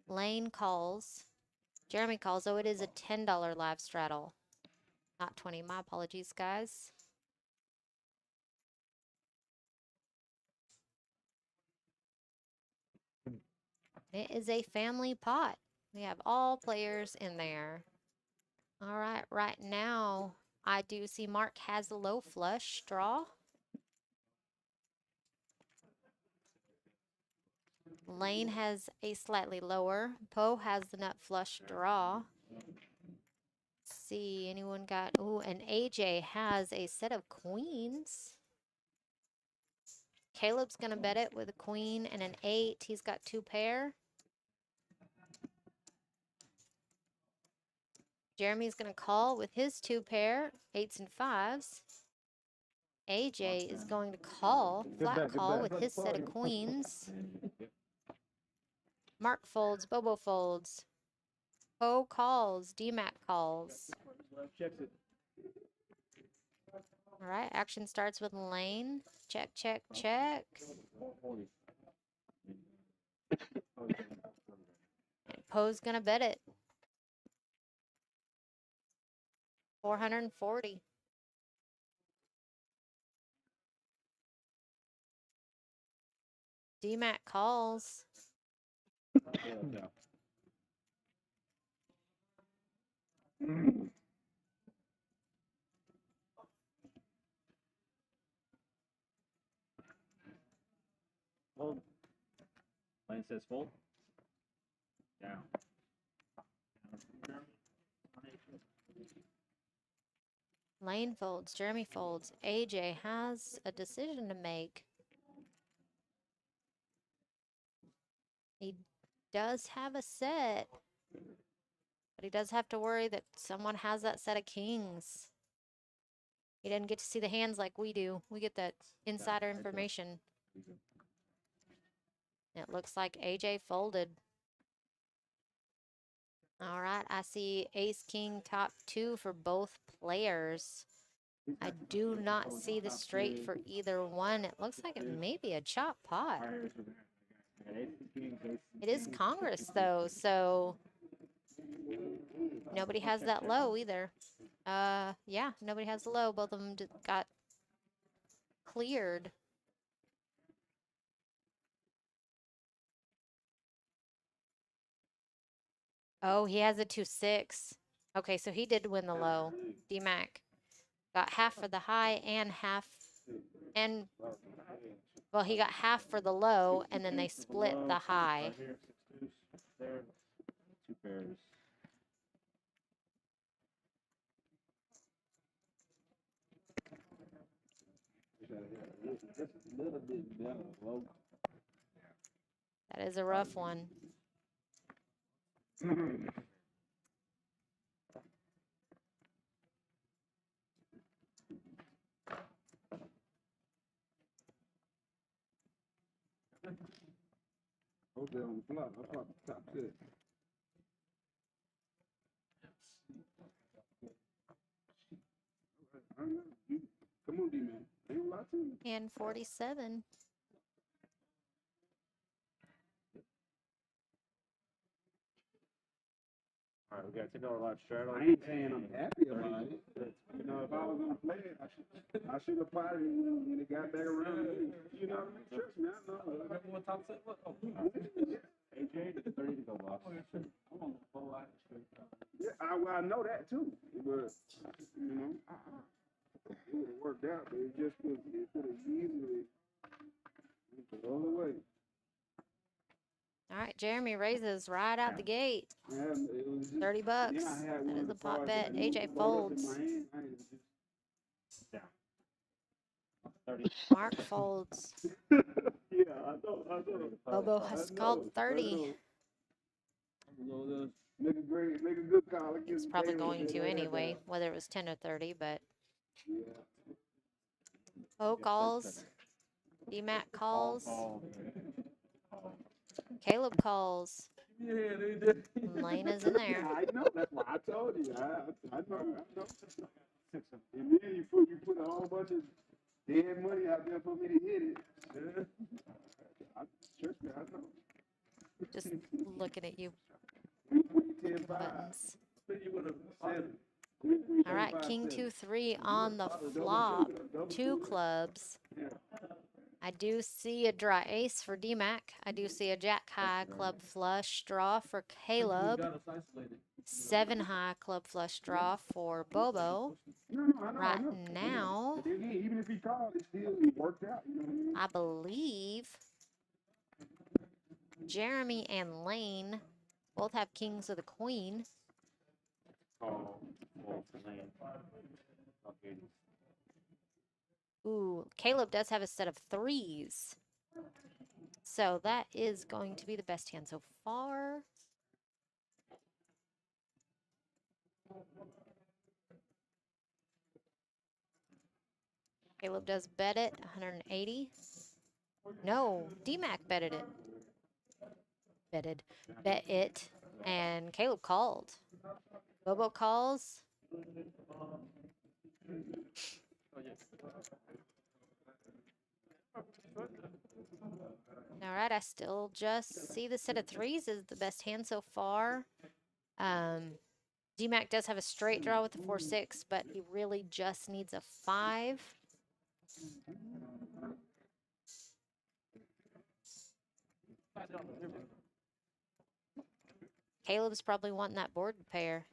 LAIN calls. Jeremy calls. Oh, it is a $10 live straddle. Not 20. My apologies, guys. It is a family pot. We have all players in there. All right, right now, I do see Mark has a low flush draw. LAIN has a slightly lower. Poe has the nut flush draw. Let's see, anyone got, ooh, and AJ has a set of queens. Caleb's gonna bet it with a queen and an 8. He's got 2 pair. Jeremy's gonna call with his 2 pair, 8s and 5s. AJ is going to call, flat call with his set of queens. Mark folds, Bobo folds. Poe calls, DMAC calls. All right, action starts with LAIN. Check, check, check. Poe's gonna bet it. 440. DMAC calls. Fold. LAIN says fold. Down. LAIN folds, Jeremy folds. AJ has a decision to make. He does have a set, but he does have to worry that someone has that set of kings. He didn't get to see the hands like we do. We get that insider information. It looks like AJ folded. All right, I see ace king top 2 for both players. I do not see the straight for either one. It looks like it may be a chop pot. It is Congress though, so nobody has that low either. Yeah, nobody has the low. Both of them got cleared. Oh, he has a 2-6. Okay, so he did win the low. DMAC got half for the high and half, and well, he got half for the low, and then they split the high. 2 pairs. That is a rough one. Hold that on the flop. I flop the top set. I don't know. Come on, D-man. Ain't a lot to you. And 47. All right, we got $10 live straddle. I ain't saying I'm happy about it. You know, if I was gonna play it, I should have played it when it got back around. You know what I mean? Trust me, I know. Remember what top set was? Oh, AJ, 30 to go, boss. I'm on the full line. Yeah, I know that too. But you know, it would have worked out, but it just could have easily went the other way. All right, Jeremy raises right out the gate. Yeah, it was just, 30 bucks. then I had That one is of a the pot cards bet. that AJ moved folds. up in my hand. I was just, Down. 30. Mark folds. yeah, I know. Bobo has called 30. Make a good call. He's probably going to anyway, whether it was 10 or 30, but Yeah. O calls. DMAC calls. Oh, Caleb calls. Yeah, they did. LAIN is in there. I know. That's why I told you. I know. And then you put a whole bunch of dead money out there for me to hit it. Yeah. Trust me, I know. Just looking at you. 10-5. Buttons. You would have said All right, King 2-3 on the flop. 2 clubs. I do see a dry ace for DMAC. I do see a jack high club flush draw for Caleb. got us isolated. 7 high club flush draw for Bobo. No, I know. Right now, But again, even if he called, it still worked out. You know what I mean? I believe Jeremy and LAIN both have kings of the queen. oh, for LAIN. Okay. Ooh, Caleb does have a set of 3s. So that is going to be the best hand so far. Caleb does bet it, 180. No, DMAC betted it. Bet it, and Caleb called. Bobo calls. All right, I still just see the set of 3s as the best hand so far. DMAC does have a straight draw with the 4-6, but he really just needs a 5. Caleb's probably wanting that board pair.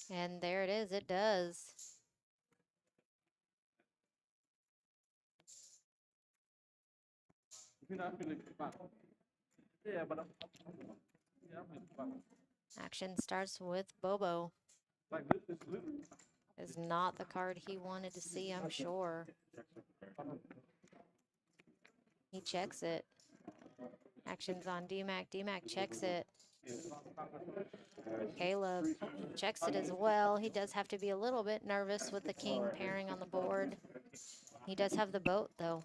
And there it is, it does. You're not feeling fine. Yeah, but I'm feeling fine. Action starts with Bobo. Like this is literally. Is not the card he wanted to see, I'm sure. He checks it. Action's on DMAC. DMAC checks it. Caleb checks it as well. He does have to be a little bit nervous with the king pairing on the board. He does have the boat, though.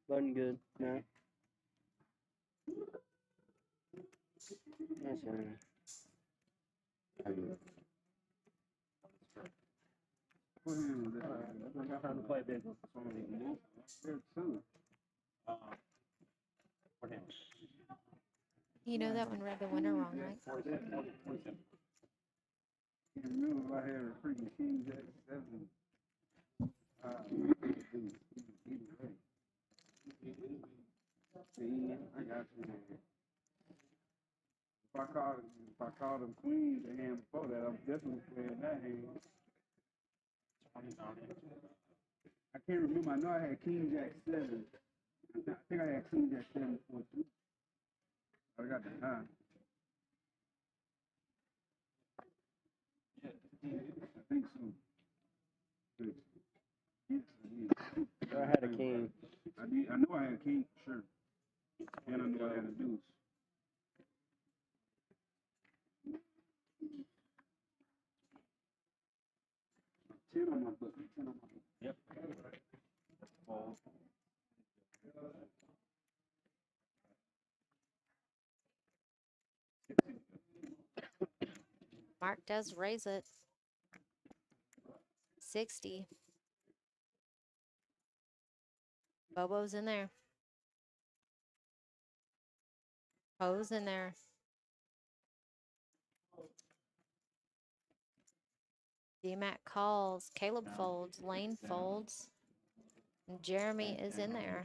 Wasn't good, no. That's fine. I'm trying to play business. For him. You know that one read the winner wrong, right? You remember if I had a freaking king jack 7. I got you. If I called him queen the hand before that, I'm definitely playing that hand. I can't remember. I know I had king jack 7. I think I had king jack 7 before too. I got the high. I think so. Good. Yes, I did. I had a king. I know I had king for sure. And I know I had a deuce. Ten on my book. 10 on my book. Yep. Fold. Mark does raise it. 60. Bobo's in there. Bo's in there. DMAC calls. Caleb folds. LAIN folds. And Jeremy is in there.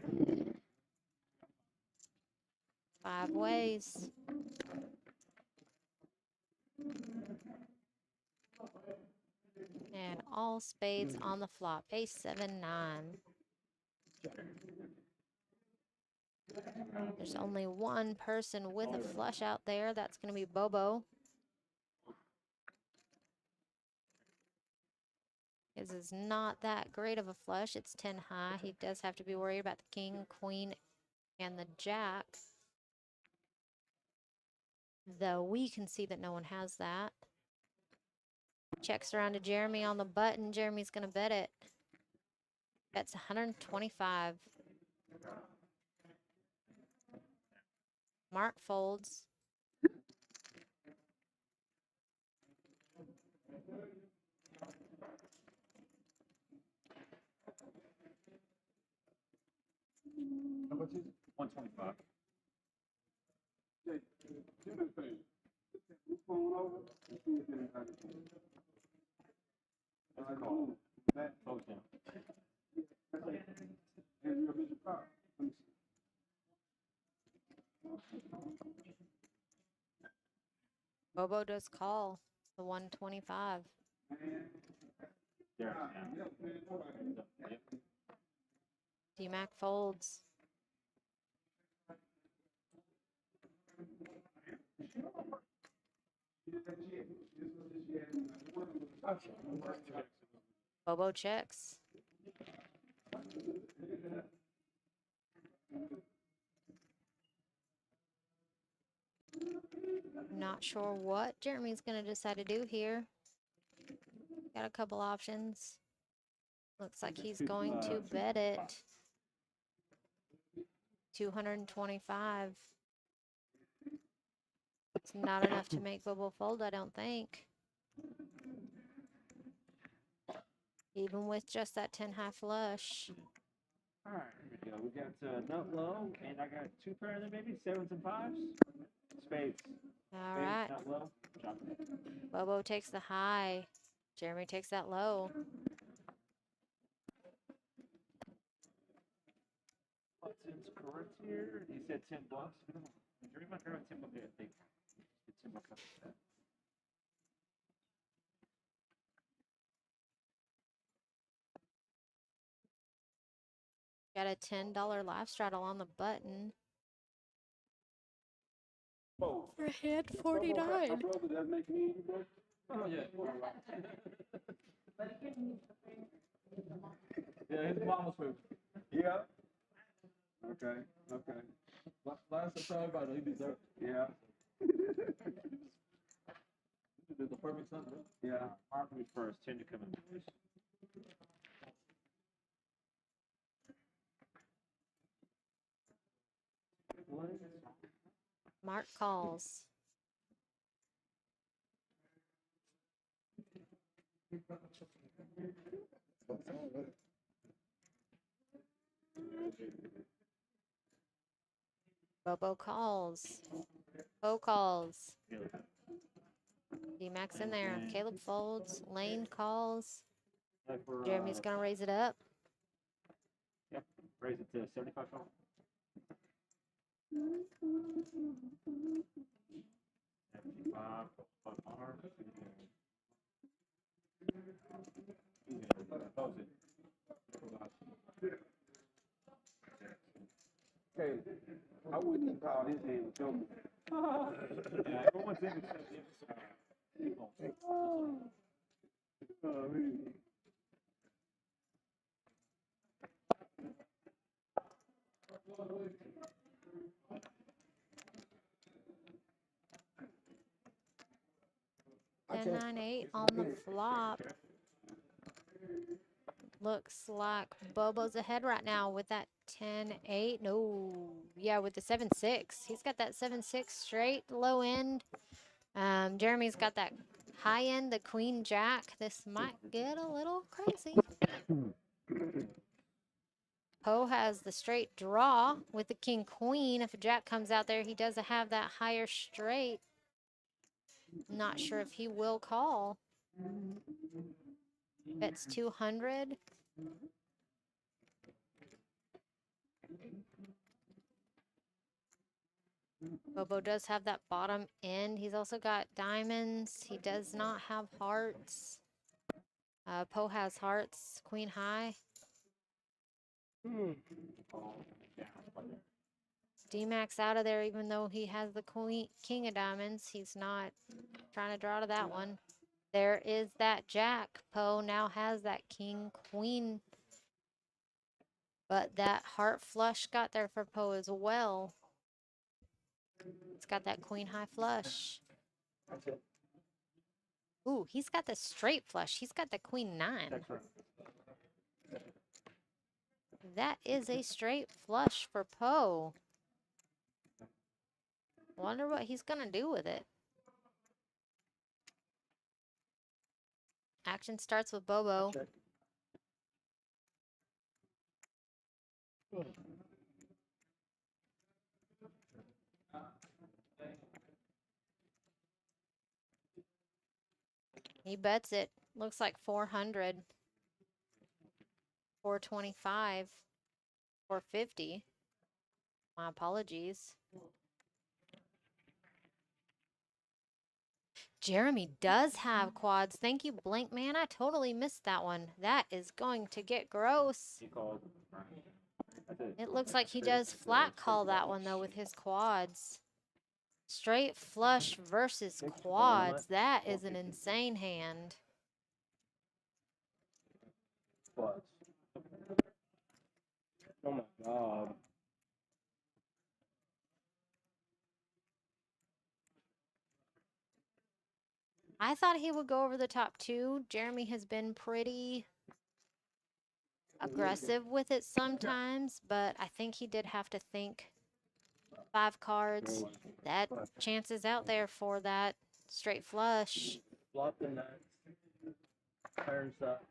5 ways. And all spades on the flop. Ace 7 9. There's only one person with a flush out there. That's going to be Bobo. His is not that great of a flush. It's 10 high. He does have to be worried about the king, queen, and the jack. Though we can see that no one has that. Checks around to Jeremy on the button. Jeremy's going to bet it. That's 125. Mark folds. How much is it? 125. Do me a favor. This phone over. Let's see if anybody can. That's a call. That Close down. and your Mr. Car. Let me see. Bobo does call the 125. There. DMAC folds. Bobo checks. Not sure what Jeremy's going to decide to do here. Got a couple options. Looks like he's going to bet it. 225. It's not enough to make Bobo fold, I don't think. Even with just that 10 high flush. All right, here we go. We got nut low, and I got 2 pairs of maybe 7s and 5s. Spades. All Spades, right. nut low. Drop it. Bobo takes the high. Jeremy takes that low. Button's correct here. He said 10 bucks. Jeremy might grab 10 bucks. I think. Get 10 bucks. Got a $10 live straddle on the button. Oh. For hand 49. My brother that's making me eat, bro. Oh, yeah. Yeah, his mama's favorite. Yeah. Okay. Okay. Last I saw about it, he deserved it. Yeah. He did the perfect something. Yeah. Mark me first, 10 to come in. Mark calls. Bobo calls. Bo calls. D-Max in there. Caleb folds. LAIN calls. Jeremy's going to raise it up. Yep, raise it to 75 pounds. Hey, I wouldn't have called his name a joke. Yeah, everyone's in Oh, man. 10-9-8 on the flop. Looks like Bobo's ahead right now with that 10-8. No, yeah, with the 7-6. He's got that 7-6 straight low end. Jeremy's got that high end, the queen jack. This might get a little crazy. Poe has the straight draw with the king queen. If a jack comes out there, he doesn't have that higher straight. Not sure if he will call. Bets 200. Bobo does have that bottom end. He's also got diamonds. He does not have hearts. Poe has hearts, queen high. D-Max out of there, even though he has the queen, king of diamonds. He's not trying to draw to that one. There is that jack. Poe now has that king, queen. But that heart flush got there for Poe as well. It's got that queen high flush. Ooh, he's got the straight flush. He's got the queen 9. That is a straight flush for Poe. Wonder what he's gonna do with it. Action starts with Bobo. He bets it. Looks like 400. 425. 450. My apologies. Jeremy does have quads. Thank you, Blink Man. I totally missed that one. That is going to get gross. It looks like he does flat call that one, though, with his quads. Straight flush versus quads. That is an insane hand. Quads. Oh my God. I thought he would go over the top 2. Jeremy has been pretty aggressive with it sometimes, but I think he did have to think 5 cards. That chance is out there for that straight flush. Flop the nuts. Turns up.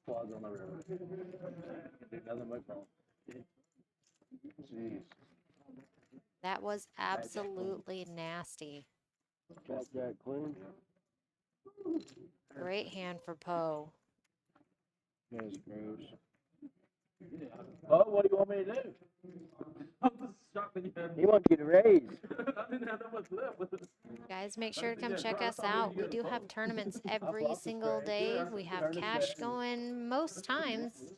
Quads on the river. Do nothing but call. Jeez. That was absolutely nasty. Jack, jack, queen. Great hand for Poe. That's gross. Oh, what do you want me to do? I'm just shocked that you had. He wants you to raise. I didn't have that much left. Guys, make sure to come check us out. We do have tournaments every single day. We have cash going most times.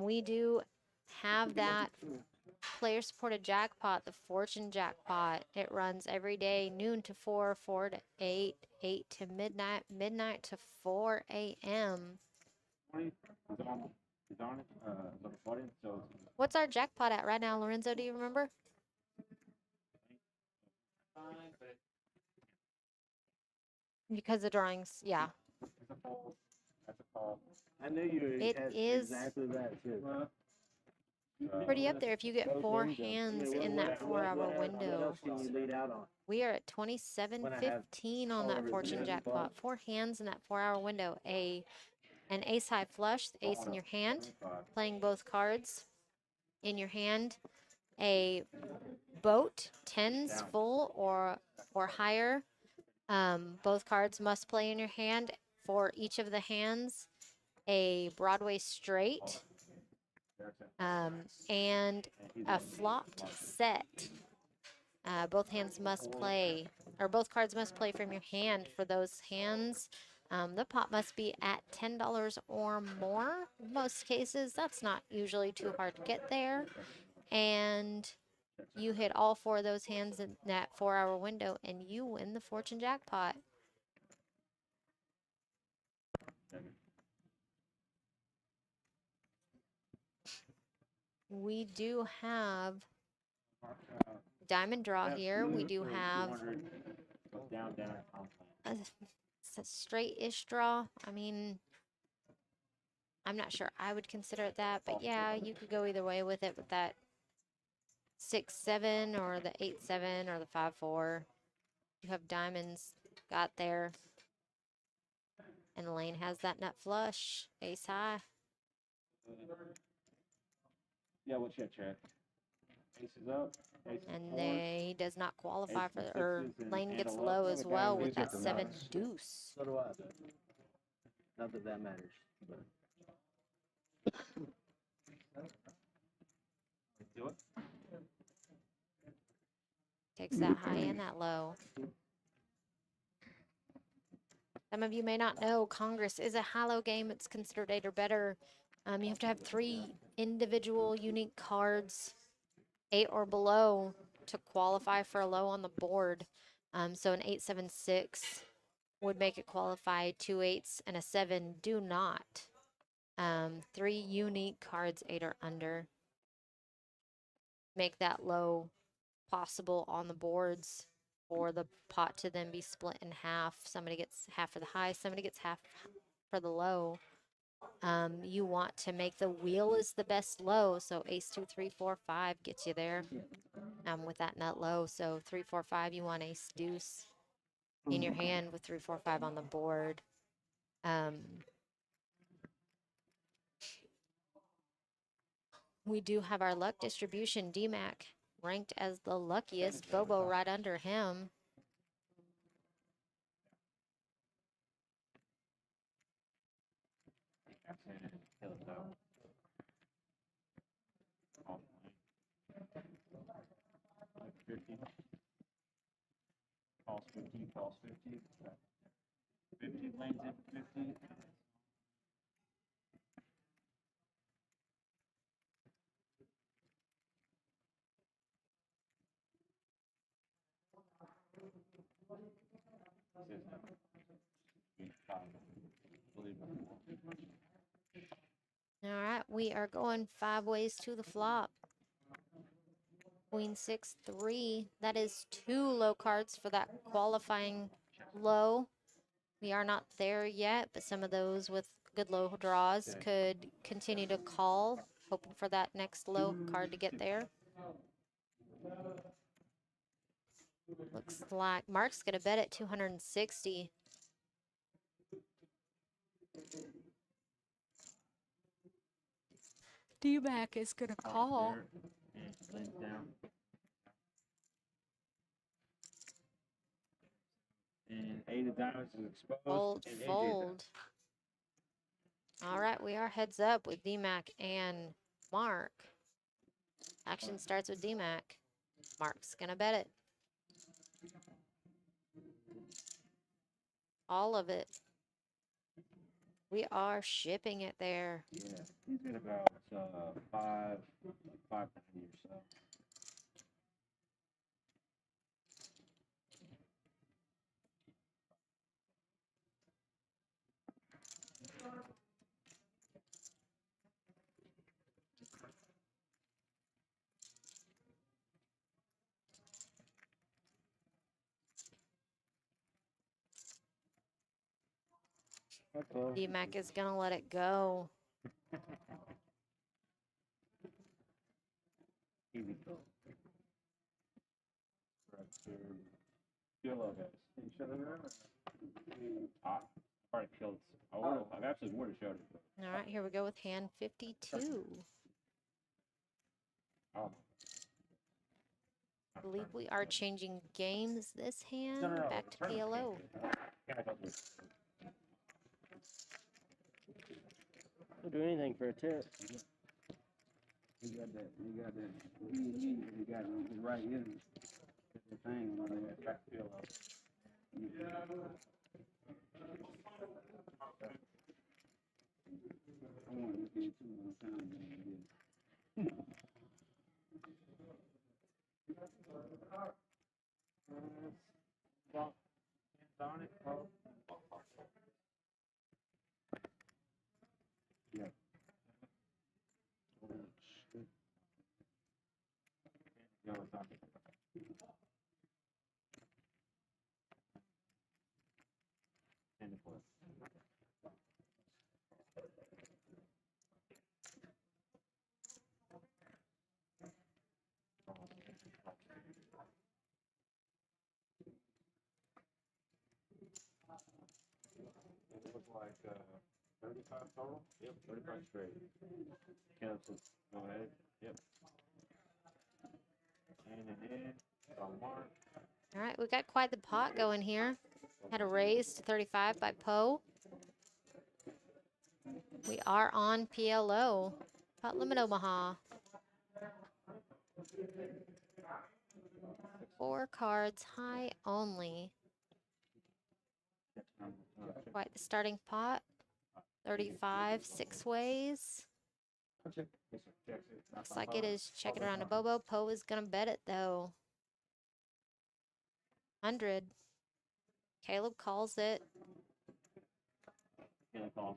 We do have that player-supported jackpot, the Fortune Jackpot. It runs every day, noon to 4, 4 to 8, 8 to midnight, midnight to 4 a.m. What's our jackpot at right now, Lorenzo? Do you remember? Because the drawings, yeah. I knew you It had is exactly that too. pretty up there if you get 4 hands in that 4-hour What window. else can you lead out on? We are at 27.15 on that Fortune Jackpot. 4 hands in that 4-hour window. An ace high flush, the ace in your hand, playing both cards in your hand. A boat, 10s full or higher. Both cards must play in your hand for each of the hands. A Broadway straight. And a flopped set. Both hands must play, or both cards must play from your hand for those hands. The pot must be at $10 or more. In most cases, that's not usually too hard to get there. And you hit all 4 of those hands in that 4-hour window, and you win the Fortune Jackpot. We do have diamond draw here. We do have It's a straight-ish draw. I mean, I'm not sure I would consider it that, but yeah, you could go either way with it with that 6-7 or the 8-7 or the 5-4. You have diamonds got there. And the LAIN has that nut flush, ace high. Yeah, what's your check? Ace is up. Ace is And fours. he does not qualify Ace for, and or sixes and LAIN gets handle up. low as well with These are that for 7 nuts. deuce. So do I. Not that that matters, but. Do it. Takes that high and that low. Some of you may not know Congress is a high-low game. It's considered 8 or better. You have to have 3 individual unique cards, 8 or below, to qualify for a low on the board. So an 8-7-6 would make it qualify. 2 8s and a 7 do not. 3 unique cards, 8 or under, make that low possible on the boards for the pot to then be split in half. Somebody gets half for the high, somebody gets half for the low. You want to make the wheel is the best low, so ace 2 3 4 5 gets you there. With that nut low, so 3 4 5 you want ace deuce in your hand with 3 4 5 on the board. We do have our luck distribution. DMAC ranked as the luckiest. Bobo right under him. Kill it out. Off lane. 50. Calls 50. Calls 50. 50 lanes in 50. All right, we are going 5 ways to the flop. Queen 6-3. That is 2 low cards for that qualifying low. We are not there yet, but some of those with good low draws could continue to call, hoping for that next low card to get there. Looks like Mark's going to bet at 260. D-Mac is going to call. And 8 of diamonds is exposed. Fold, And 8 fold. All right, we are heads up with D-Mac and Mark. Action starts with D-Mac. Mark's going to bet it. All of it. We are shipping it there. Yeah, he's got about 590 or so. D-Mac is going to let it go. Easy go. Kill guys. You shut it around? I've already killed. I've actually would have showed it. All right, here we go with hand 52. Oh. I believe we are changing games this hand back to PLO. I'll do anything for a tip. You got that, you got the right in the thing on there. Back to PLO. I want to look at it too one time. Yeah. And like 35 total. Yep, 35 straight. Caleb says, go ahead. Yep. And in. Mark. All right, we got quite the pot going here. Had a raise to 35 by Poe. We are on PLO. Pot limit Omaha. 4 cards high only. Quite the starting pot. 35, 6 ways. Looks like it is checking around to Bobo. Poe is gonna bet it though. 100. Caleb calls it.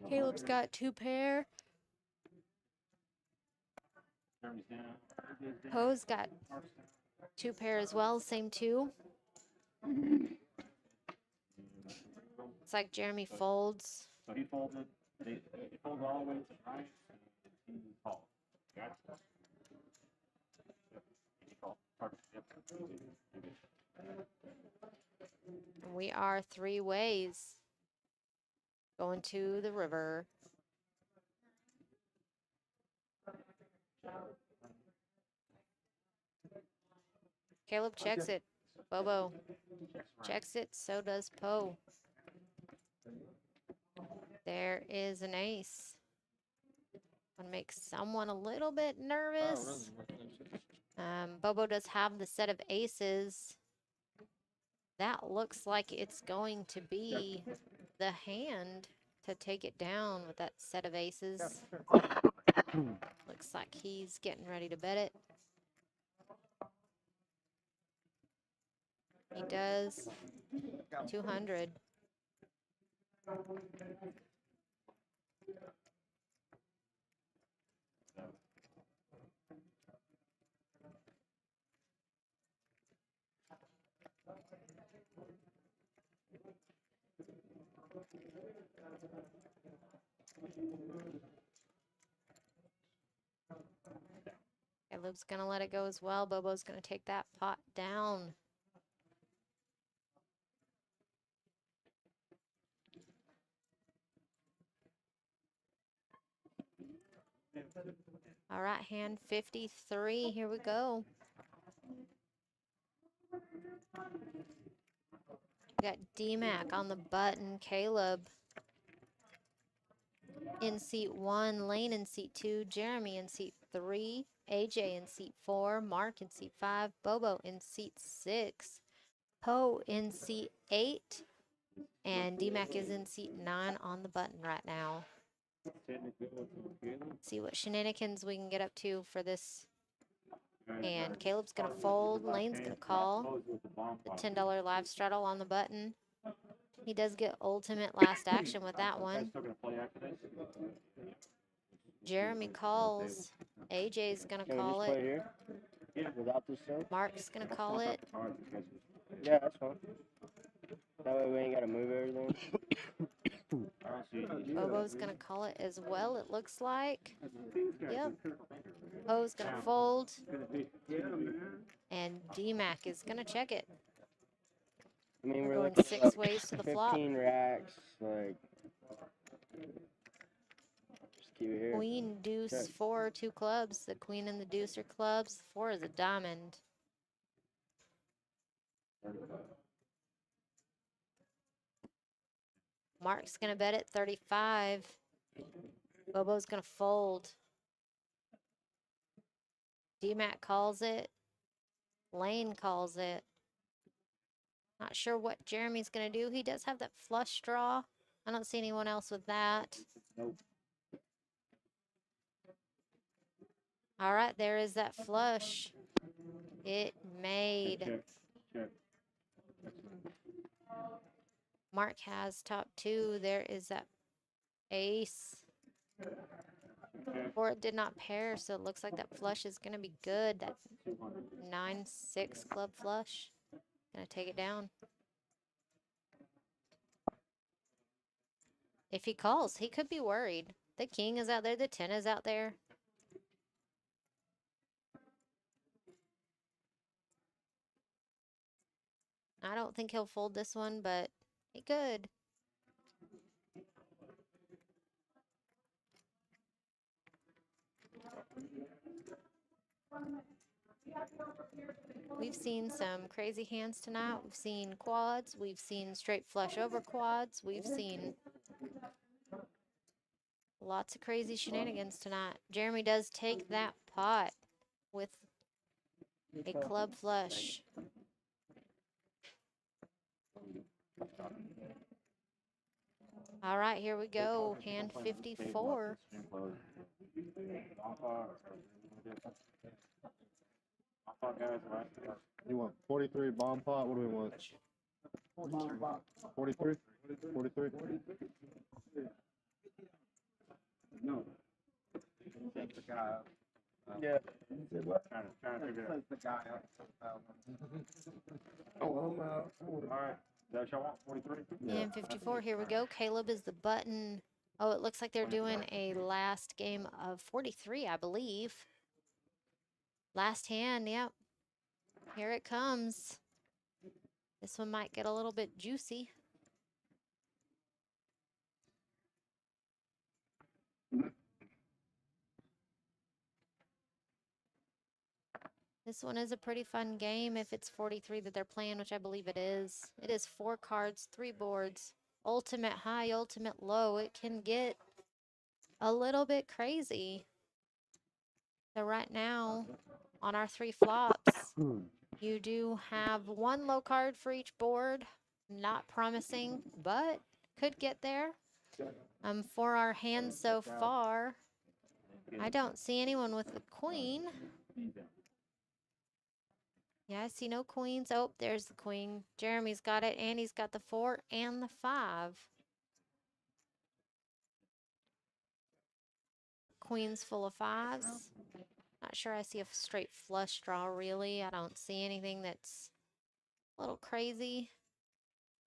Caleb's got 2 pair. Poe's got 2 pair as well, same 2. It's like Jeremy folds. So he folded. He folded all the way to right. And he called. Gotcha. Yep. He called. Perfect. Yep. We are 3 ways. Going to the river. Caleb checks it. Bobo checks it. So does Poe. There is an ace. Gonna make someone a little bit nervous. Bobo does have the set of aces. That looks like it's going to be the hand to take it down with that set of aces. Looks like he's getting ready to bet it. He does. 200. Caleb's gonna let it go as well. Bobo's gonna take that pot down. All right, hand 53. Here we go. We got D-Mac on the button. Caleb in seat 1. Lane in seat 2. Jeremy in seat 3. AJ in seat 4. Mark in seat 5. Bobo in seat 6. Poe in seat 8. And D-Mac is in seat 9 on the button right now. See what shenanigans we can get up to for this. And Caleb's gonna fold. Lane's gonna call. The $10 live straddle on the button. He does get ultimate last action with that one. Jeremy calls. AJ's gonna call it. Mark's gonna call it. Yeah, that's fine. That way we ain't gotta move everything. Bobo's gonna call it as well, it looks like. Yep. Poe's gonna fold. And D-Mac is gonna check it. I mean, We're we're going looking 6 like ways to the flop. 15 racks, like. Just keep it here. Queen, deuce, Okay. 4, 2 clubs. The queen and the deuce are clubs. 4 is a diamond. Mark's gonna bet it 35. Bobo's gonna fold. D-Mac calls it. Lane calls it. Not sure what Jeremy's gonna do. He does have that flush draw. I don't see anyone else with that. Nope. All right, there is that flush. It made. Check. Check. Mark has top 2. There is that ace. Or it did not pair, so it looks like that flush is going to be good. That 9-6 club flush. Going to take it down. If he calls, he could be worried. The king is out there. The 10 is out there. I don't think he'll fold this one, but he could. We've seen some crazy hands tonight. We've seen quads. We've seen straight flush over quads. We've seen lots of crazy shenanigans tonight. Jeremy does take that pot with a club flush. All right, here we go. Hand 54. You want 43 bomb pot? What do we want? 43? 43? No. Take the guy up. Yeah. Trying to figure it out. Take the guy up. Oh, I'm out. All right. That's y'all want 43? And 54, here we go. Caleb is the button. Oh, it looks like they're doing a last game of 43, I believe. Last hand, yep. Here it comes. This one might get a little bit juicy. This one is a pretty fun game if it's 43 that they're playing, which I believe it is. It is 4 cards, 3 boards. Ultimate high, ultimate low. It can get a little bit crazy. So right now, on our 3 flops, you do have 1 low card for each board. Not promising, but could get there. For our hands so far, I don't see anyone with the queen. Yeah, I see no queens. Oh, there's the queen. Jeremy's got it, and he's got the 4 and the 5. Queens full of 5s. Not sure I see a straight flush draw, really. I don't see anything that's a little crazy.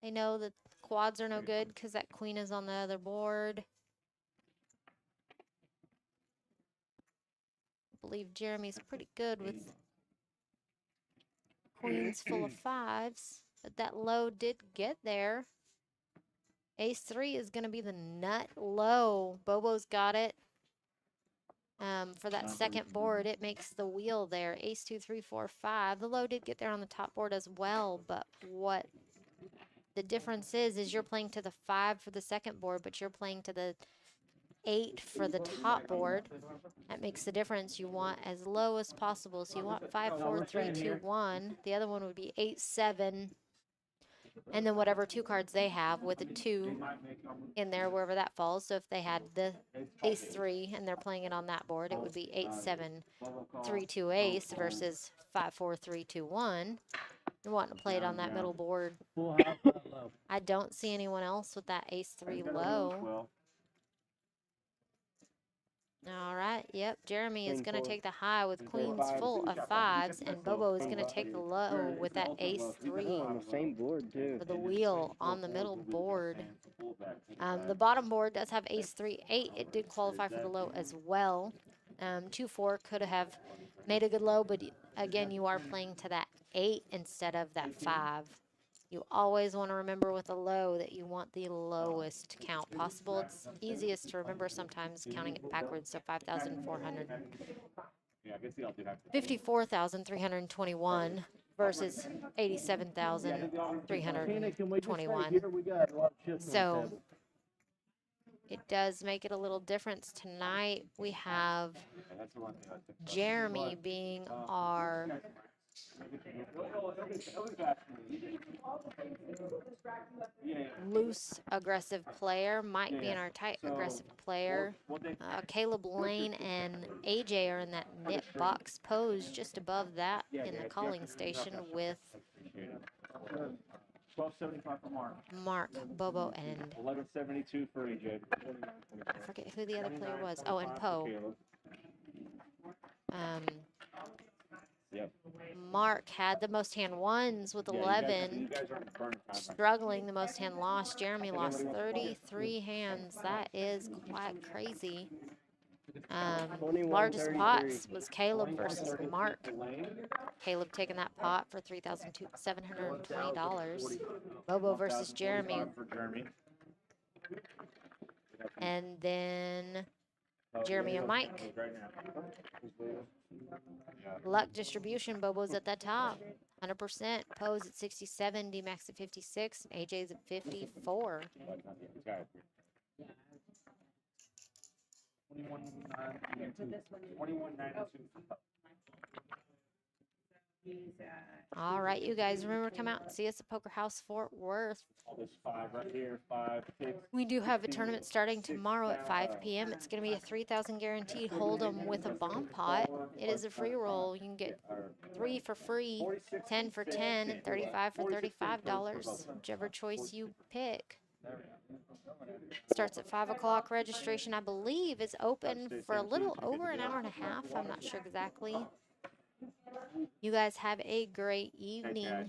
They know that quads are no good because that queen is on the other board. I believe Jeremy's pretty good with queens full of 5s, but that low did get there. Ace 3 is going to be the nut low. Bobo's got it. For that second board, it makes the wheel there. Ace 2, 3, 4, 5. The low did get there on the top board as well, but what the difference is you're playing to the 5 for the second board, but you're playing to the 8 for the top board. That makes the difference. You want as low as possible. So you want 5, 4, 3, 2, 1. The other one would be 8, 7. And then whatever 2 cards they have with a 2 in there, wherever that falls. So if they had the ace 3 and they're playing it on that board, it would be 8, 7, 3, 2 ace versus 5, 4, 3, 2, 1. You're wanting to play it on that middle board. I don't see anyone else with that ace 3 low. All right, yep, Jeremy is going to take the high with queens full of 5s, and Bobo is going to take the low with that ace 3 On the same board, too. for the wheel on the middle board. The bottom board does have ace 3, 8. It did qualify for the low as well. 2, 4 could have made a good low, but again, you are playing to that 8 instead of that 5. You always want to remember with a low that you want the lowest count possible. It's easiest to remember sometimes counting it backwards. So 54,321 versus 87,321. So it does make it a little difference tonight. We have Jeremy being our loose aggressive player, Mike being our tight aggressive player. Caleb, LAIN, and AJ are in that knit box pose just above that in the calling station with 1275 for Mark. Mark, Bobo, and 1172 for AJ. I forget who the other player was. Oh, and Poe. Yep. Mark had the most hand ones with 11, struggling the most hand lost. Jeremy lost 33 hands. That is quite crazy. Largest pots was Caleb versus Mark. Caleb taking that pot for $3,720. Bobo versus Jeremy. And then Jeremy and Mike. Luck distribution, Bobo's at the top. 100%. Pose at 67, D-Max at 56, AJ's at 54. 21-9-2. All right, you guys, remember, come out and see us at Poker House Fort Worth. All this 5 right here, 5, 6. We do have a tournament starting tomorrow at 5 p.m. It's going to be a 3,000 guaranteed hold'em with a bomb pot. It is a free roll. You can get 3 for free, 10 for 10, and 35 for $35, whichever choice you pick. Starts at 5 o'clock. Registration, I believe, is open for a little over an hour and a half. I'm not sure exactly. You guys have a great evening. Well,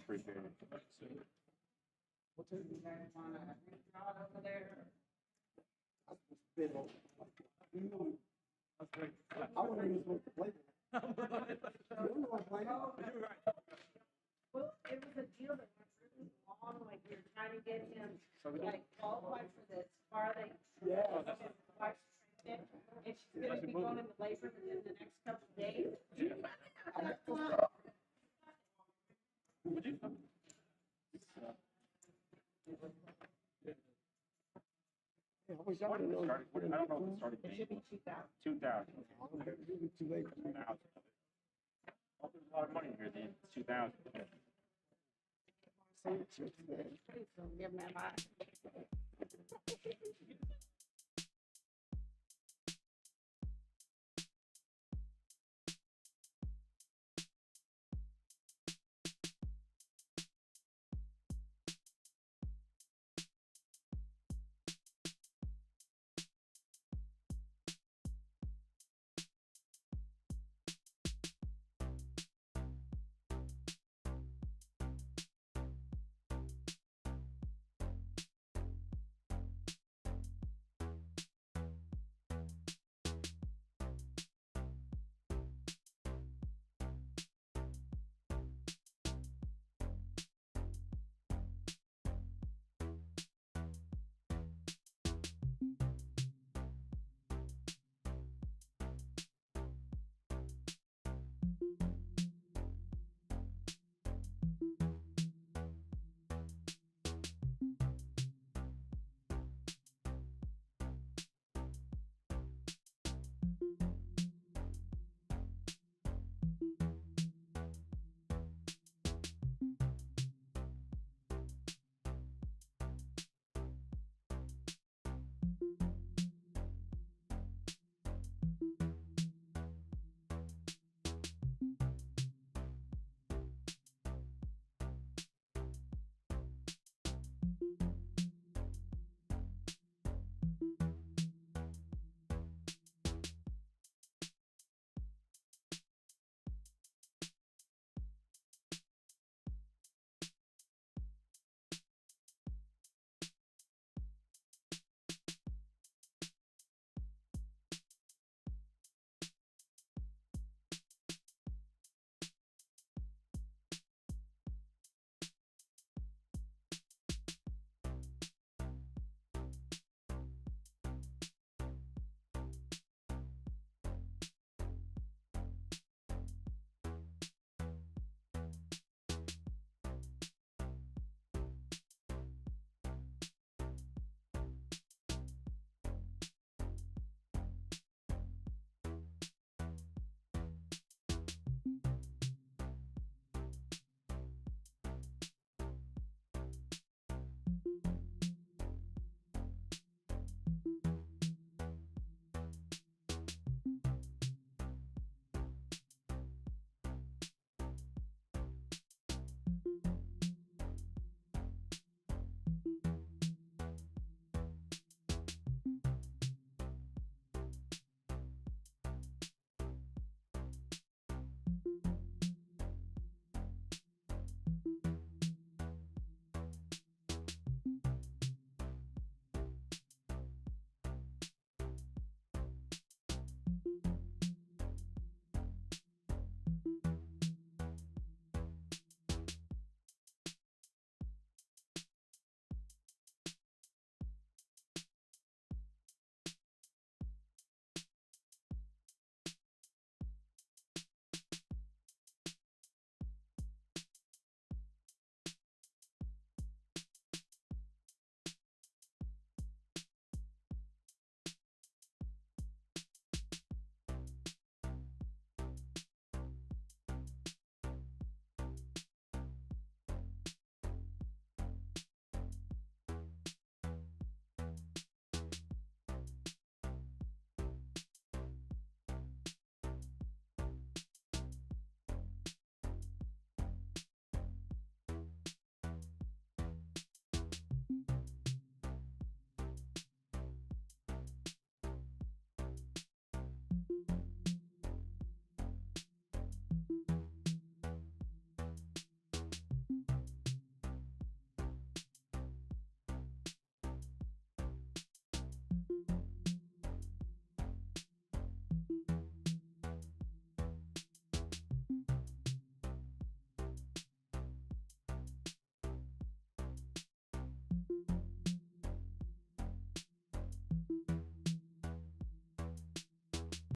it was a deal that was really long, like we were trying to get him, like, qualified for this car that. Yeah. And she's gonna be going into labor within the next couple of days. I wish I would have known. I don't know if it started. It should be 2,000. 2,000. Too late. 2,000. Well, there's a lot of money here, then. It's 2,000. Give him that